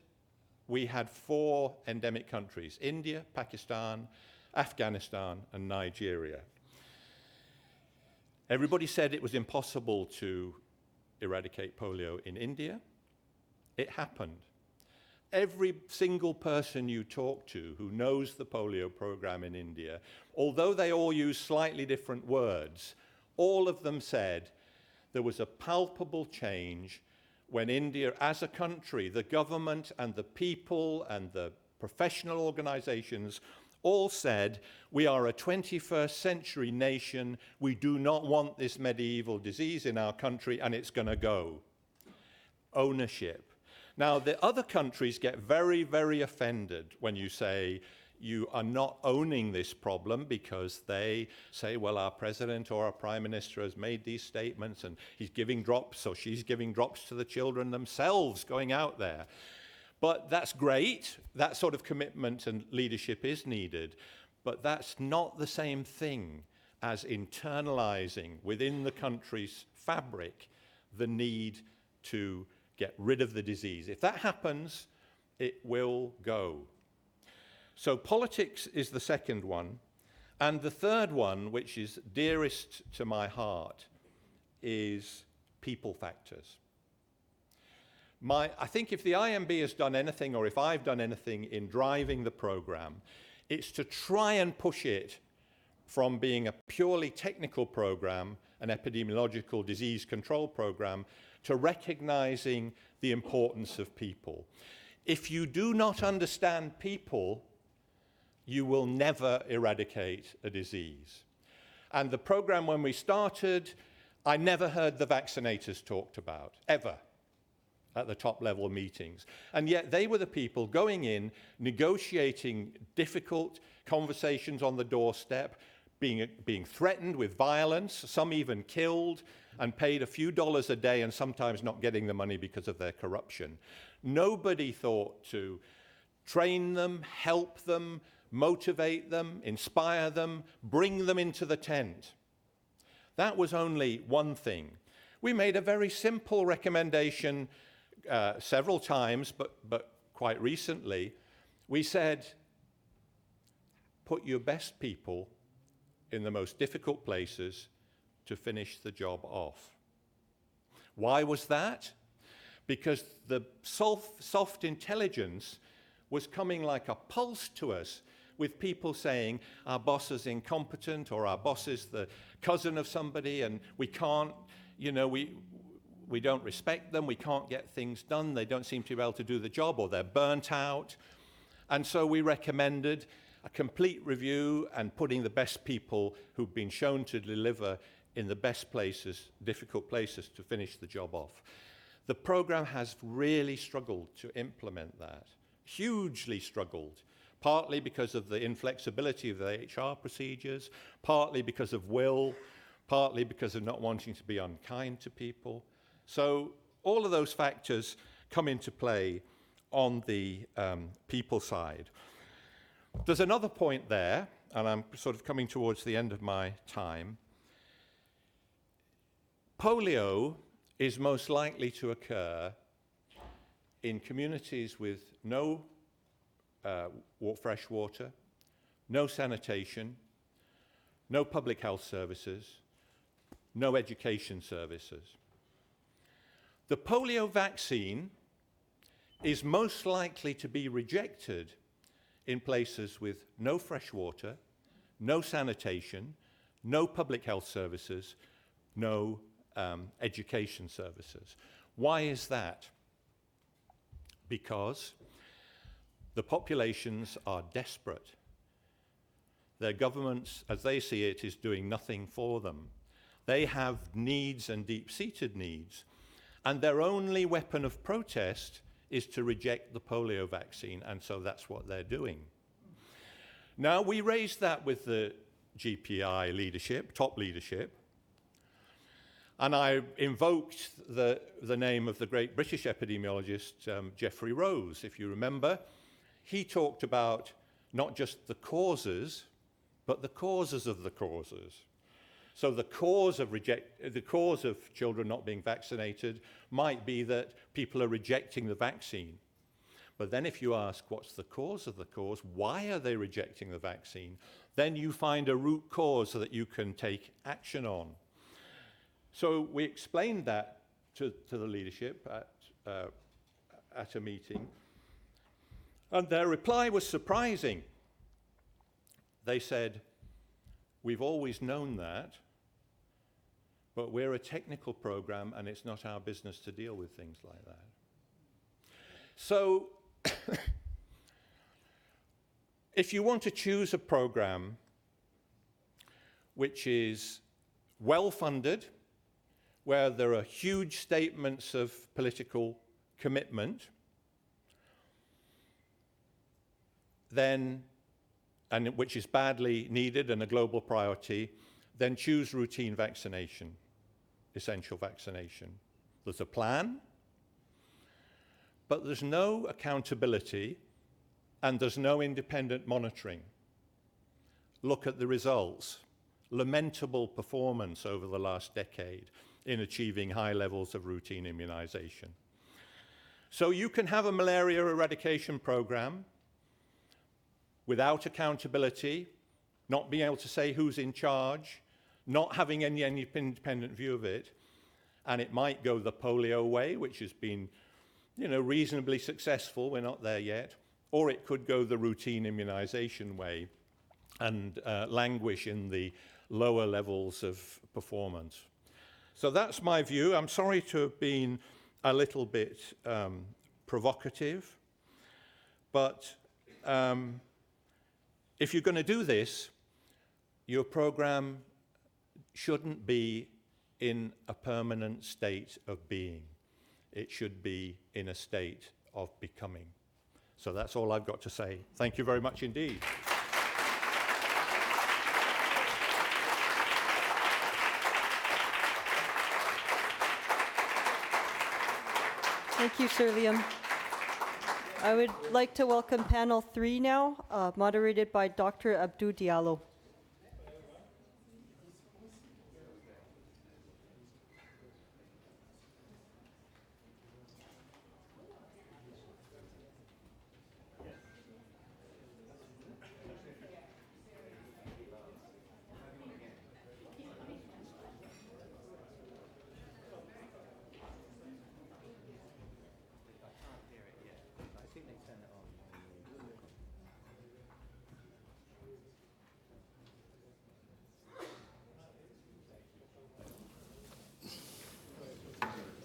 we had 4 endemic countries: India, Pakistan, Afghanistan, and Nigeria. Everybody said it was impossible to eradicate polio in India. It happened. Every single person you talk to who knows the polio program in India, although they all use slightly different words, all of them said there was a palpable change when India, as a country, the government and the people and the professional organizations all said, we are a 21st century nation, we do not want this medieval disease in our country, and it's going to go. Ownership. Now, the other countries get very, very offended when you say you are not owning this problem, because they say, well, our president or our prime minister has made these statements and he's giving drops, or she's giving drops to the children themselves going out there. But that's great. That sort of commitment and leadership is needed. But that's not the same thing as internalizing within the country's fabric the need to get rid of the disease. If that happens, it will go. So politics is the second one. And the third one, which is dearest to my heart, is people factors. I think if the IMB has done anything, or if I've done anything in driving the program, it's to try and push it from being a purely technical program, an epidemiological disease control program, to recognizing the importance of people. If you do not understand people, you will never eradicate a disease. And the program, when we started, I never heard the vaccinators talked about, ever, at the top level meetings. And yet they were the people going in, negotiating difficult conversations on the doorstep, being threatened with violence, some even killed, and paid a few dollars a day and sometimes not getting the money because of their corruption. Nobody thought to train them, help them, motivate them, inspire them, bring them into the tent. That was only one thing. We made a very simple recommendation several times, but quite recently. We said, put your best people in the most difficult places to finish the job off. Why was that? Because the soft intelligence was coming like a pulse to us, with people saying our boss is incompetent, or our boss is the cousin of somebody, and we can't, you know, we don't respect them, we can't get things done, they don't seem to be able to do the job, or they're burnt out. And so we recommended a complete review and putting the best people who've been shown to deliver in the best places, difficult places, to finish the job off. The program has really struggled to implement that, hugely struggled, partly because of the inflexibility of the HR procedures, partly because of will, partly because of not wanting to be unkind to people. So all of those factors come into play on the people side. There's another point there, and I'm sort of coming towards the end of my time. Polio is most likely to occur in communities with no fresh water, no sanitation, no public health services, no education services. The polio vaccine is most likely to be rejected in places with no fresh water, no sanitation, no public health services, no education services. Why is that? Because the populations are desperate. Their governments, as they see it, is doing nothing for them. They have needs, and deep-seated needs, and their only weapon of protest is to reject the polio vaccine, and so that's what they're doing. Now, we raised that with the GPI leadership, top leadership, and I invoked the name of the great British epidemiologist, Geoffrey Rose, if you remember. He talked about not just the causes, but the causes of the causes. So the cause of children not being vaccinated might be that people are rejecting the vaccine. But then if you ask what's the cause of the cause, why are they rejecting the vaccine, then you find a root cause that you can take action on. So we explained that to the leadership at a meeting, and their reply was surprising. They said, "We've always known that, but we're a technical program and it's not our business to deal with things like that." So if you want to choose a program which is well-funded, where there are huge statements of political commitment, then, and which is badly needed and a global priority, then choose routine vaccination, essential vaccination. There's a plan, but there's no accountability and there's no independent monitoring. Look at the results. Lamentable performance over the last decade in achieving high levels of routine immunization. So you can have a malaria eradication program without accountability, not being able to say who's in charge, not having any independent view of it, and it might go the polio way, which has been, reasonably successful. We're not there yet. Or it could go the routine immunization way and languish in the lower levels of performance. So that's my view. I'm sorry to have been a little bit provocative, but if you're going to do this, your program shouldn't be in a permanent state of being. It should be in a state of becoming. So that's all I've got to say. Thank you very much indeed. Thank you, Sir Liam. I would like to welcome panel 3 now, moderated by Dr. Abdou Diallo.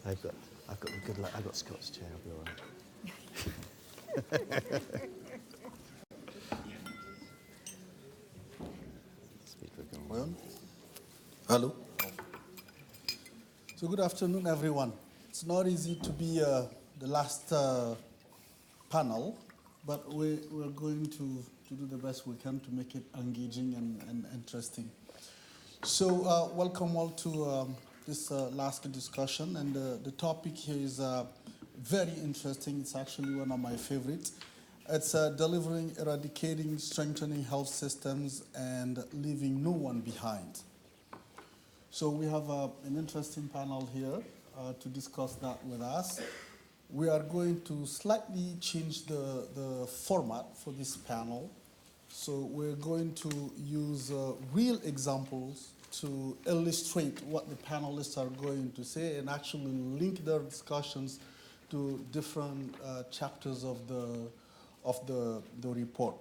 I've got good luck. I've got Scott's chair. I'll be all right. Well, hello. So good afternoon, everyone. It's not easy to be the last panel, but we're going to do the best we can to make it engaging and interesting. So welcome all to this last discussion, and the topic here is very interesting. It's actually one of my favorites. It's delivering, eradicating, strengthening health systems, and leaving no one behind. So we have an interesting panel here to discuss that with us. We are going to slightly change the format for this panel. So we're going to use real examples to illustrate what the panelists are going to say and actually link their discussions to different chapters of the report.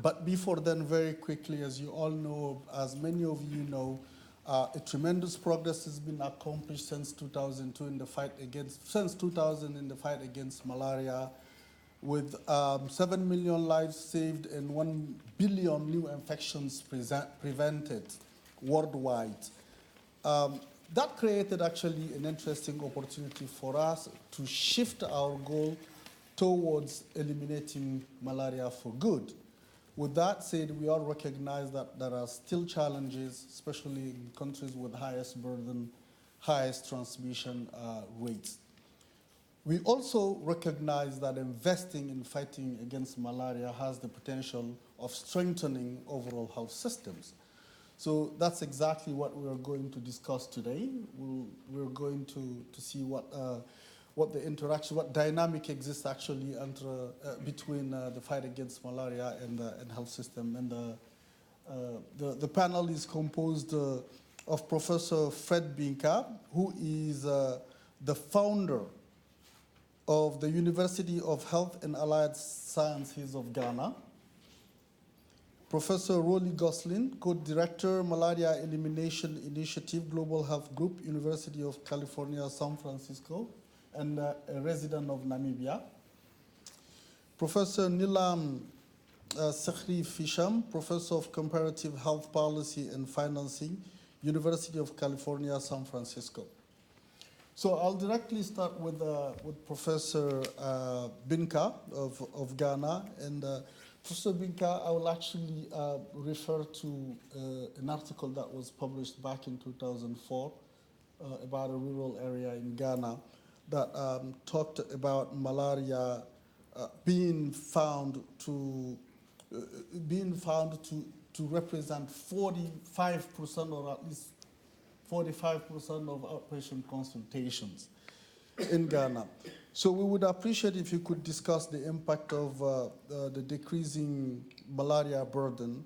But before then, very quickly, as you all know, as many of you know, a tremendous progress has been accomplished since 2002 in the fight against, since 2000 in the fight against malaria, with 7 million lives saved and 1 billion new infections prevented worldwide. That created actually an interesting opportunity for us to shift our goal towards eliminating malaria for good. With that said, we all recognize that there are still challenges, especially in countries with highest burden, highest transmission rates. We also recognize that investing in fighting against malaria has the potential of strengthening overall health systems. So that's exactly what we're going to discuss today. We're going to see what the interaction, what dynamic exists actually between the fight against malaria and health system. And the panel is composed of Professor Fred Binka, who is the founder of the University of Health and Allied Sciences of Ghana. Professor Rolly Gosselin, Co-Director, Malaria Elimination Initiative, Global Health Group, University of California, San Francisco, and a resident of Namibia. Professor Nilam Sekhri Fisham, Professor of Comparative Health Policy and Financing, University of California, San Francisco. So I'll directly start with Professor Binka of Ghana. And Professor Binka, I will actually refer to an article that was published back in 2004 about a rural area in Ghana that talked about malaria being found to represent 45% or at least 45% of outpatient consultations. in Ghana. So we would appreciate if you could discuss the impact of the decreasing malaria burden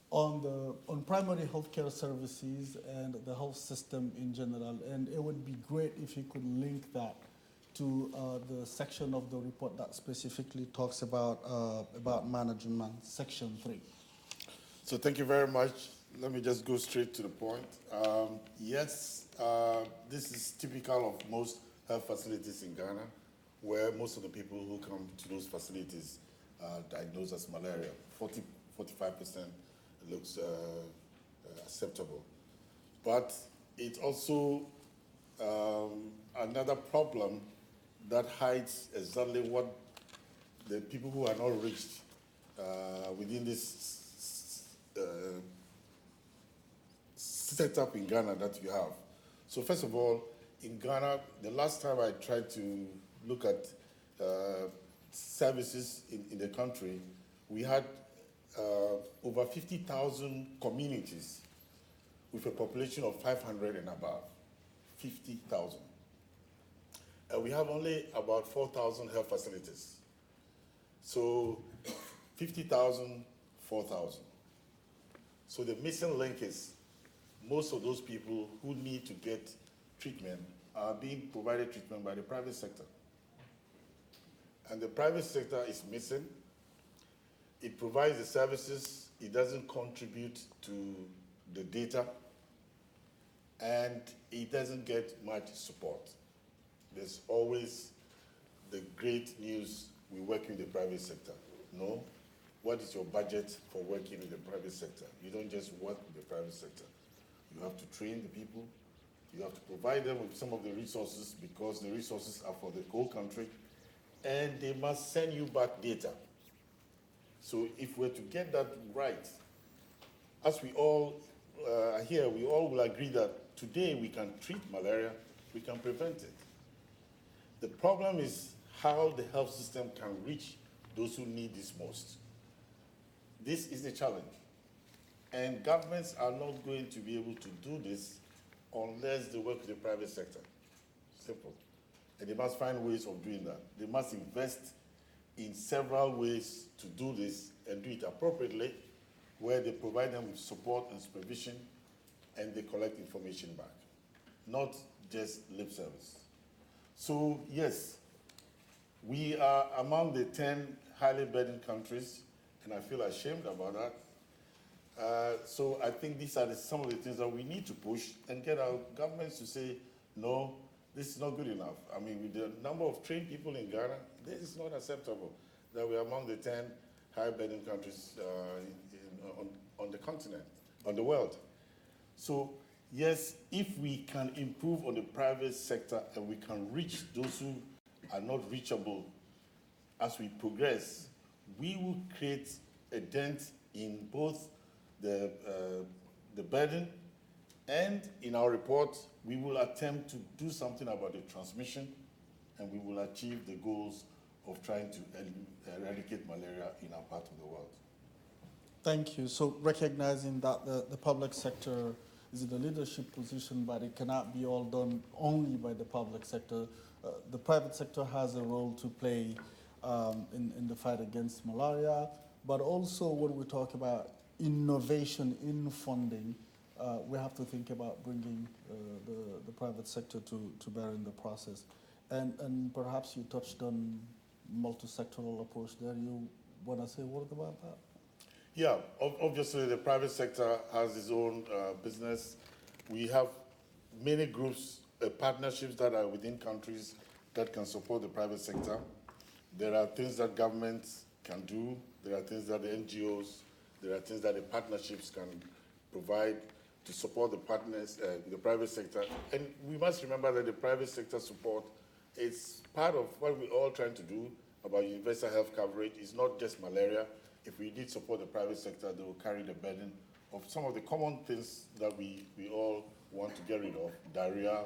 on primary healthcare services and the health system in general. And it would be great if you could link that to the section of the report that specifically talks about management, section 3. So thank you very much. Let me just go straight to the point. Yes, this is typical of most health facilities in Ghana, where most of the people who come to those facilities are diagnosed as malaria. 45% looks acceptable. But it's also another problem that hides exactly what the people who are not reached within this setup in Ghana that you have. So first of all, in Ghana, the last time I tried to look at services in the country, we had over 50,000 communities with a population of 500 and above. 50,000. And we have only about 4,000 health facilities. So 50,000, 4,000. So the missing link is most of those people who need to get treatment are being provided treatment by the private sector. And the private sector is missing. It provides the services, it doesn't contribute to the data, and it doesn't get much support. There's always the great news, we work in the private sector. No, what is your budget for working in the private sector? You don't just work in the private sector. You have to train the people, you have to provide them with some of the resources because the resources are for the whole country, and they must send you back data. So if we're to get that right, as we all here, we all will agree that today we can treat malaria, we can prevent it. The problem is how the health system can reach those who need this most. This is the challenge. And governments are not going to be able to do this unless they work with the private sector. Simple. And they must find ways of doing that. They must invest in several ways to do this and do it appropriately, where they provide them with support and supervision and they collect information back, not just lip service. So yes, we are among the 10 highly burdened countries, and I feel ashamed about that. So I think these are some of the things that we need to push and get our governments to say, no, this is not good enough. I mean, with the number of trained people in Ghana, this is not acceptable that we are among the 10 high burden countries on the continent, on the world. So yes, if we can improve on the private sector and we can reach those who are not reachable as we progress, we will create a dent in both the burden, and in our report, we will attempt to do something about the transmission, and we will achieve the goals of trying to eradicate malaria in our part of the world. Thank you. So recognizing that the public sector is in a leadership position, but it cannot be all done only by the public sector. The private sector has a role to play in the fight against malaria, but also when we talk about innovation in funding, we have to think about bringing the private sector to bear in the process. And perhaps you touched on multi-sectoral approach there. You want to say a word about that? Yeah, obviously the private sector has its own business. We have many groups, partnerships that are within countries that can support the private sector. There are things that governments can do. There are things that the NGOs, there are things that the partnerships can provide to support the partners, the private sector. And we must remember that the private sector support is part of what we're all trying to do about universal health coverage. It's not just malaria. If we did support the private sector, they will carry the burden of some of the common things that we all want to get rid of, diarrhea,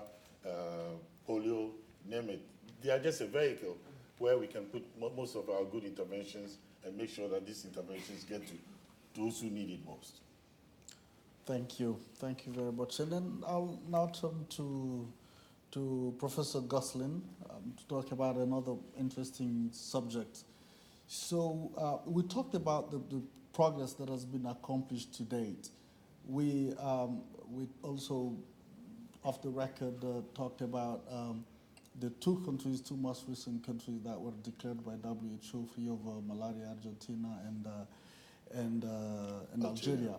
polio, name it. They are just a vehicle where we can put most of our good interventions and make sure that these interventions get to those who need it most. Thank you. Thank you very much. And then I'll now turn to to Professor Goslin to talk about another interesting subject. So we talked about the progress that has been accomplished to date. We also, off the record, talked about the two most recent countries that were declared by WHO free of malaria, Argentina and Algeria.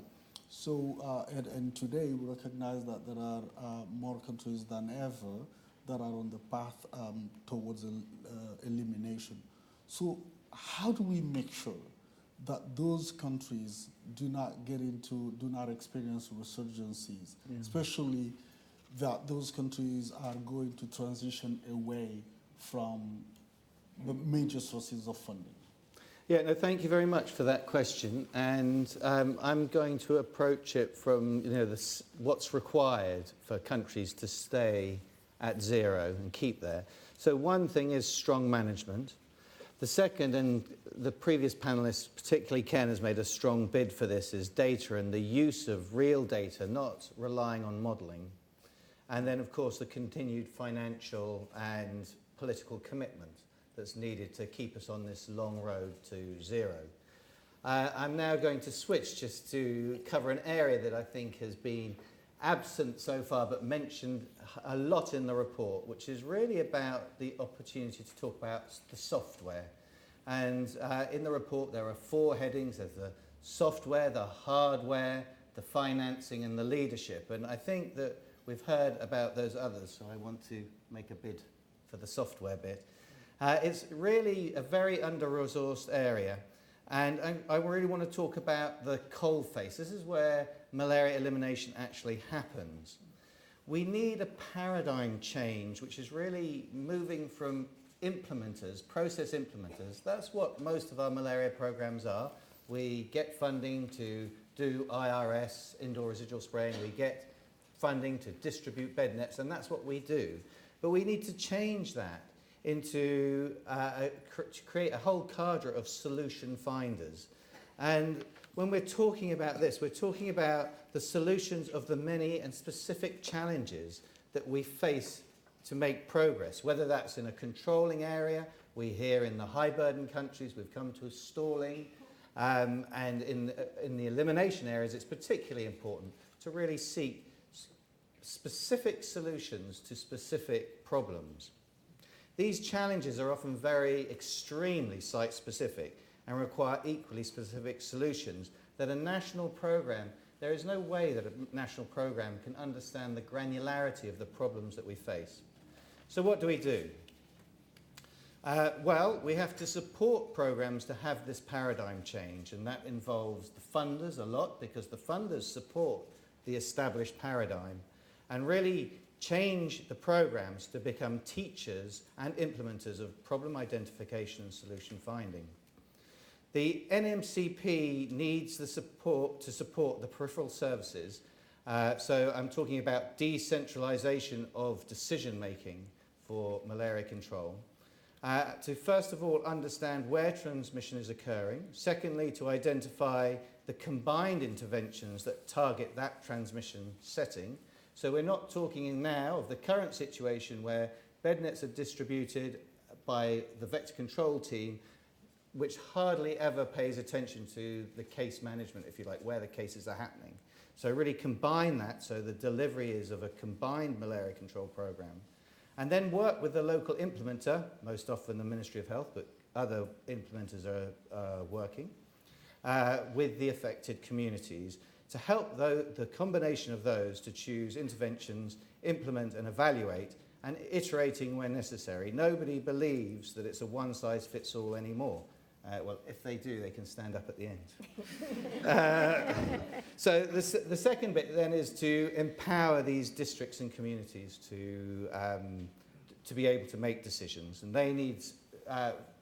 So, and today we recognize that there are more countries than ever that are on the path towards elimination. So how do we make sure that those countries do not experience resurgencies, especially that those countries are going to transition away from the major sources of funding? Yeah, no, thank you very much for that question. And I'm going to approach it from what's required for countries to stay at zero and keep there. So one thing is strong management. The second, and the previous panelists, particularly Ken, has made a strong bid for this, is data and the use of real data, not relying on modelling. And then, of course, the continued financial and political commitment that's needed to keep us on this long road to zero. I'm now going to switch just to cover an area that I think has been absent so far but mentioned a lot in the report, which is really about the opportunity to talk about the software. And in the report there are 4 headings. There's the software, the hardware, the financing and the leadership. And I think that we've heard about those others, so I want to make a bid for the software bit. It's really a very under-resourced area, and I really want to talk about the coalface. This is where malaria elimination actually happens. We need a paradigm change, which is really moving from implementers, process implementers. That's what most of our malaria programs are. We get funding to do IRS, indoor residual spraying. We get funding to distribute bed nets, and that's what we do. But we need to change that into to create a whole cadre of solution finders. And when we're talking about this, we're talking about the solutions of the many and specific challenges that we face to make progress, whether that's in a controlling area. We hear in the high burden countries we've come to a stalling, and in the elimination areas it's particularly important to really seek specific solutions to specific problems. These challenges are often very extremely site-specific and require equally specific solutions that a national programme, there is no way that a national programme can understand the granularity of the problems that we face. So what do we do? Well, we have to support programmes to have this paradigm change, and that involves the funders a lot, because the funders support the established paradigm and really change the programs to become teachers and implementers of problem identification and solution finding. The NMCP needs the support to support the peripheral services. So I'm talking about decentralisation of decision making for malaria control. To first of all understand where transmission is occurring. Secondly, to identify the combined interventions that target that transmission setting. So we're not talking now of the current situation where bed nets are distributed by the vector control team, which hardly ever pays attention to the case management, if you like, where the cases are happening. So really combine that so the delivery is of a combined malaria control program. And then work with the local implementer, most often the Ministry of Health, but other implementers are working, with the affected communities, to help the combination of those to choose interventions, implement and evaluate, and iterating when necessary. Nobody believes that it's a one-size-fits-all anymore. Well, if they do, they can stand up at the end. So the second bit then is to empower these districts and communities to be able to make decisions. And they need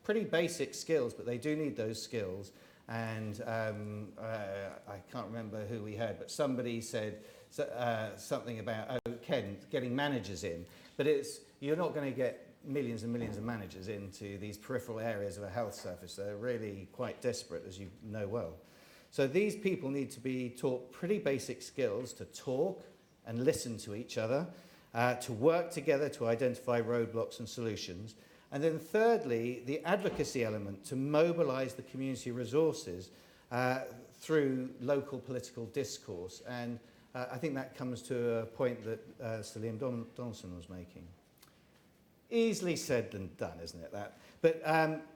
pretty basic skills, but they do need those skills. And I can't remember who we heard, but somebody said something about, Ken, getting managers in. But you're not going to get millions and millions of managers into these peripheral areas of a health service. They're really quite desperate, as you know well. So these people need to be taught pretty basic skills to talk and listen to each other, to work together to identify roadblocks and solutions. And then thirdly, the advocacy element, to mobilize the community resources through local political discourse. And I think that comes to a point that Sir Liam Donaldson was making. Easily said than done, isn't it, that? But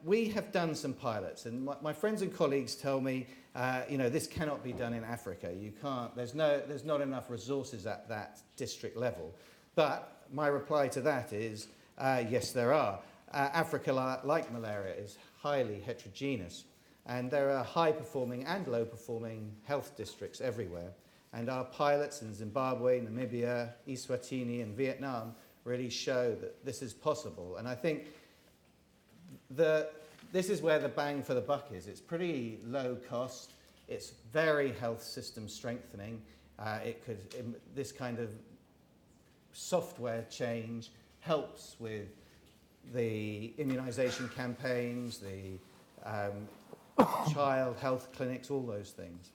we have done some pilots, and my friends and colleagues tell me, this cannot be done in Africa. You can't, there's not enough resources at that district level. But my reply to that is, yes, there are. Africa, like malaria, is highly heterogeneous, and there are high-performing and low-performing health districts everywhere. And our pilots in Zimbabwe, Namibia, Eswatini, and Vietnam really show that this is possible. And I think this is where the bang for the buck is. It's pretty low cost. It's very health system strengthening. This kind of software change helps with the immunization campaigns, the child health clinics, all those things.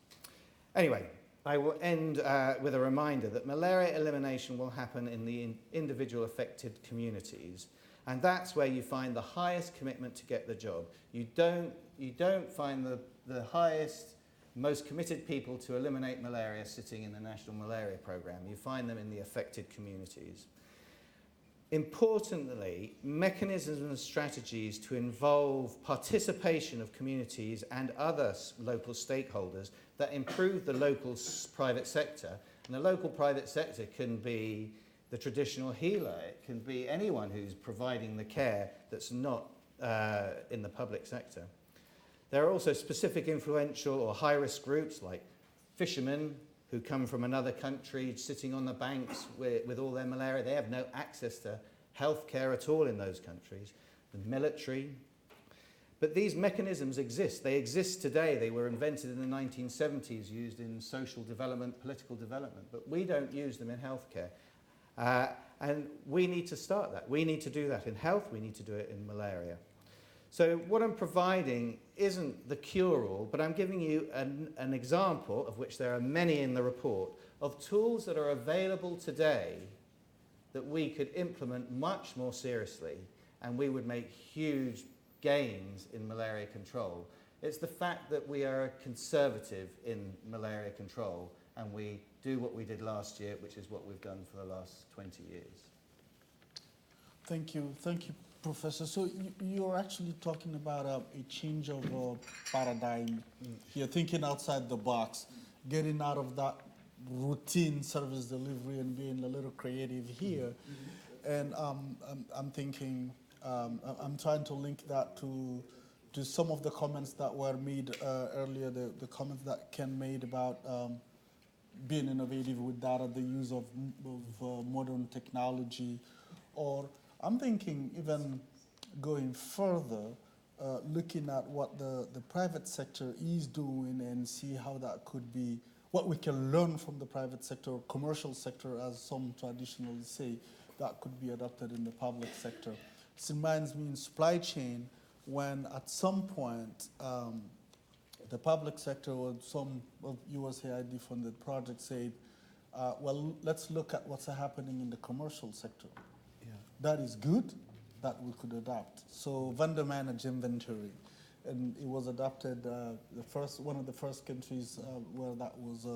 Anyway, I will end with a reminder that malaria elimination will happen in the individual affected communities, and that's where you find the highest commitment to get the job. You don't find the highest, most committed people to eliminate malaria sitting in the National Malaria Programme. You find them in the affected communities. Importantly, mechanisms and strategies to involve participation of communities and other local stakeholders that improve the local private sector. And the local private sector can be the traditional healer. It can be anyone who's providing the care that's not in the public sector. There are also specific influential or high-risk groups like fishermen who come from another country sitting on the banks with all their malaria. They have no access to health care at all in those countries. The military. But these mechanisms exist. They exist today. They were invented in the 1970s, used in social development, political development. But we don't use them in healthcare. And we need to start that. We need to do that in health. We need to do it in malaria. So what I'm providing isn't the cure-all, but I'm giving you an example, of which there are many in the report, of tools that are available today that we could implement much more seriously, and we would make huge gains in malaria control. It's the fact that we are conservative in malaria control, and we do what we did last year, which is what we've done for the last 20 years. Thank you, Professor. So you're actually talking about a change of paradigm here, thinking outside the box, getting out of that routine service delivery and being a little creative here. And I'm thinking, I'm trying to link that to some of the comments that were made earlier, the comments that Ken made about being innovative with data, the use of modern technology, or I'm thinking even going further, looking at what the private sector is doing and see how that could be, what we can learn from the private sector or commercial sector, as some traditionally say, that could be adopted in the public sector. This reminds me in supply chain, when at some point the public sector or some of USAID funded projects said, well, let's look at what's happening in the commercial sector. That is good, that we could adopt. So vendor managed inventory, and it was adopted. One of the first countries where that was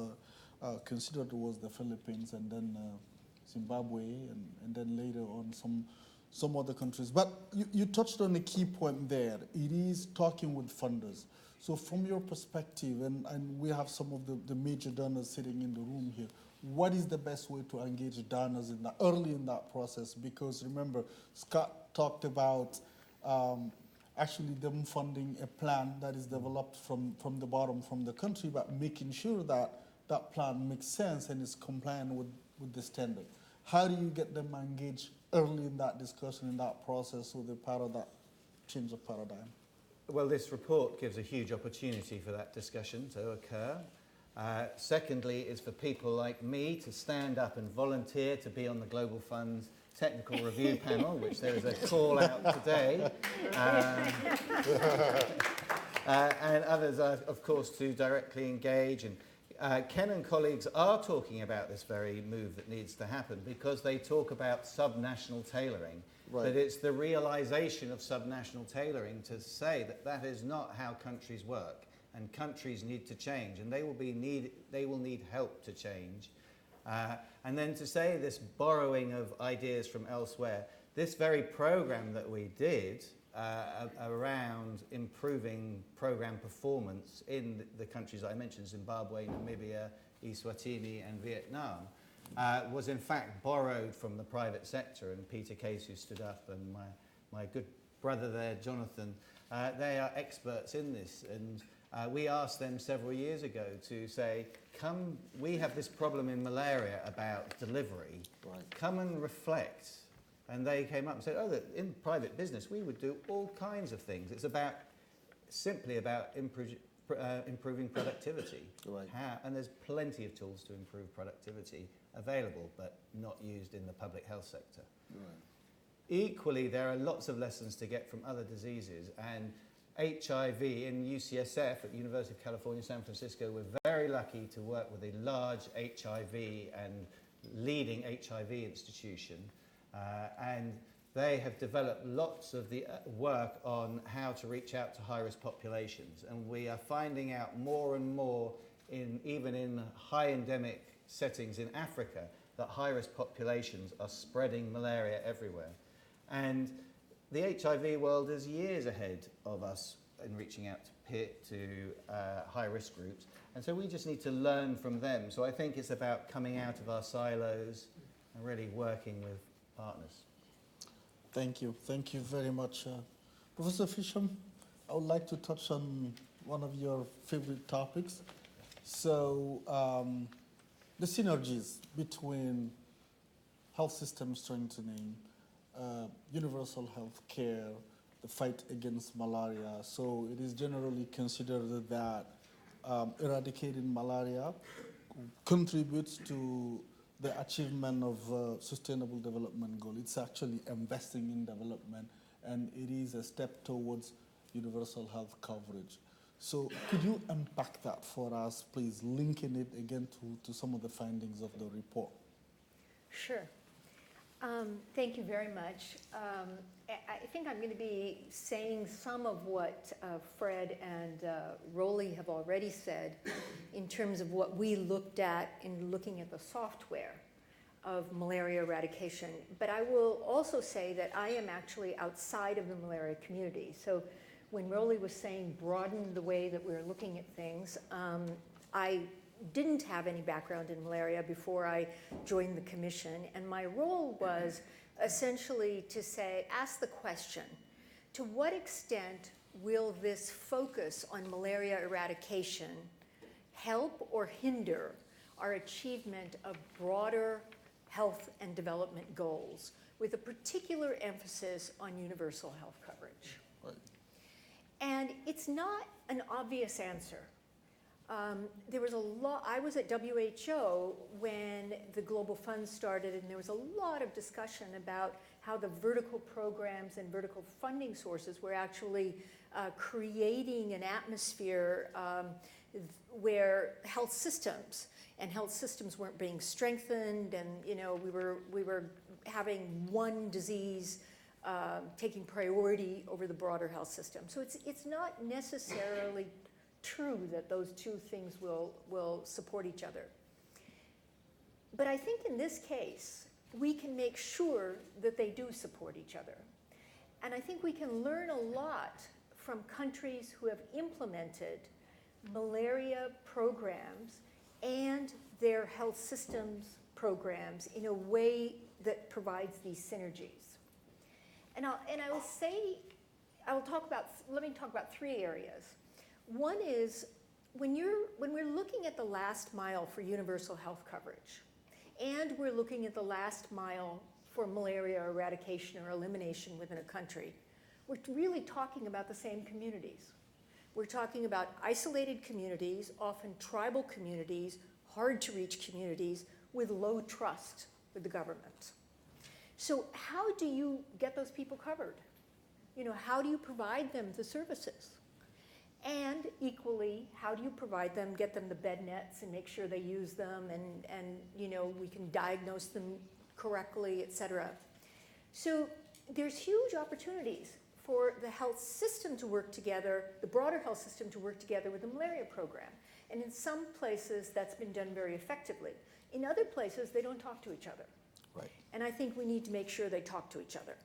considered was the Philippines, and then Zimbabwe, and then later on some other countries. But you touched on a key point there. It is talking with funders. So from your perspective, and we have some of the major donors sitting in the room here, what is the best way to engage donors early in that process? Because remember, Scott talked about actually them funding a plan that is developed from the bottom, from the country, but making sure that that plan makes sense and is compliant with the standard. How do you get them engaged early in that discussion, in that process, so they're part of that change of paradigm? Well, this report gives a huge opportunity for that discussion to occur. Secondly, is for people like me to stand up and volunteer to be on the Global Fund's technical review panel, which there is a call out today. And others are, of course, to directly engage and Ken and colleagues are talking about this very move that needs to happen because they talk about subnational tailoring. Right. But it's the realization of subnational tailoring to say that that is not how countries work, and countries need to change, and they will need help to change. And then to say this borrowing of ideas from elsewhere, this very program that we did around improving program performance in the countries I mentioned, Zimbabwe, Namibia, Eswatini and Vietnam, was in fact borrowed from the private sector. And Peter Case, who stood up, and my good brother there, Jonathan, they are experts in this. And we asked them several years ago to say, we have this problem in malaria about delivery, come and reflect. And they came up and said, oh, that in private business, we would do all kinds of things. It's simply about improving productivity. Right. And there's plenty of tools to improve productivity available, but not used in the public health sector. Right. Equally, there are lots of lessons to get from other diseases. And HIV in UCSF at University of California, San Francisco, we're very lucky to work with a large HIV and leading HIV institution. And they have developed lots of the work on how to reach out to high-risk populations. And we are finding out more and more, even in high endemic settings in Africa, that high-risk populations are spreading malaria everywhere. And the HIV world is years ahead of us in reaching out to high-risk groups. And so we just need to learn from them. So I think it's about coming out of our silos and really working with partners. Thank you. Thank you very much. Professor Fisham, I would like to touch on one of your favorite topics. So the synergies between health system strengthening, universal health care, the fight against malaria. So it is generally considered that eradicating malaria contributes to the achievement of sustainable development goal. It's actually investing in development, and it is a step towards universal health coverage. So could you unpack that for us, please, linking it again to some of the findings of the report? Sure. Thank you very much. I think I'm going to be saying some of what Fred and Rolly have already said in terms of what we looked at in looking at the software of malaria eradication. But I will also say that I am actually outside of the malaria community. So when Rolly was saying broaden the way that we're looking at things, I didn't have any background in malaria before I joined the commission, and my role was essentially to ask the question, to what extent will this focus on malaria eradication help or hinder our achievement of broader health and development goals, with a particular emphasis on universal health coverage? Right. And it's not an obvious answer. There was a lot. I was at WHO when the Global Fund started, and there was a lot of discussion about how the vertical programs and vertical funding sources were actually creating an atmosphere where health systems weren't being strengthened, and we were having one disease taking priority over the broader health system. So it's not necessarily true that those two things will support each other. But I think in this case, we can make sure that they do support each other. And I think we can learn a lot from countries who have implemented malaria programs and their health systems programs in a way that provides these synergies. And let me talk about three areas. One is when we're looking at the last mile for universal health coverage, and we're looking at the last mile for malaria eradication or elimination within a country, we're really talking about the same communities. We're talking about isolated communities, often tribal communities, hard to reach communities with low trust with the government. So how do you get those people covered? How do you provide them the services? And equally, how do you provide them, get them the bed nets and make sure they use them and you know, we can diagnose them correctly, et cetera. So there's huge opportunities for the health system to work together, the broader health system to work together with the malaria program. And in some places, that's been done very effectively. In other places, they don't talk to each other. Right. And I think we need to make sure they talk to each other.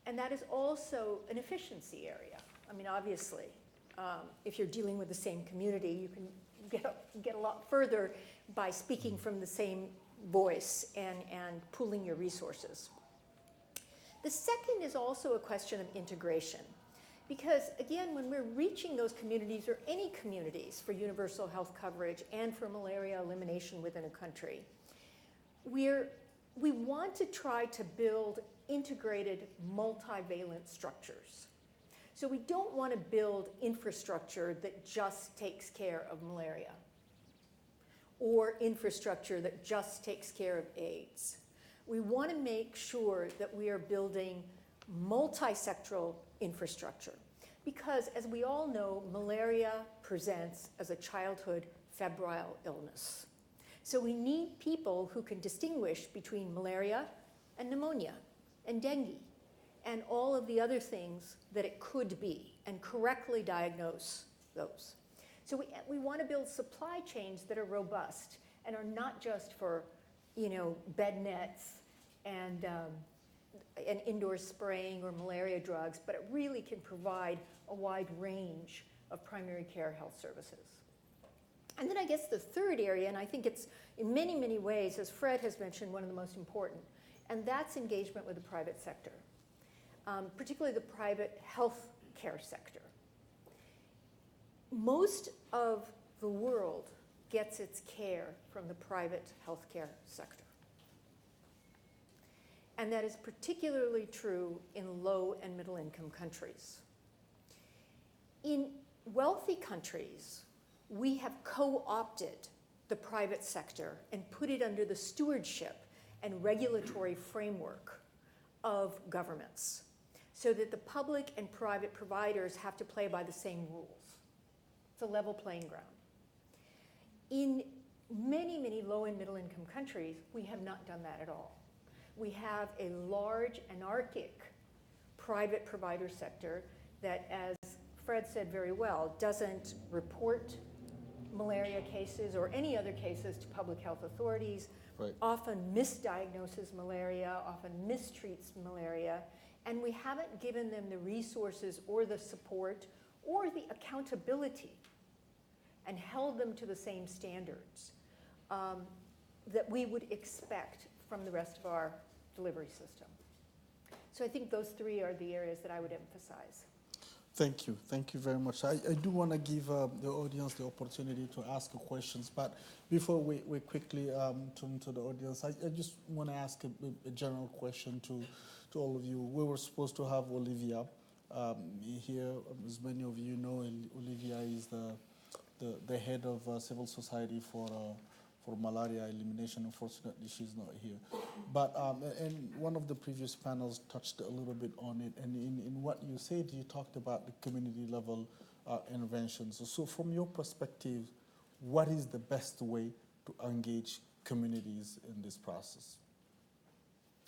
And that is also an efficiency area. I mean, obviously, if you're dealing with the same community, you can get a lot further by speaking from the same voice and pooling your resources. The second is also a question of integration. Because again, when we're reaching those communities or any communities for universal health coverage and for malaria elimination within a country, we want to try to build integrated multivalent structures. So we don't want to build infrastructure that just takes care of malaria or infrastructure that just takes care of AIDS. We want to make sure that we are building multi-sectoral infrastructure because, as we all know, malaria presents as a childhood febrile illness. So we need people who can distinguish between malaria and pneumonia and dengue and all of the other things that it could be and correctly diagnose those. So we want to build supply chains that are robust and are not just for, you know, bed nets and indoor spraying or malaria drugs, but it really can provide a wide range of primary care health services. And then I guess the third area, and I think it's in many, many ways, as Fred has mentioned, one of the most important, and that's engagement with the private sector, particularly the private health care sector. Most of the world gets its care from the private healthcare sector. And that is particularly true in low and middle income countries. In wealthy countries, we have co-opted the private sector and put it under the stewardship and regulatory framework of governments so that the public and private providers have to play by the same rules. It's a level playing ground. In many, many low and middle income countries, we have not done that at all. We have a large anarchic private provider sector that, as Fred said very well, doesn't report malaria cases or any other cases to public health authorities, right, often misdiagnoses malaria, often mistreats malaria, and we haven't given them the resources or the support or the accountability and held them to the same standards that we would expect from the rest of our delivery system. So I think those three are the areas that I would emphasize. Thank you very much. I do want to give the audience the opportunity to ask questions, but before we quickly turn to the audience, I just want to ask a general question to all of you. We were supposed to have Olivia here. As many of you know, Olivia is the head of civil society for malaria elimination. Unfortunately, she's not here. But and one of the previous panels touched a little bit on it. And in what you said, you talked about the community level interventions. So from your perspective, what is the best way to engage communities in this process?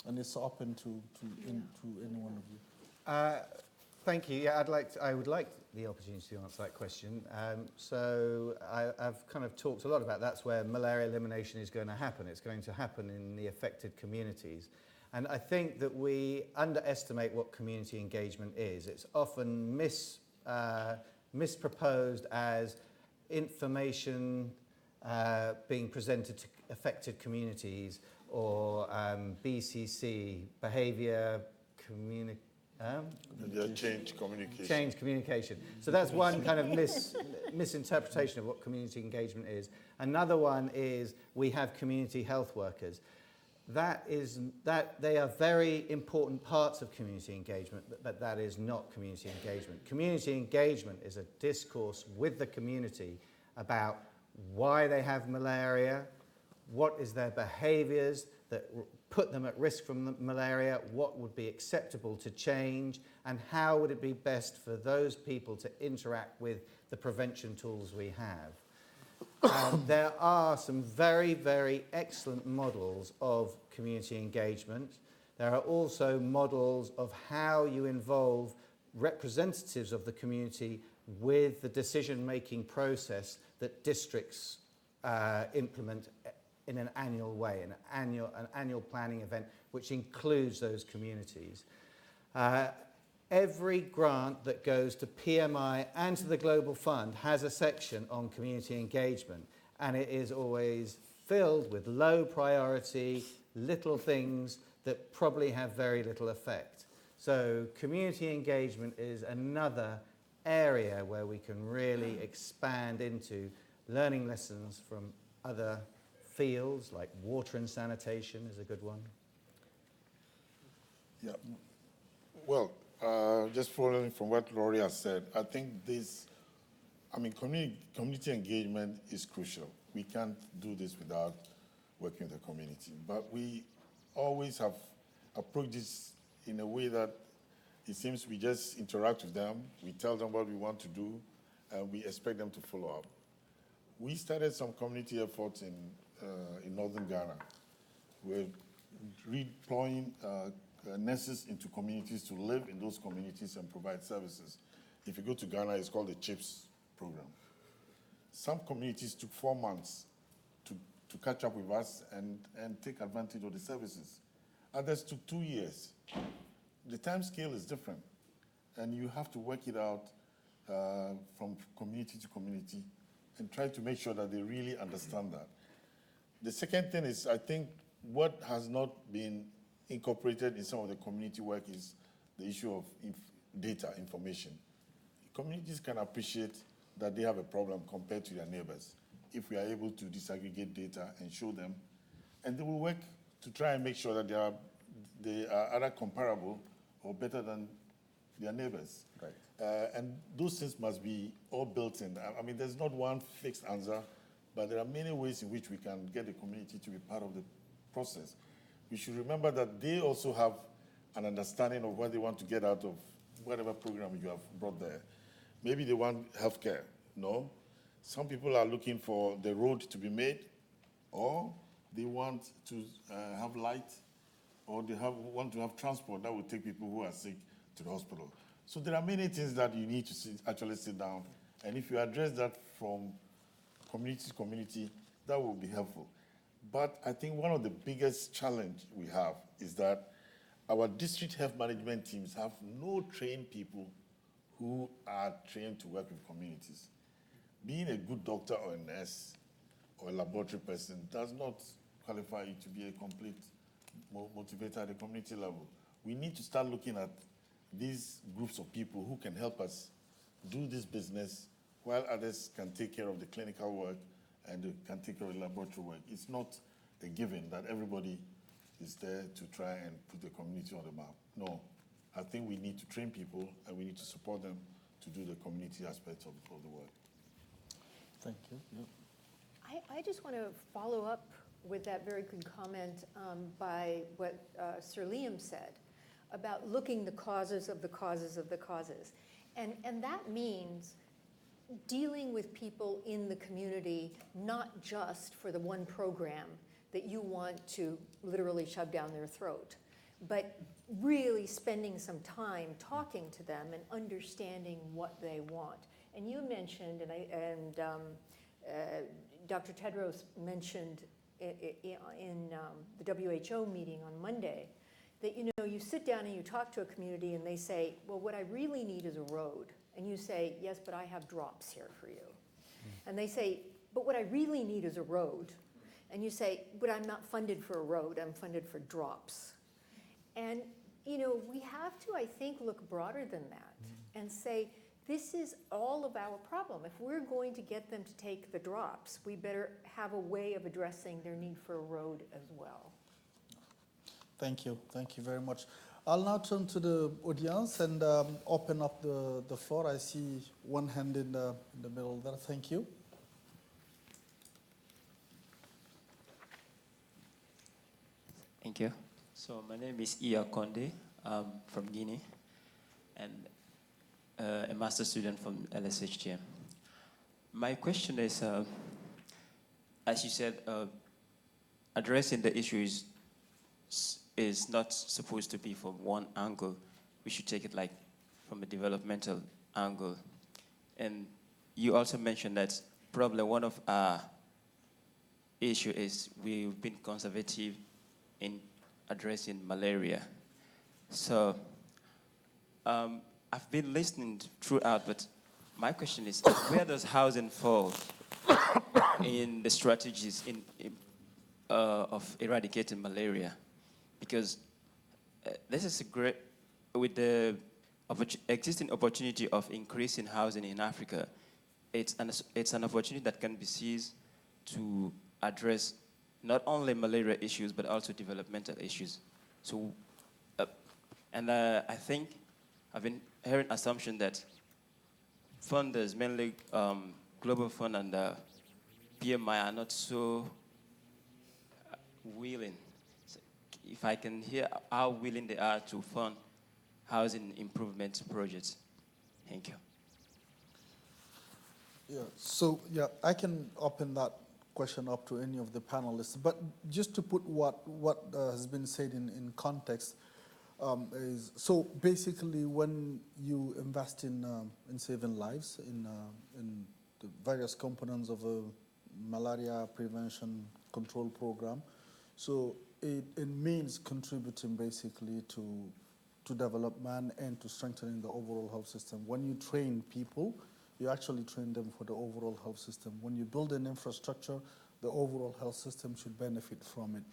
And it's open to any one of you. Thank you. Yeah, I would like the opportunity to answer that question. So I've kind of talked a lot about that's where malaria elimination is going to happen. It's going to happen in the affected communities. And I think that we underestimate what community engagement is. It's often misproposed as information being presented to affected communities or BCC, behaviour, change communication. Change communication. So that's one kind of misinterpretation of what community engagement is. Another one is we have community health workers. That they are very important parts of community engagement, but that is not community engagement. Community engagement is a discourse with the community about why they have malaria, what is their behaviours that put them at risk from malaria, what would be acceptable to change, and how would it be best for those people to interact with the prevention tools we have. There are some very, very excellent models of community engagement. There are also models of how you involve representatives of the community with the decision-making process that districts implement in an annual way, an annual planning event which includes those communities. Every grant that goes to PMI and to the Global Fund has a section on community engagement, and it is always filled with low priority, little things that probably have very little effect. So community engagement is another area where we can really expand into learning lessons from other fields, like water and sanitation is a good one. Yeah. Well, just following from what Laurie has said, I think community engagement is crucial. We can't do this without working with the community. But we always have approached this in a way that it seems we just interact with them, we tell them what we want to do, and we expect them to follow up. We started some community efforts in northern Ghana. We're redeploying nurses into communities to live in those communities and provide services. If you go to Ghana, it's called the CHIPS program. Some communities took 4 months to catch up with us and take advantage of the services. Others took 2 years. The time scale is different, and you have to work it out from community to community and try to make sure that they really understand that. The second thing is, I think what has not been incorporated in some of the community work is the issue of data, information. Communities can appreciate that they have a problem compared to their neighbors if we are able to disaggregate data and show them, and they will work to try and make sure that they are either comparable or better than their neighbors. Right. And those things must be all built in. I mean, there's not one fixed answer, but there are many ways in which we can get the community to be part of the process. We should remember that they also have an understanding of what they want to get out of whatever program you have brought there. Maybe they want healthcare, no? Some people are looking for the road to be made, or they want to have light, or they want to have transport that will take people who are sick to the hospital. So there are many things that you need to actually sit down, and if you address that from community to community, that will be helpful. But I think one of the biggest challenge we have is that our district health management teams have no trained people who are trained to work with communities. Being a good doctor or a nurse or a laboratory person does not qualify you to be a complete motivator at the community level. We need to start looking at these groups of people who can help us do this business while others can take care of the clinical work and can take care of the laboratory work. It's not a given that everybody is there to try and put the community on the map. No, I think we need to train people and we need to support them to do the community aspects of the work. Thank you. Yep. I just want to follow up with that very good comment by what Sir Liam said about looking the causes of the causes of the causes. And that means dealing with people in the community, not just for the one program that you want to literally shove down their throat, but really spending some time talking to them and understanding what they want. And you mentioned, and Dr. Tedros mentioned in the WHO meeting on Monday, that you sit down and you talk to a community and they say, well, what I really need is a road. And you say, yes, but I have drops here for you. And they say, but what I really need is a road. And you say, but I'm not funded for a road, I'm funded for drops. And we have to, I think, look broader than that and say, this is all of our problem. If we're going to get them to take the drops, we better have a way of addressing their need for a road as well. Thank you very much. I'll now turn to the audience and open up the floor. I see one hand in the middle there. Thank you. Thank you. So my name is Iya Konde. I'm from Guinea and a master's student from LSHTM. My question is, as you said, addressing the issue is not supposed to be from one angle. We should take it like from a developmental angle. And you also mentioned that probably one of our issue is we've been conservative in addressing malaria. So I've been listening throughout, but my question is, where does housing fall in the strategies of eradicating malaria? Because this is a great, with the existing opportunity of increasing housing in Africa, it's an opportunity that can be seized to address not only malaria issues, but also developmental issues. So, I think I've been hearing assumption that funders, mainly Global Fund and PMI, are not so willing. So if I can hear how willing they are to fund housing improvement projects. Thank you. Yeah, so yeah, I can open that question up to any of the panelists, but just to put what has been said in context, is so basically when you invest in saving lives in the various components of a malaria prevention control program, so it means contributing basically to development and to strengthening the overall health system. When you train people, you actually train them for the overall health system. When you build an infrastructure, the overall health system should benefit from it.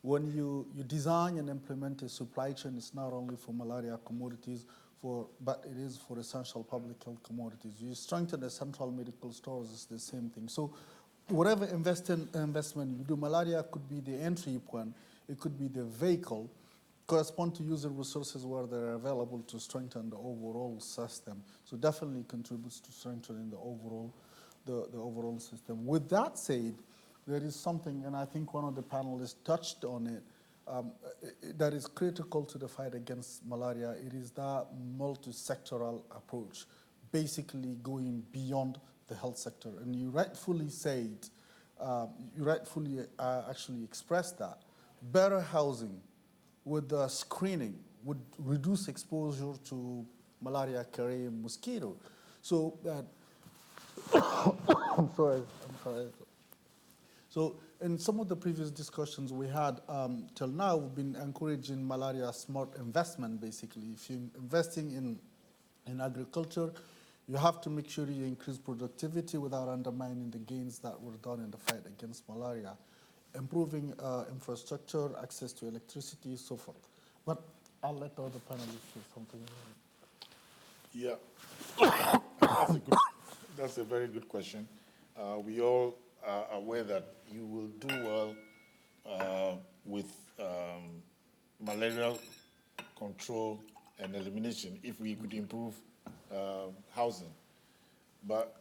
When you design and implement a supply chain, it's not only for malaria commodities, but it is for essential public health commodities. You strengthen the central medical stores, it's the same thing. So whatever investment you do, malaria could be the entry point, it could be the vehicle, correspond to user resources where they're available to strengthen the overall system. So definitely contributes to strengthening the overall system. With that said, there is something, and I think one of the panelists touched on it, that is critical to the fight against malaria. It is that multi-sectoral approach, basically going beyond the health sector. And you rightfully said, you rightfully actually expressed that. Better housing with the screening would reduce exposure to malaria-carrying mosquito. So that, I'm sorry. So in some of the previous discussions we had till now, we've been encouraging malaria smart investment, basically. If you're investing in agriculture, you have to make sure you increase productivity without undermining the gains that were done in the fight against malaria. Improving infrastructure, access to electricity, so forth. But I'll let the other panelists say something. Yeah, that's a very good question. We all are aware that you will do well with malaria control and elimination if we could improve housing. But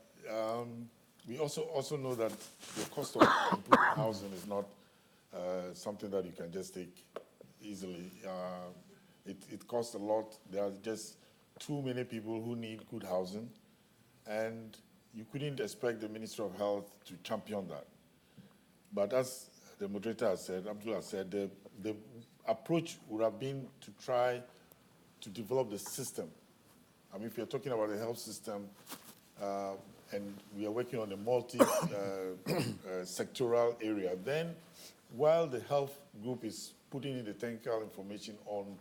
we also know that the cost of improving housing is not something that you can just take easily. It costs a lot. There are just too many people who need good housing, and you couldn't expect the Ministry of Health to champion that. But as the moderator has said, Abdullah has said, the approach would have been to try to develop the system. I mean, if you're talking about the health system, and we are working on a multi-sectoral area, then while the health group is putting in the technical information on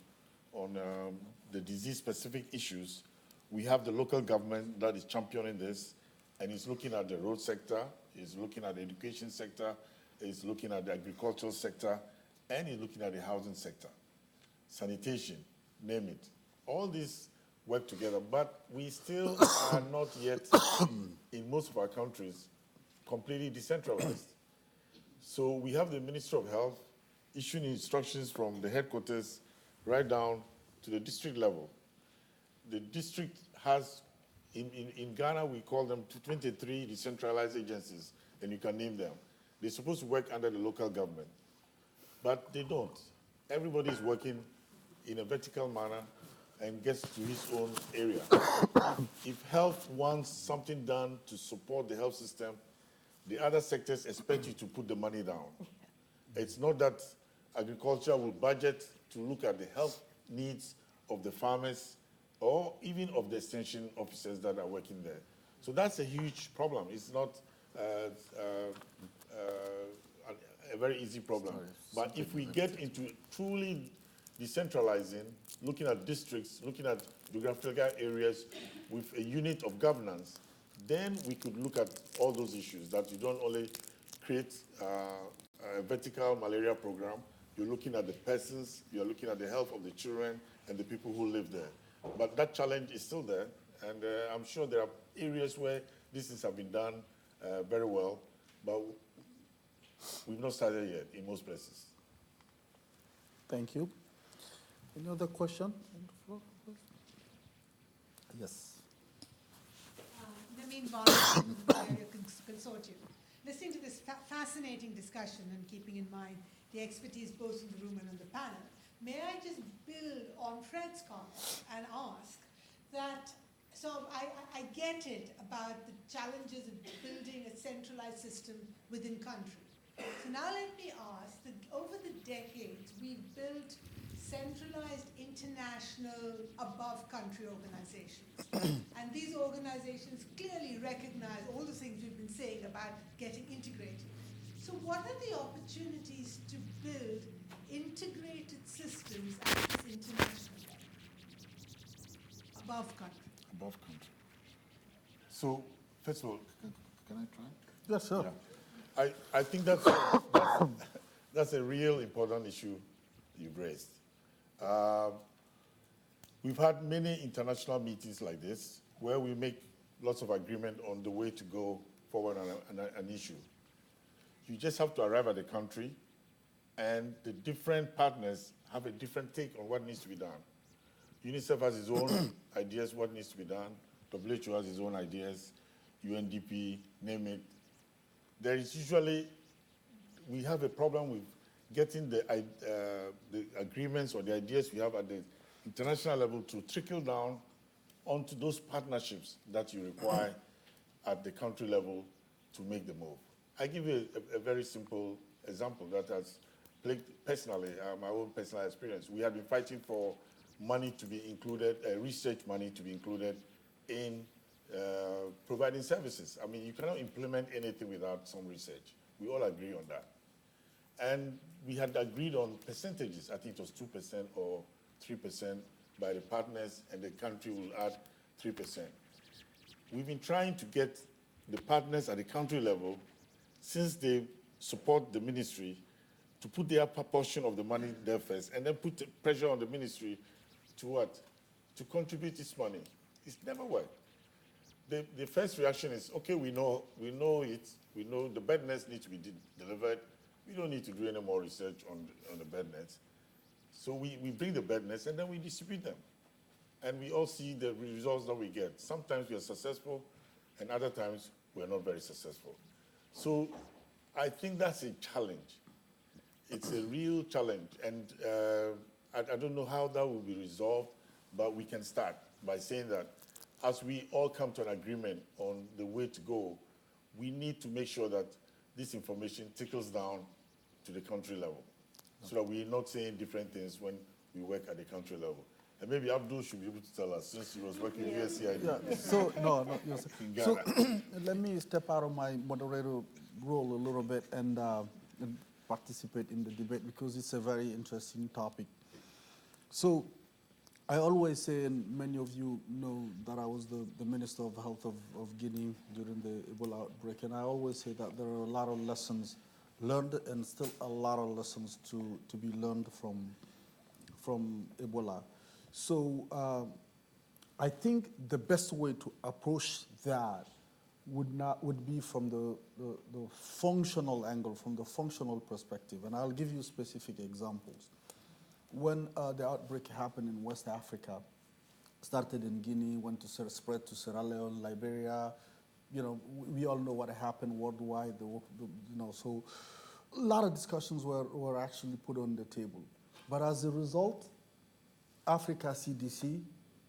the disease-specific issues, we have the local government that is championing this, and is looking at the road sector, is looking at the education sector, is looking at the agricultural sector, and is looking at the housing sector. Sanitation, name it. All these work together, but we still are not yet, in most of our countries, completely decentralized. So we have the Ministry of Health issuing instructions from the headquarters right down to the district level. The district has, in Ghana, we call them 23 decentralized agencies, and you can name them. They're supposed to work under the local government, but they don't. Everybody is working in a vertical manner, and gets to his own area. If health wants something done to support the health system, the other sectors expect you to put the money down. It's not that agriculture will budget to look at the health needs of the farmers or even of the extension officers that are working there. So that's a huge problem. It's not a very easy problem. But if we get into truly decentralizing, looking at districts, looking at geographical areas with a unit of governance, then we could look at all those issues, that you don't only create a vertical malaria program, you're looking at the persons, you're looking at the health of the children and the people who live there. But that challenge is still there, and I'm sure there are areas where these things have been done very well, but we've not started yet in most places. Thank you. Any other question on the floor? Yes. Namin Bond from the Malaria Consortium. Listening to this fascinating discussion and keeping in mind the expertise both in the room and on the panel, may I just build on Fred's comment and ask that, so I get it about the challenges of building a centralized system within country. So now let me ask that over the decades, we've built centralized international above country organizations. And these organizations clearly recognize all the things we've been saying about getting integrated. So what are the opportunities to build integrated systems at this international level? Above country. Above country. So, first of all, can I try? Yes, sir. Yeah. I think that's a real important issue you've raised. We've had many international meetings like this where we make lots of agreement on the way to go forward on an issue. You just have to arrive at the country, and the different partners have a different take on what needs to be done. UNICEF has its own ideas what needs to be done. WHO has its own ideas. UNDP, name it. There is usually, we have a problem with getting the agreements or the ideas we have at the international level to trickle down onto those partnerships that you require at the country level to make the move. I give you a very simple example that has plagued personally, my own personal experience. We have been fighting for money to be included, research money to be included in providing services. I mean, you cannot implement anything without some research. We all agree on that. And we had agreed on percentages. I think it was 2% or 3% by the partners, and the country will add 3%. We've been trying to get the partners at the country level, since they support the ministry, to put their proportion of the money there first, and then put the pressure on the ministry to what? To contribute this money. It's never worked. The first reaction is, okay, we know it, we know the bed nets need to be delivered. We don't need to do any more research on the bed nets. So we bring the bed nets and then we distribute them. And we all see the results that we get. Sometimes we are successful, and other times we're not very successful. So I think that's a challenge. It's a real challenge. And I don't know how that will be resolved, but we can start by saying that as we all come to an agreement on the way to go, we need to make sure that this information trickles down to the country level, so that we're not saying different things when we work at the country level. And maybe Abdul should be able to tell us, since he was working with USAID. Yeah, so, yes. So let me step out of my moderator role a little bit and participate in the debate, because it's a very interesting topic. So I always say, and many of you know, that I was the Minister of Health of Guinea during the Ebola outbreak, and I always say that there are a lot of lessons learned and still a lot of lessons to be learned from Ebola. So I think the best way to approach that would be from the functional angle, from the functional perspective, and I'll give you specific examples. When the outbreak happened in West Africa, started in Guinea, went to spread to Sierra Leone, Liberia. You know, we all know what happened worldwide. So a lot of discussions were actually put on the table. But as a result, Africa CDC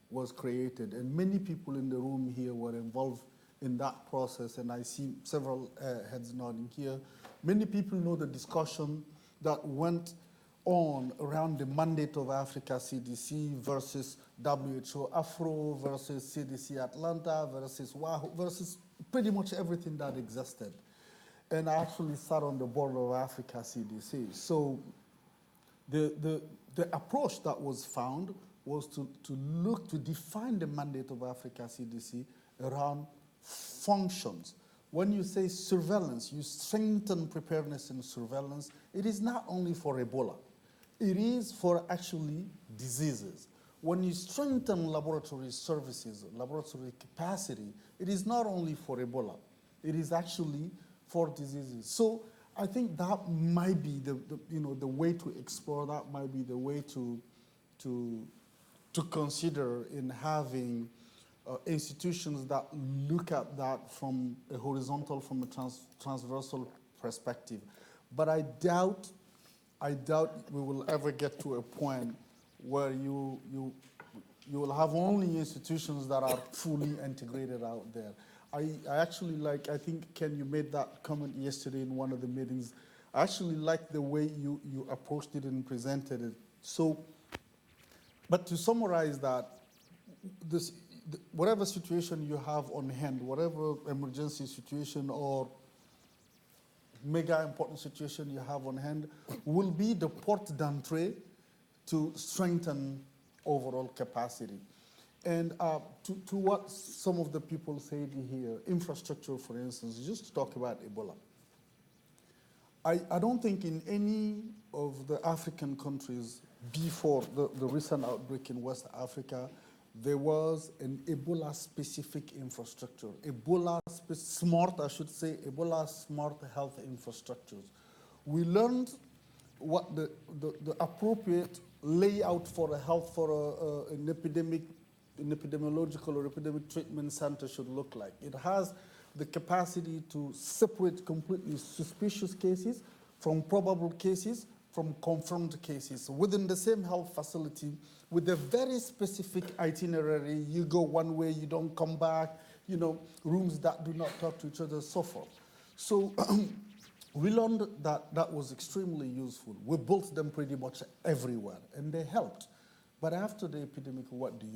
was created, and many people in the room here were involved in that process, and I see several heads nodding here. Many people know the discussion that went on around the mandate of Africa CDC versus WHO Afro versus CDC Atlanta versus WAHO versus pretty much everything that existed. And I actually sat on the board of Africa CDC. So the approach that was found was to look to define the mandate of Africa CDC around functions. When you say surveillance, you strengthen preparedness and surveillance. It is not only for Ebola. It is for actually diseases. When you strengthen laboratory services, laboratory capacity, it is not only for Ebola. It is actually for diseases. So I think that might be the way to explore. That might be the way to consider in having institutions that look at that from a horizontal, from a transversal perspective. But I doubt we will ever get to a point where you will have only institutions that are fully integrated out there. I actually like, I think, Ken, you made that comment yesterday in one of the meetings. I actually like the way you approached it and presented it. So, but to summarize that, whatever situation you have on hand, whatever emergency situation or mega important situation you have on hand, will be the port d'entrée to strengthen overall capacity. And to what some of the people said here, infrastructure, for instance, just to talk about Ebola. I don't think in any of the African countries before the recent outbreak in West Africa, there was an Ebola-specific infrastructure. Ebola-smart health infrastructures. We learned what the appropriate layout for an epidemiological or epidemic treatment center should look like. It has the capacity to separate completely suspicious cases from probable cases, from confirmed cases within the same health facility with a very specific itinerary. You go one way, you don't come back, rooms that do not talk to each other, so forth. So we learned that that was extremely useful. We built them pretty much everywhere, and they helped. But after the epidemic, what do?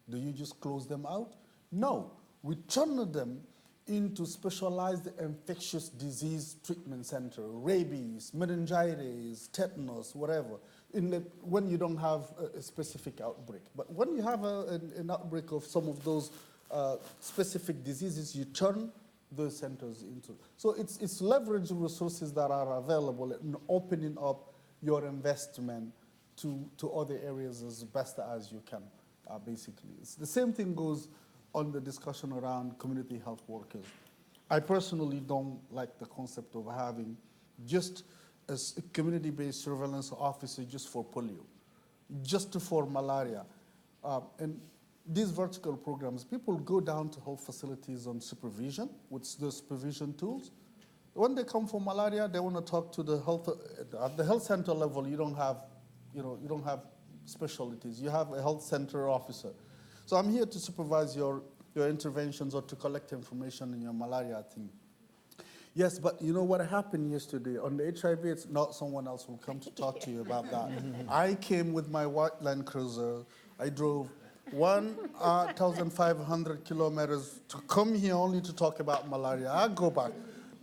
Do you just close them out? No, we turned them into specialized infectious disease treatment center, rabies, meningitis, tetanus, whatever, when you don't have a specific outbreak. But when you have an outbreak of some of those specific diseases, you turn those centers into. So it's leveraging resources that are available and opening up your investment to other areas as best as you can, basically. It's the same thing goes on the discussion around community health workers. I personally don't like the concept of having just a community-based surveillance officer just for polio, just for malaria. And these vertical programs, people go down to health facilities on supervision with the supervision tools. When they come for malaria, they want to talk to the health, at the health center level, you don't have specialties. You have a health center officer. So I'm here to supervise your interventions or to collect information in your malaria thing. Yes, but you know what happened yesterday? On the HIV, it's not someone else will come to talk to you about that. I came with my white Land Cruiser. I drove 1,500 kilometers to come here only to talk about malaria. I go back.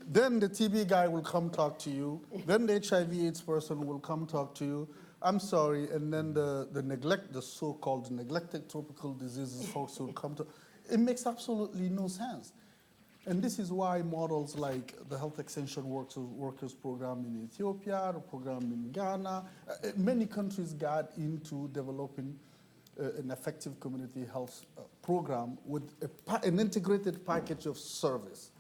Then the TB guy will come talk to you. Then the HIV/AIDS person will come talk to you. I'm sorry, and then the so-called neglected tropical diseases folks will come to. It makes absolutely no sense. And this is why models like the Health Extension Workers Program in Ethiopia, the program in Ghana, many countries got into developing an effective community health program with an integrated package of service.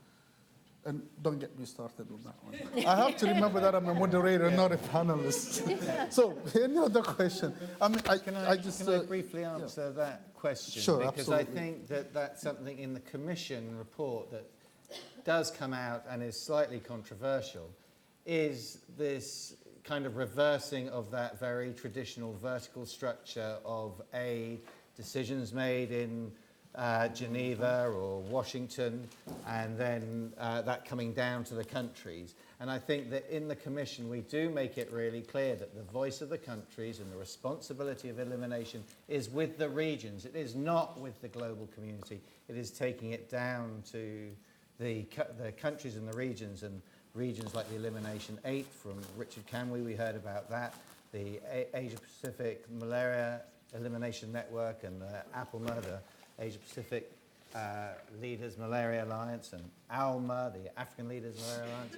And don't get me started on that one. I have to remember that I'm a moderator, not a panelist. So, any other question? Can I briefly answer that question? Sure, because absolutely. I think that that's something in the Commission report that does come out and is slightly controversial, is this kind of reversing of that very traditional vertical structure of aid, decisions made in Geneva or Washington, and then that coming down to the countries. And I think that in the Commission we do make it really clear that the voice of the countries and the responsibility of elimination is with the regions. It is not with the global community. It is taking it down to the countries and the regions, and regions like the Elimination 8 from Richard Canwy, we heard about that, the Asia Pacific Malaria Elimination Network, and APLMA, the Asia Pacific Leaders Malaria Alliance, and ALMA, the African Leaders Malaria Alliance,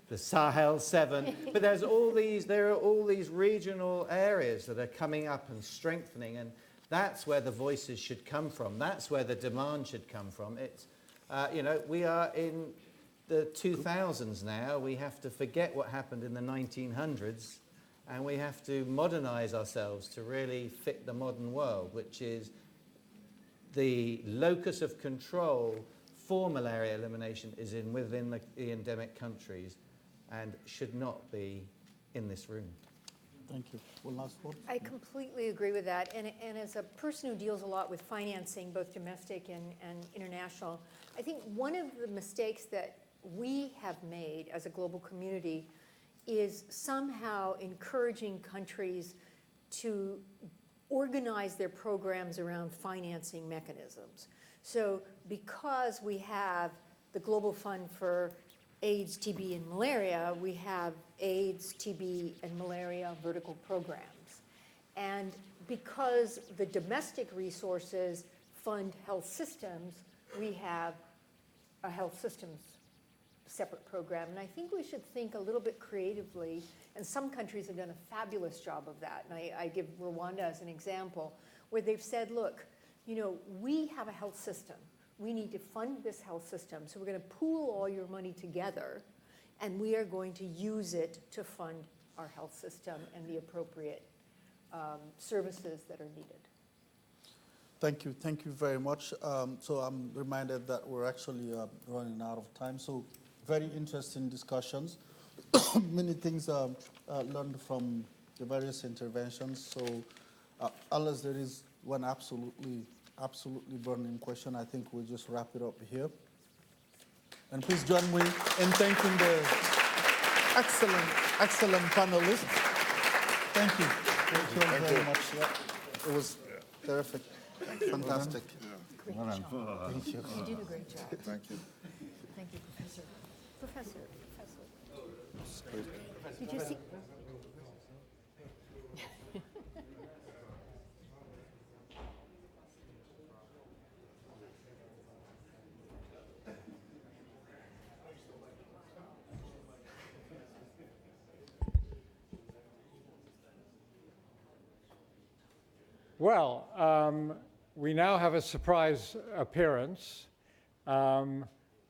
the Sahel 7. But there are all these regional areas that are coming up and strengthening, and that's where the voices should come from. That's where the demand should come from. It's, you know, we are in the 2000s now. We have to forget what happened in the 1900s, and we have to modernize ourselves to really fit the modern world, which is the locus of control for malaria elimination is within the endemic countries and should not be in this room. Thank you. One last word. I completely agree with that. And as a person who deals a lot with financing, both domestic and international, I think one of the mistakes that we have made as a global community is somehow encouraging countries to organize their programs around financing mechanisms. So because we have the Global Fund for AIDS, TB, and malaria, we have AIDS, TB, and malaria vertical programs. And because the domestic resources fund health systems, we have a health systems separate program. And I think we should think a little bit creatively, and some countries have done a fabulous job of that. And I give Rwanda as an example, where they've said, look, you know, we have a health system. We need to fund this health system. So we're going to pool all your money together, and we are going to use it to fund our health system and the appropriate services that are needed. Thank you very much. So I'm reminded that we're actually running out of time. So very interesting discussions. Many things learned from the various interventions. So unless there is one absolutely burning question, I think we'll just wrap it up here. And please join me in thanking the excellent panelists. Thank you. Thank you very much. Yeah. It was terrific. Fantastic. Great job. Thank you. You did a great job. Thank you. Thank you, Professor. Did you see? Well, we now have a surprise appearance.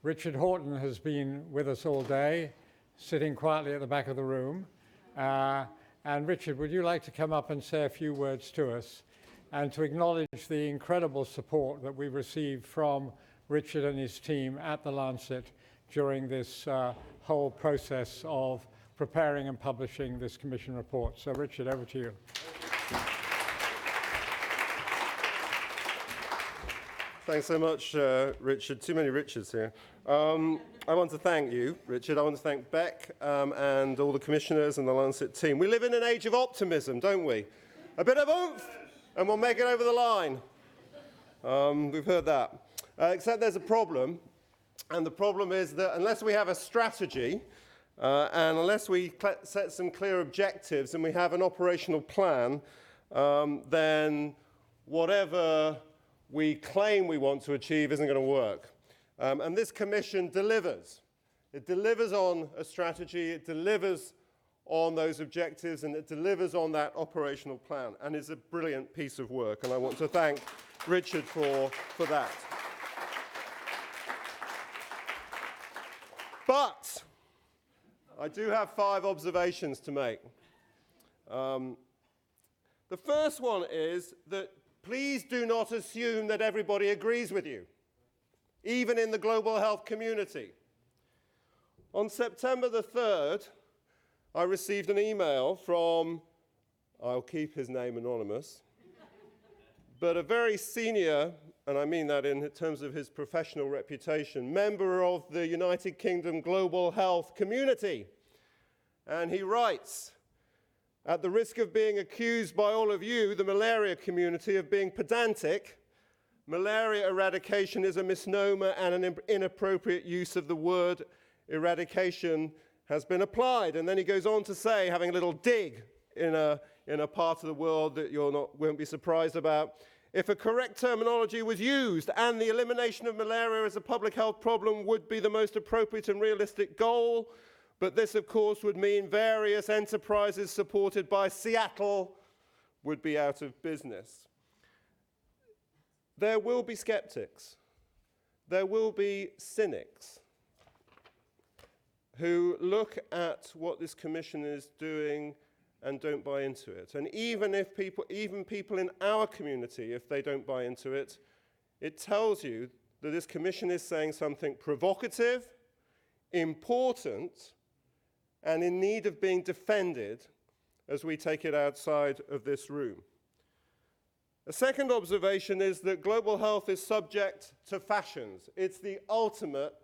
Richard Horton has been with us all day, sitting quietly at the back of the room. And Richard, would you like to come up and say a few words to us and to acknowledge the incredible support that we've received from Richard and his team at the Lancet during this whole process of preparing and publishing this Commission report. So Richard, over to you. Thanks so much, Richard. Too many Richards here. I want to thank you, Richard. I want to thank Beck and all the commissioners and the Lancet team. We live in an age of optimism, don't we? A bit of oomph, and we'll make it over the line. We've heard that. Except there's a problem, and the problem is that unless we have a strategy, and unless we set some clear objectives and we have an operational plan, then whatever we claim we want to achieve isn't going to work. And this Commission delivers. It delivers on a strategy, it delivers on those objectives, and it delivers on that operational plan, and is a brilliant piece of work, and I want to thank Richard for that. But I do have 5 observations to make. The first one is that please do not assume that everybody agrees with you, even in the global health community. On September the 3rd, I received an email from, I'll keep his name anonymous, but a very senior, and I mean that in terms of his professional reputation, member of the United Kingdom global health community. And he writes, at the risk of being accused by all of you, the malaria community, of being pedantic, malaria eradication is a misnomer and an inappropriate use of the word eradication has been applied. And then he goes on to say, having a little dig in a part of the world that won't be surprised about, if a correct terminology was used and the elimination of malaria as a public health problem would be the most appropriate and realistic goal, but this, of course, would mean various enterprises supported by Seattle would be out of business. There will be skeptics. There will be cynics who look at what this commission is doing and don't buy into it. And even people in our community, if they don't buy into it, it tells you that this commission is saying something provocative, important, and in need of being defended as we take it outside of this room. A second observation is that global health is subject to fashions. It's the ultimate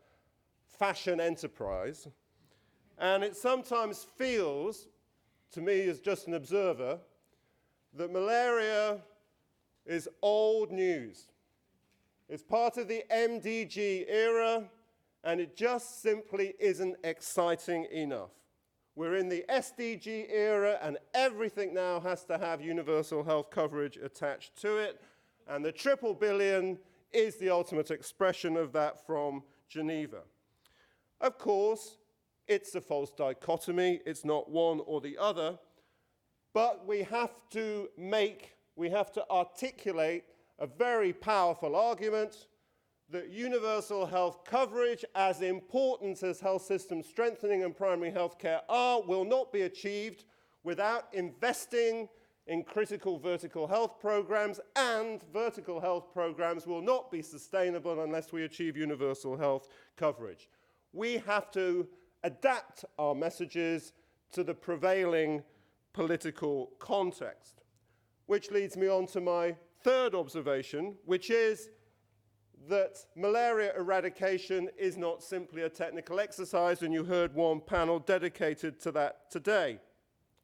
fashion enterprise. And it sometimes feels, to me as just an observer, that malaria is old news. It's part of the MDG era, and it just simply isn't exciting enough. We're in the SDG era, and everything now has to have universal health coverage attached to it, and the $3 billion is the ultimate expression of that from Geneva. Of course, it's a false dichotomy. It's not one or the other, but we have to articulate a very powerful argument that universal health coverage, as important as health system strengthening and primary health care are, will not be achieved without investing in critical vertical health programs, and vertical health programs will not be sustainable unless we achieve universal health coverage. We have to adapt our messages to the prevailing political context. Which leads me on to my third observation, which is that malaria eradication is not simply a technical exercise, and you heard one panel dedicated to that today.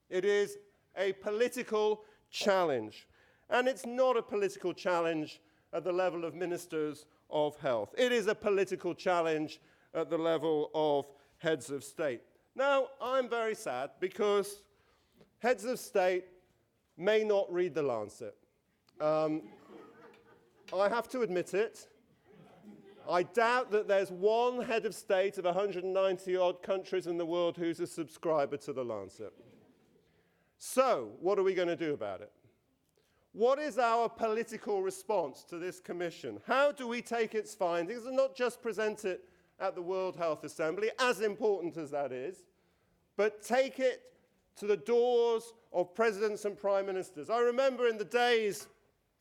It is a political challenge, and it's not a political challenge at the level of ministers of health. It is a political challenge at the level of heads of state. Now, I'm very sad because heads of state may not read the Lancet. I have to admit it. I doubt that there's one head of state of 190-odd countries in the world who's a subscriber to the Lancet. So, what are we going to do about it? What is our political response to this commission? How do we take its findings and not just present it at the World Health Assembly, as important as that is, but take it to the doors of presidents and prime ministers? I remember in the days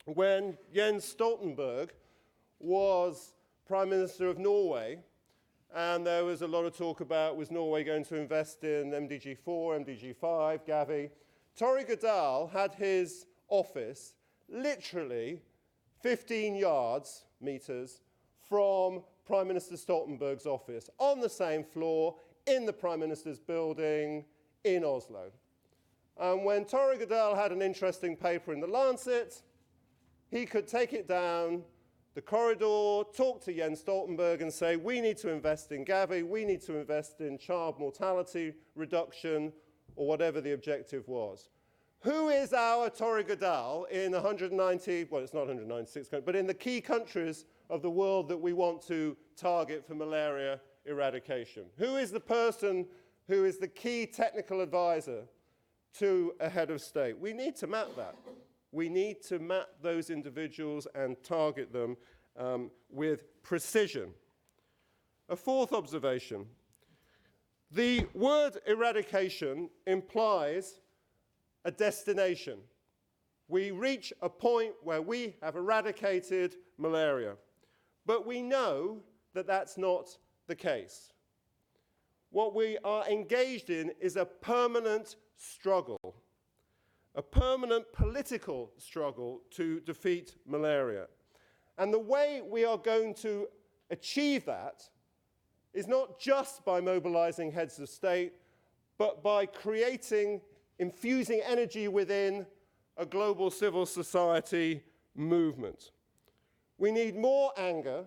when Jens Stoltenberg was Prime Minister of Norway, and there was a lot of talk about, was Norway going to invest in MDG4, MDG5, Gavi? Torry Goodall had his office literally 15 meters from Prime Minister Stoltenberg's office, on the same floor, in the Prime Minister's building in Oslo. And when Torry Goodall had an interesting paper in the Lancet, he could take it down the corridor, talk to Jens Stoltenberg and say, we need to invest in Gavi, we need to invest in child mortality reduction, or whatever the objective was. Who is our Torry Goodall in 190, well, it's not 196, but in the key countries of the world that we want to target for malaria eradication? Who is the person who is the key technical advisor to a head of state? We need to map that. We need to map those individuals and target them with precision. A fourth observation. The word eradication implies a destination. We reach a point where we have eradicated malaria. But we know that that's not the case. what we are engaged in is a permanent struggle, a permanent political struggle to defeat malaria. And the way we are going to achieve that is not just by mobilizing heads of state, but by infusing energy within a global civil society movement. We need more anger,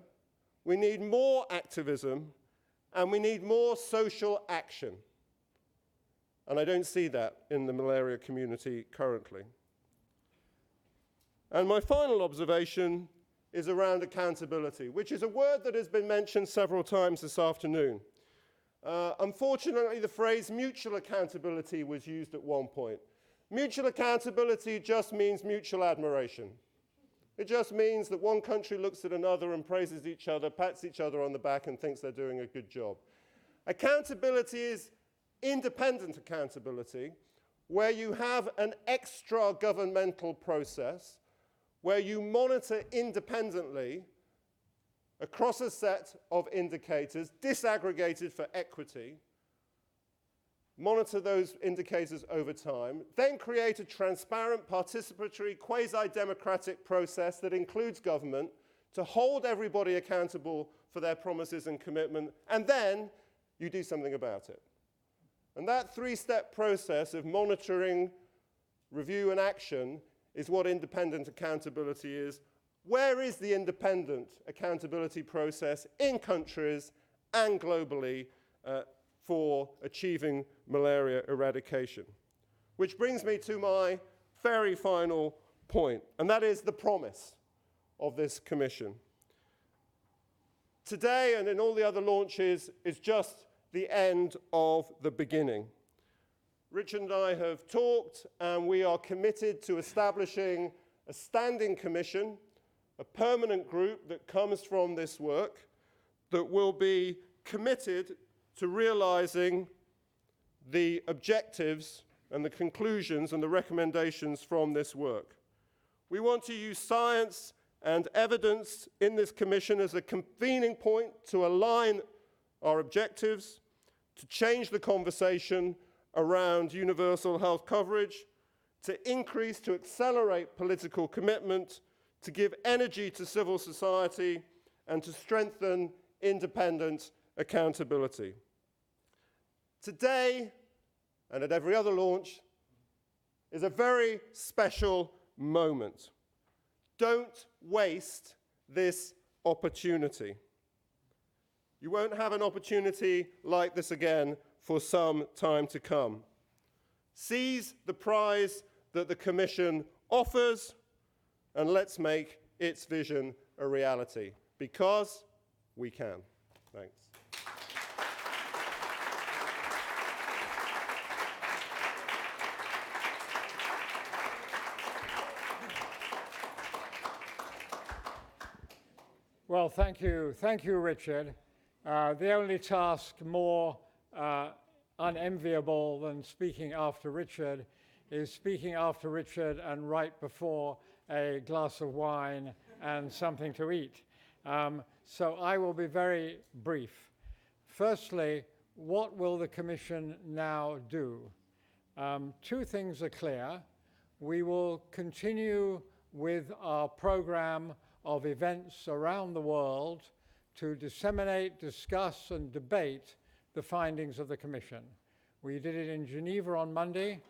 we need more activism, and we need more social action. And I don't see that in the malaria community currently. And my final observation is around accountability, which is a word that has been mentioned several times this afternoon. Unfortunately, the phrase mutual accountability was used at one point. Mutual accountability just means mutual admiration. It just means that one country looks at another and praises each other, pats each other on the back and thinks they're doing a good job. Accountability is independent accountability, where you have an extra-governmental process, where you monitor independently across a set of indicators, disaggregated for equity, monitor those indicators over time, then create a transparent, participatory, quasi-democratic process that includes government to hold everybody accountable for their promises and commitment, and then you do something about it. And that three-step process of monitoring, review, and action is what independent accountability is. Where is the independent accountability process in countries and globally for achieving malaria eradication? Which brings me to my very final point, and that is the promise of this commission. Today, and in all the other launches, is just the end of the beginning. Richard and I have talked, and we are committed to establishing a standing commission, a permanent group that comes from this work, that will be committed to realizing the objectives and the conclusions and the recommendations from this work. We want to use science and evidence in this commission as a convening point to align our objectives, to change the conversation around universal health coverage, to increase, to accelerate political commitment, to give energy to civil society, and to strengthen independent accountability. Today, and at every other launch, is a very special moment. Don't waste this opportunity. You won't have an opportunity like this again for some time to come. Seize the prize that the Commission offers, and let's make its vision a reality, because we can. Thanks. Well, thank you, Richard. The only task more unenviable than speaking after Richard is speaking after Richard and right before a glass of wine and something to eat. So I will be very brief. Firstly, what will the Commission now do? Two things are clear. We will continue with our program of events around the world to disseminate, discuss, and debate the findings of the Commission. We did it in Geneva on Monday,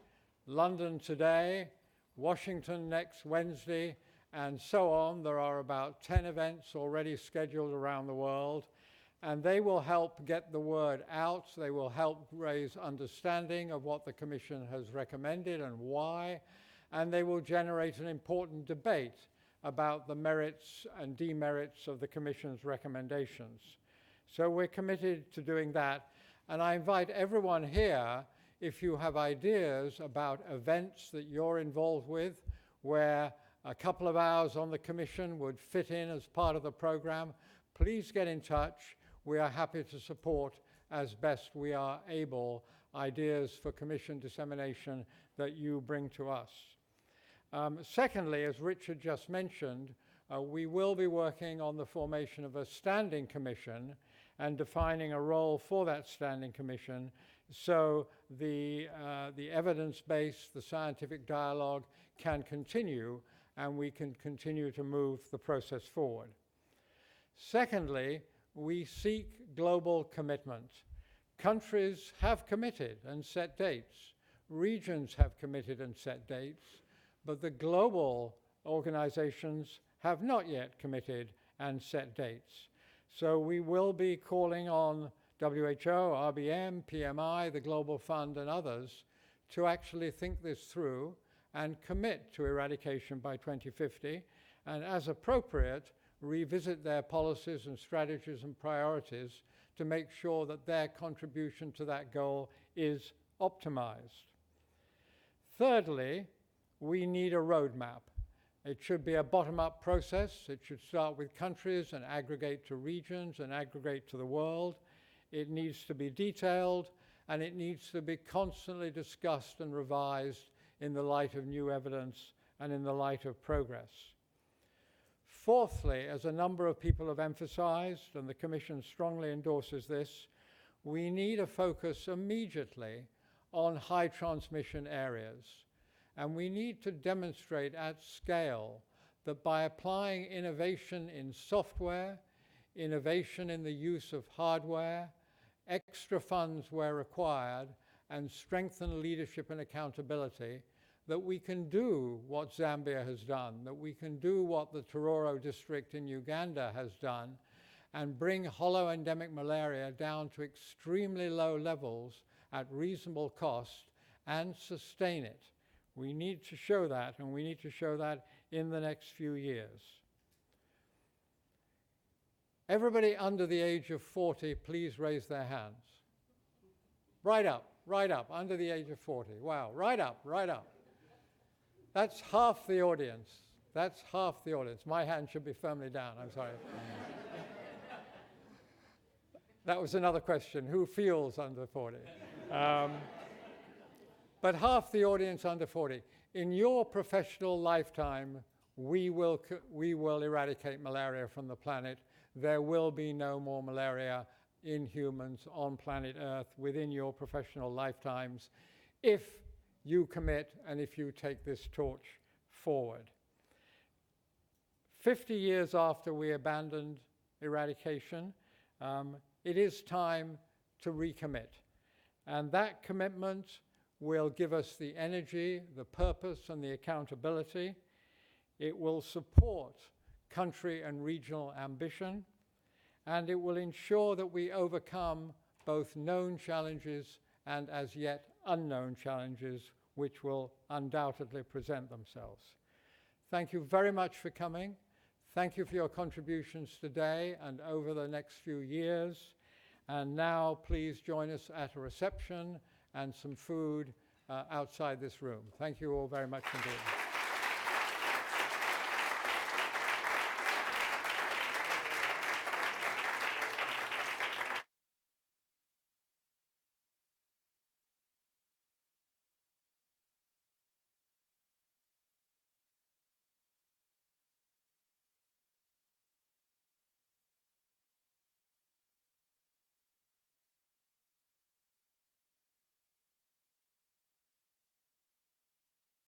London today, Washington next Wednesday, and so on. There are about 10 events already scheduled around the world, and they will help get the word out. They will help raise understanding of what the Commission has recommended and why, and they will generate an important debate about the merits and demerits of the Commission's recommendations. So we're committed to doing that, and I invite everyone here, if you have ideas about events that you're involved with, where a couple of hours on the Commission would fit in as part of the program, please get in touch. We are happy to support as best we are able ideas for Commission dissemination that you bring to us. Secondly, as Richard just mentioned, we will be working on the formation of a standing commission, and defining a role for that standing commission so the evidence base, the scientific dialogue can continue and we can continue to move the process forward. Secondly, we seek global commitment. Countries have committed and set dates. Regions have committed and set dates, but the global organizations have not yet committed and set dates. So we will be calling on WHO, RBM, PMI, the Global Fund, and others to actually think this through and commit to eradication by 2050, and as appropriate, revisit their policies and strategies and priorities to make sure that their contribution to that goal is optimized. Thirdly, we need a roadmap. It should be a bottom-up process. It should start with countries and aggregate to regions and aggregate to the world. It needs to be detailed, and it needs to be constantly discussed and revised in the light of new evidence and in the light of progress. Fourthly, as a number of people have emphasized, and the Commission strongly endorses this, we need a focus immediately on high transmission areas. And we need to demonstrate at scale that by applying innovation in software, innovation in the use of hardware, extra funds where required, and strengthen leadership and accountability, that we can do what Zambia has done, that we can do what the Tororo district in Uganda has done, and bring hollow endemic malaria down to extremely low levels at reasonable cost and sustain it. We need to show that, and we need to show that in the next few years. Everybody under the age of 40, please raise their hands. Right up, under the age of 40. Wow, right up. That's half the audience. That's half the audience. My hand should be firmly down, I'm sorry. That was another question, who feels under 40? But half the audience under 40. In your professional lifetime, we will eradicate malaria from the planet. There will be no more malaria in humans on planet Earth within your professional lifetimes if you commit and if you take this torch forward. 50 years after we abandoned eradication, it is time to recommit. And that commitment will give us the energy, the purpose, and the accountability. It will support country and regional ambition, and it will ensure that we overcome both known challenges and as yet unknown challenges which will undoubtedly present themselves. Thank you very much for coming. Thank you for your contributions today and over the next few years. And now please join us at a reception and some food outside this room. Thank you all very much indeed.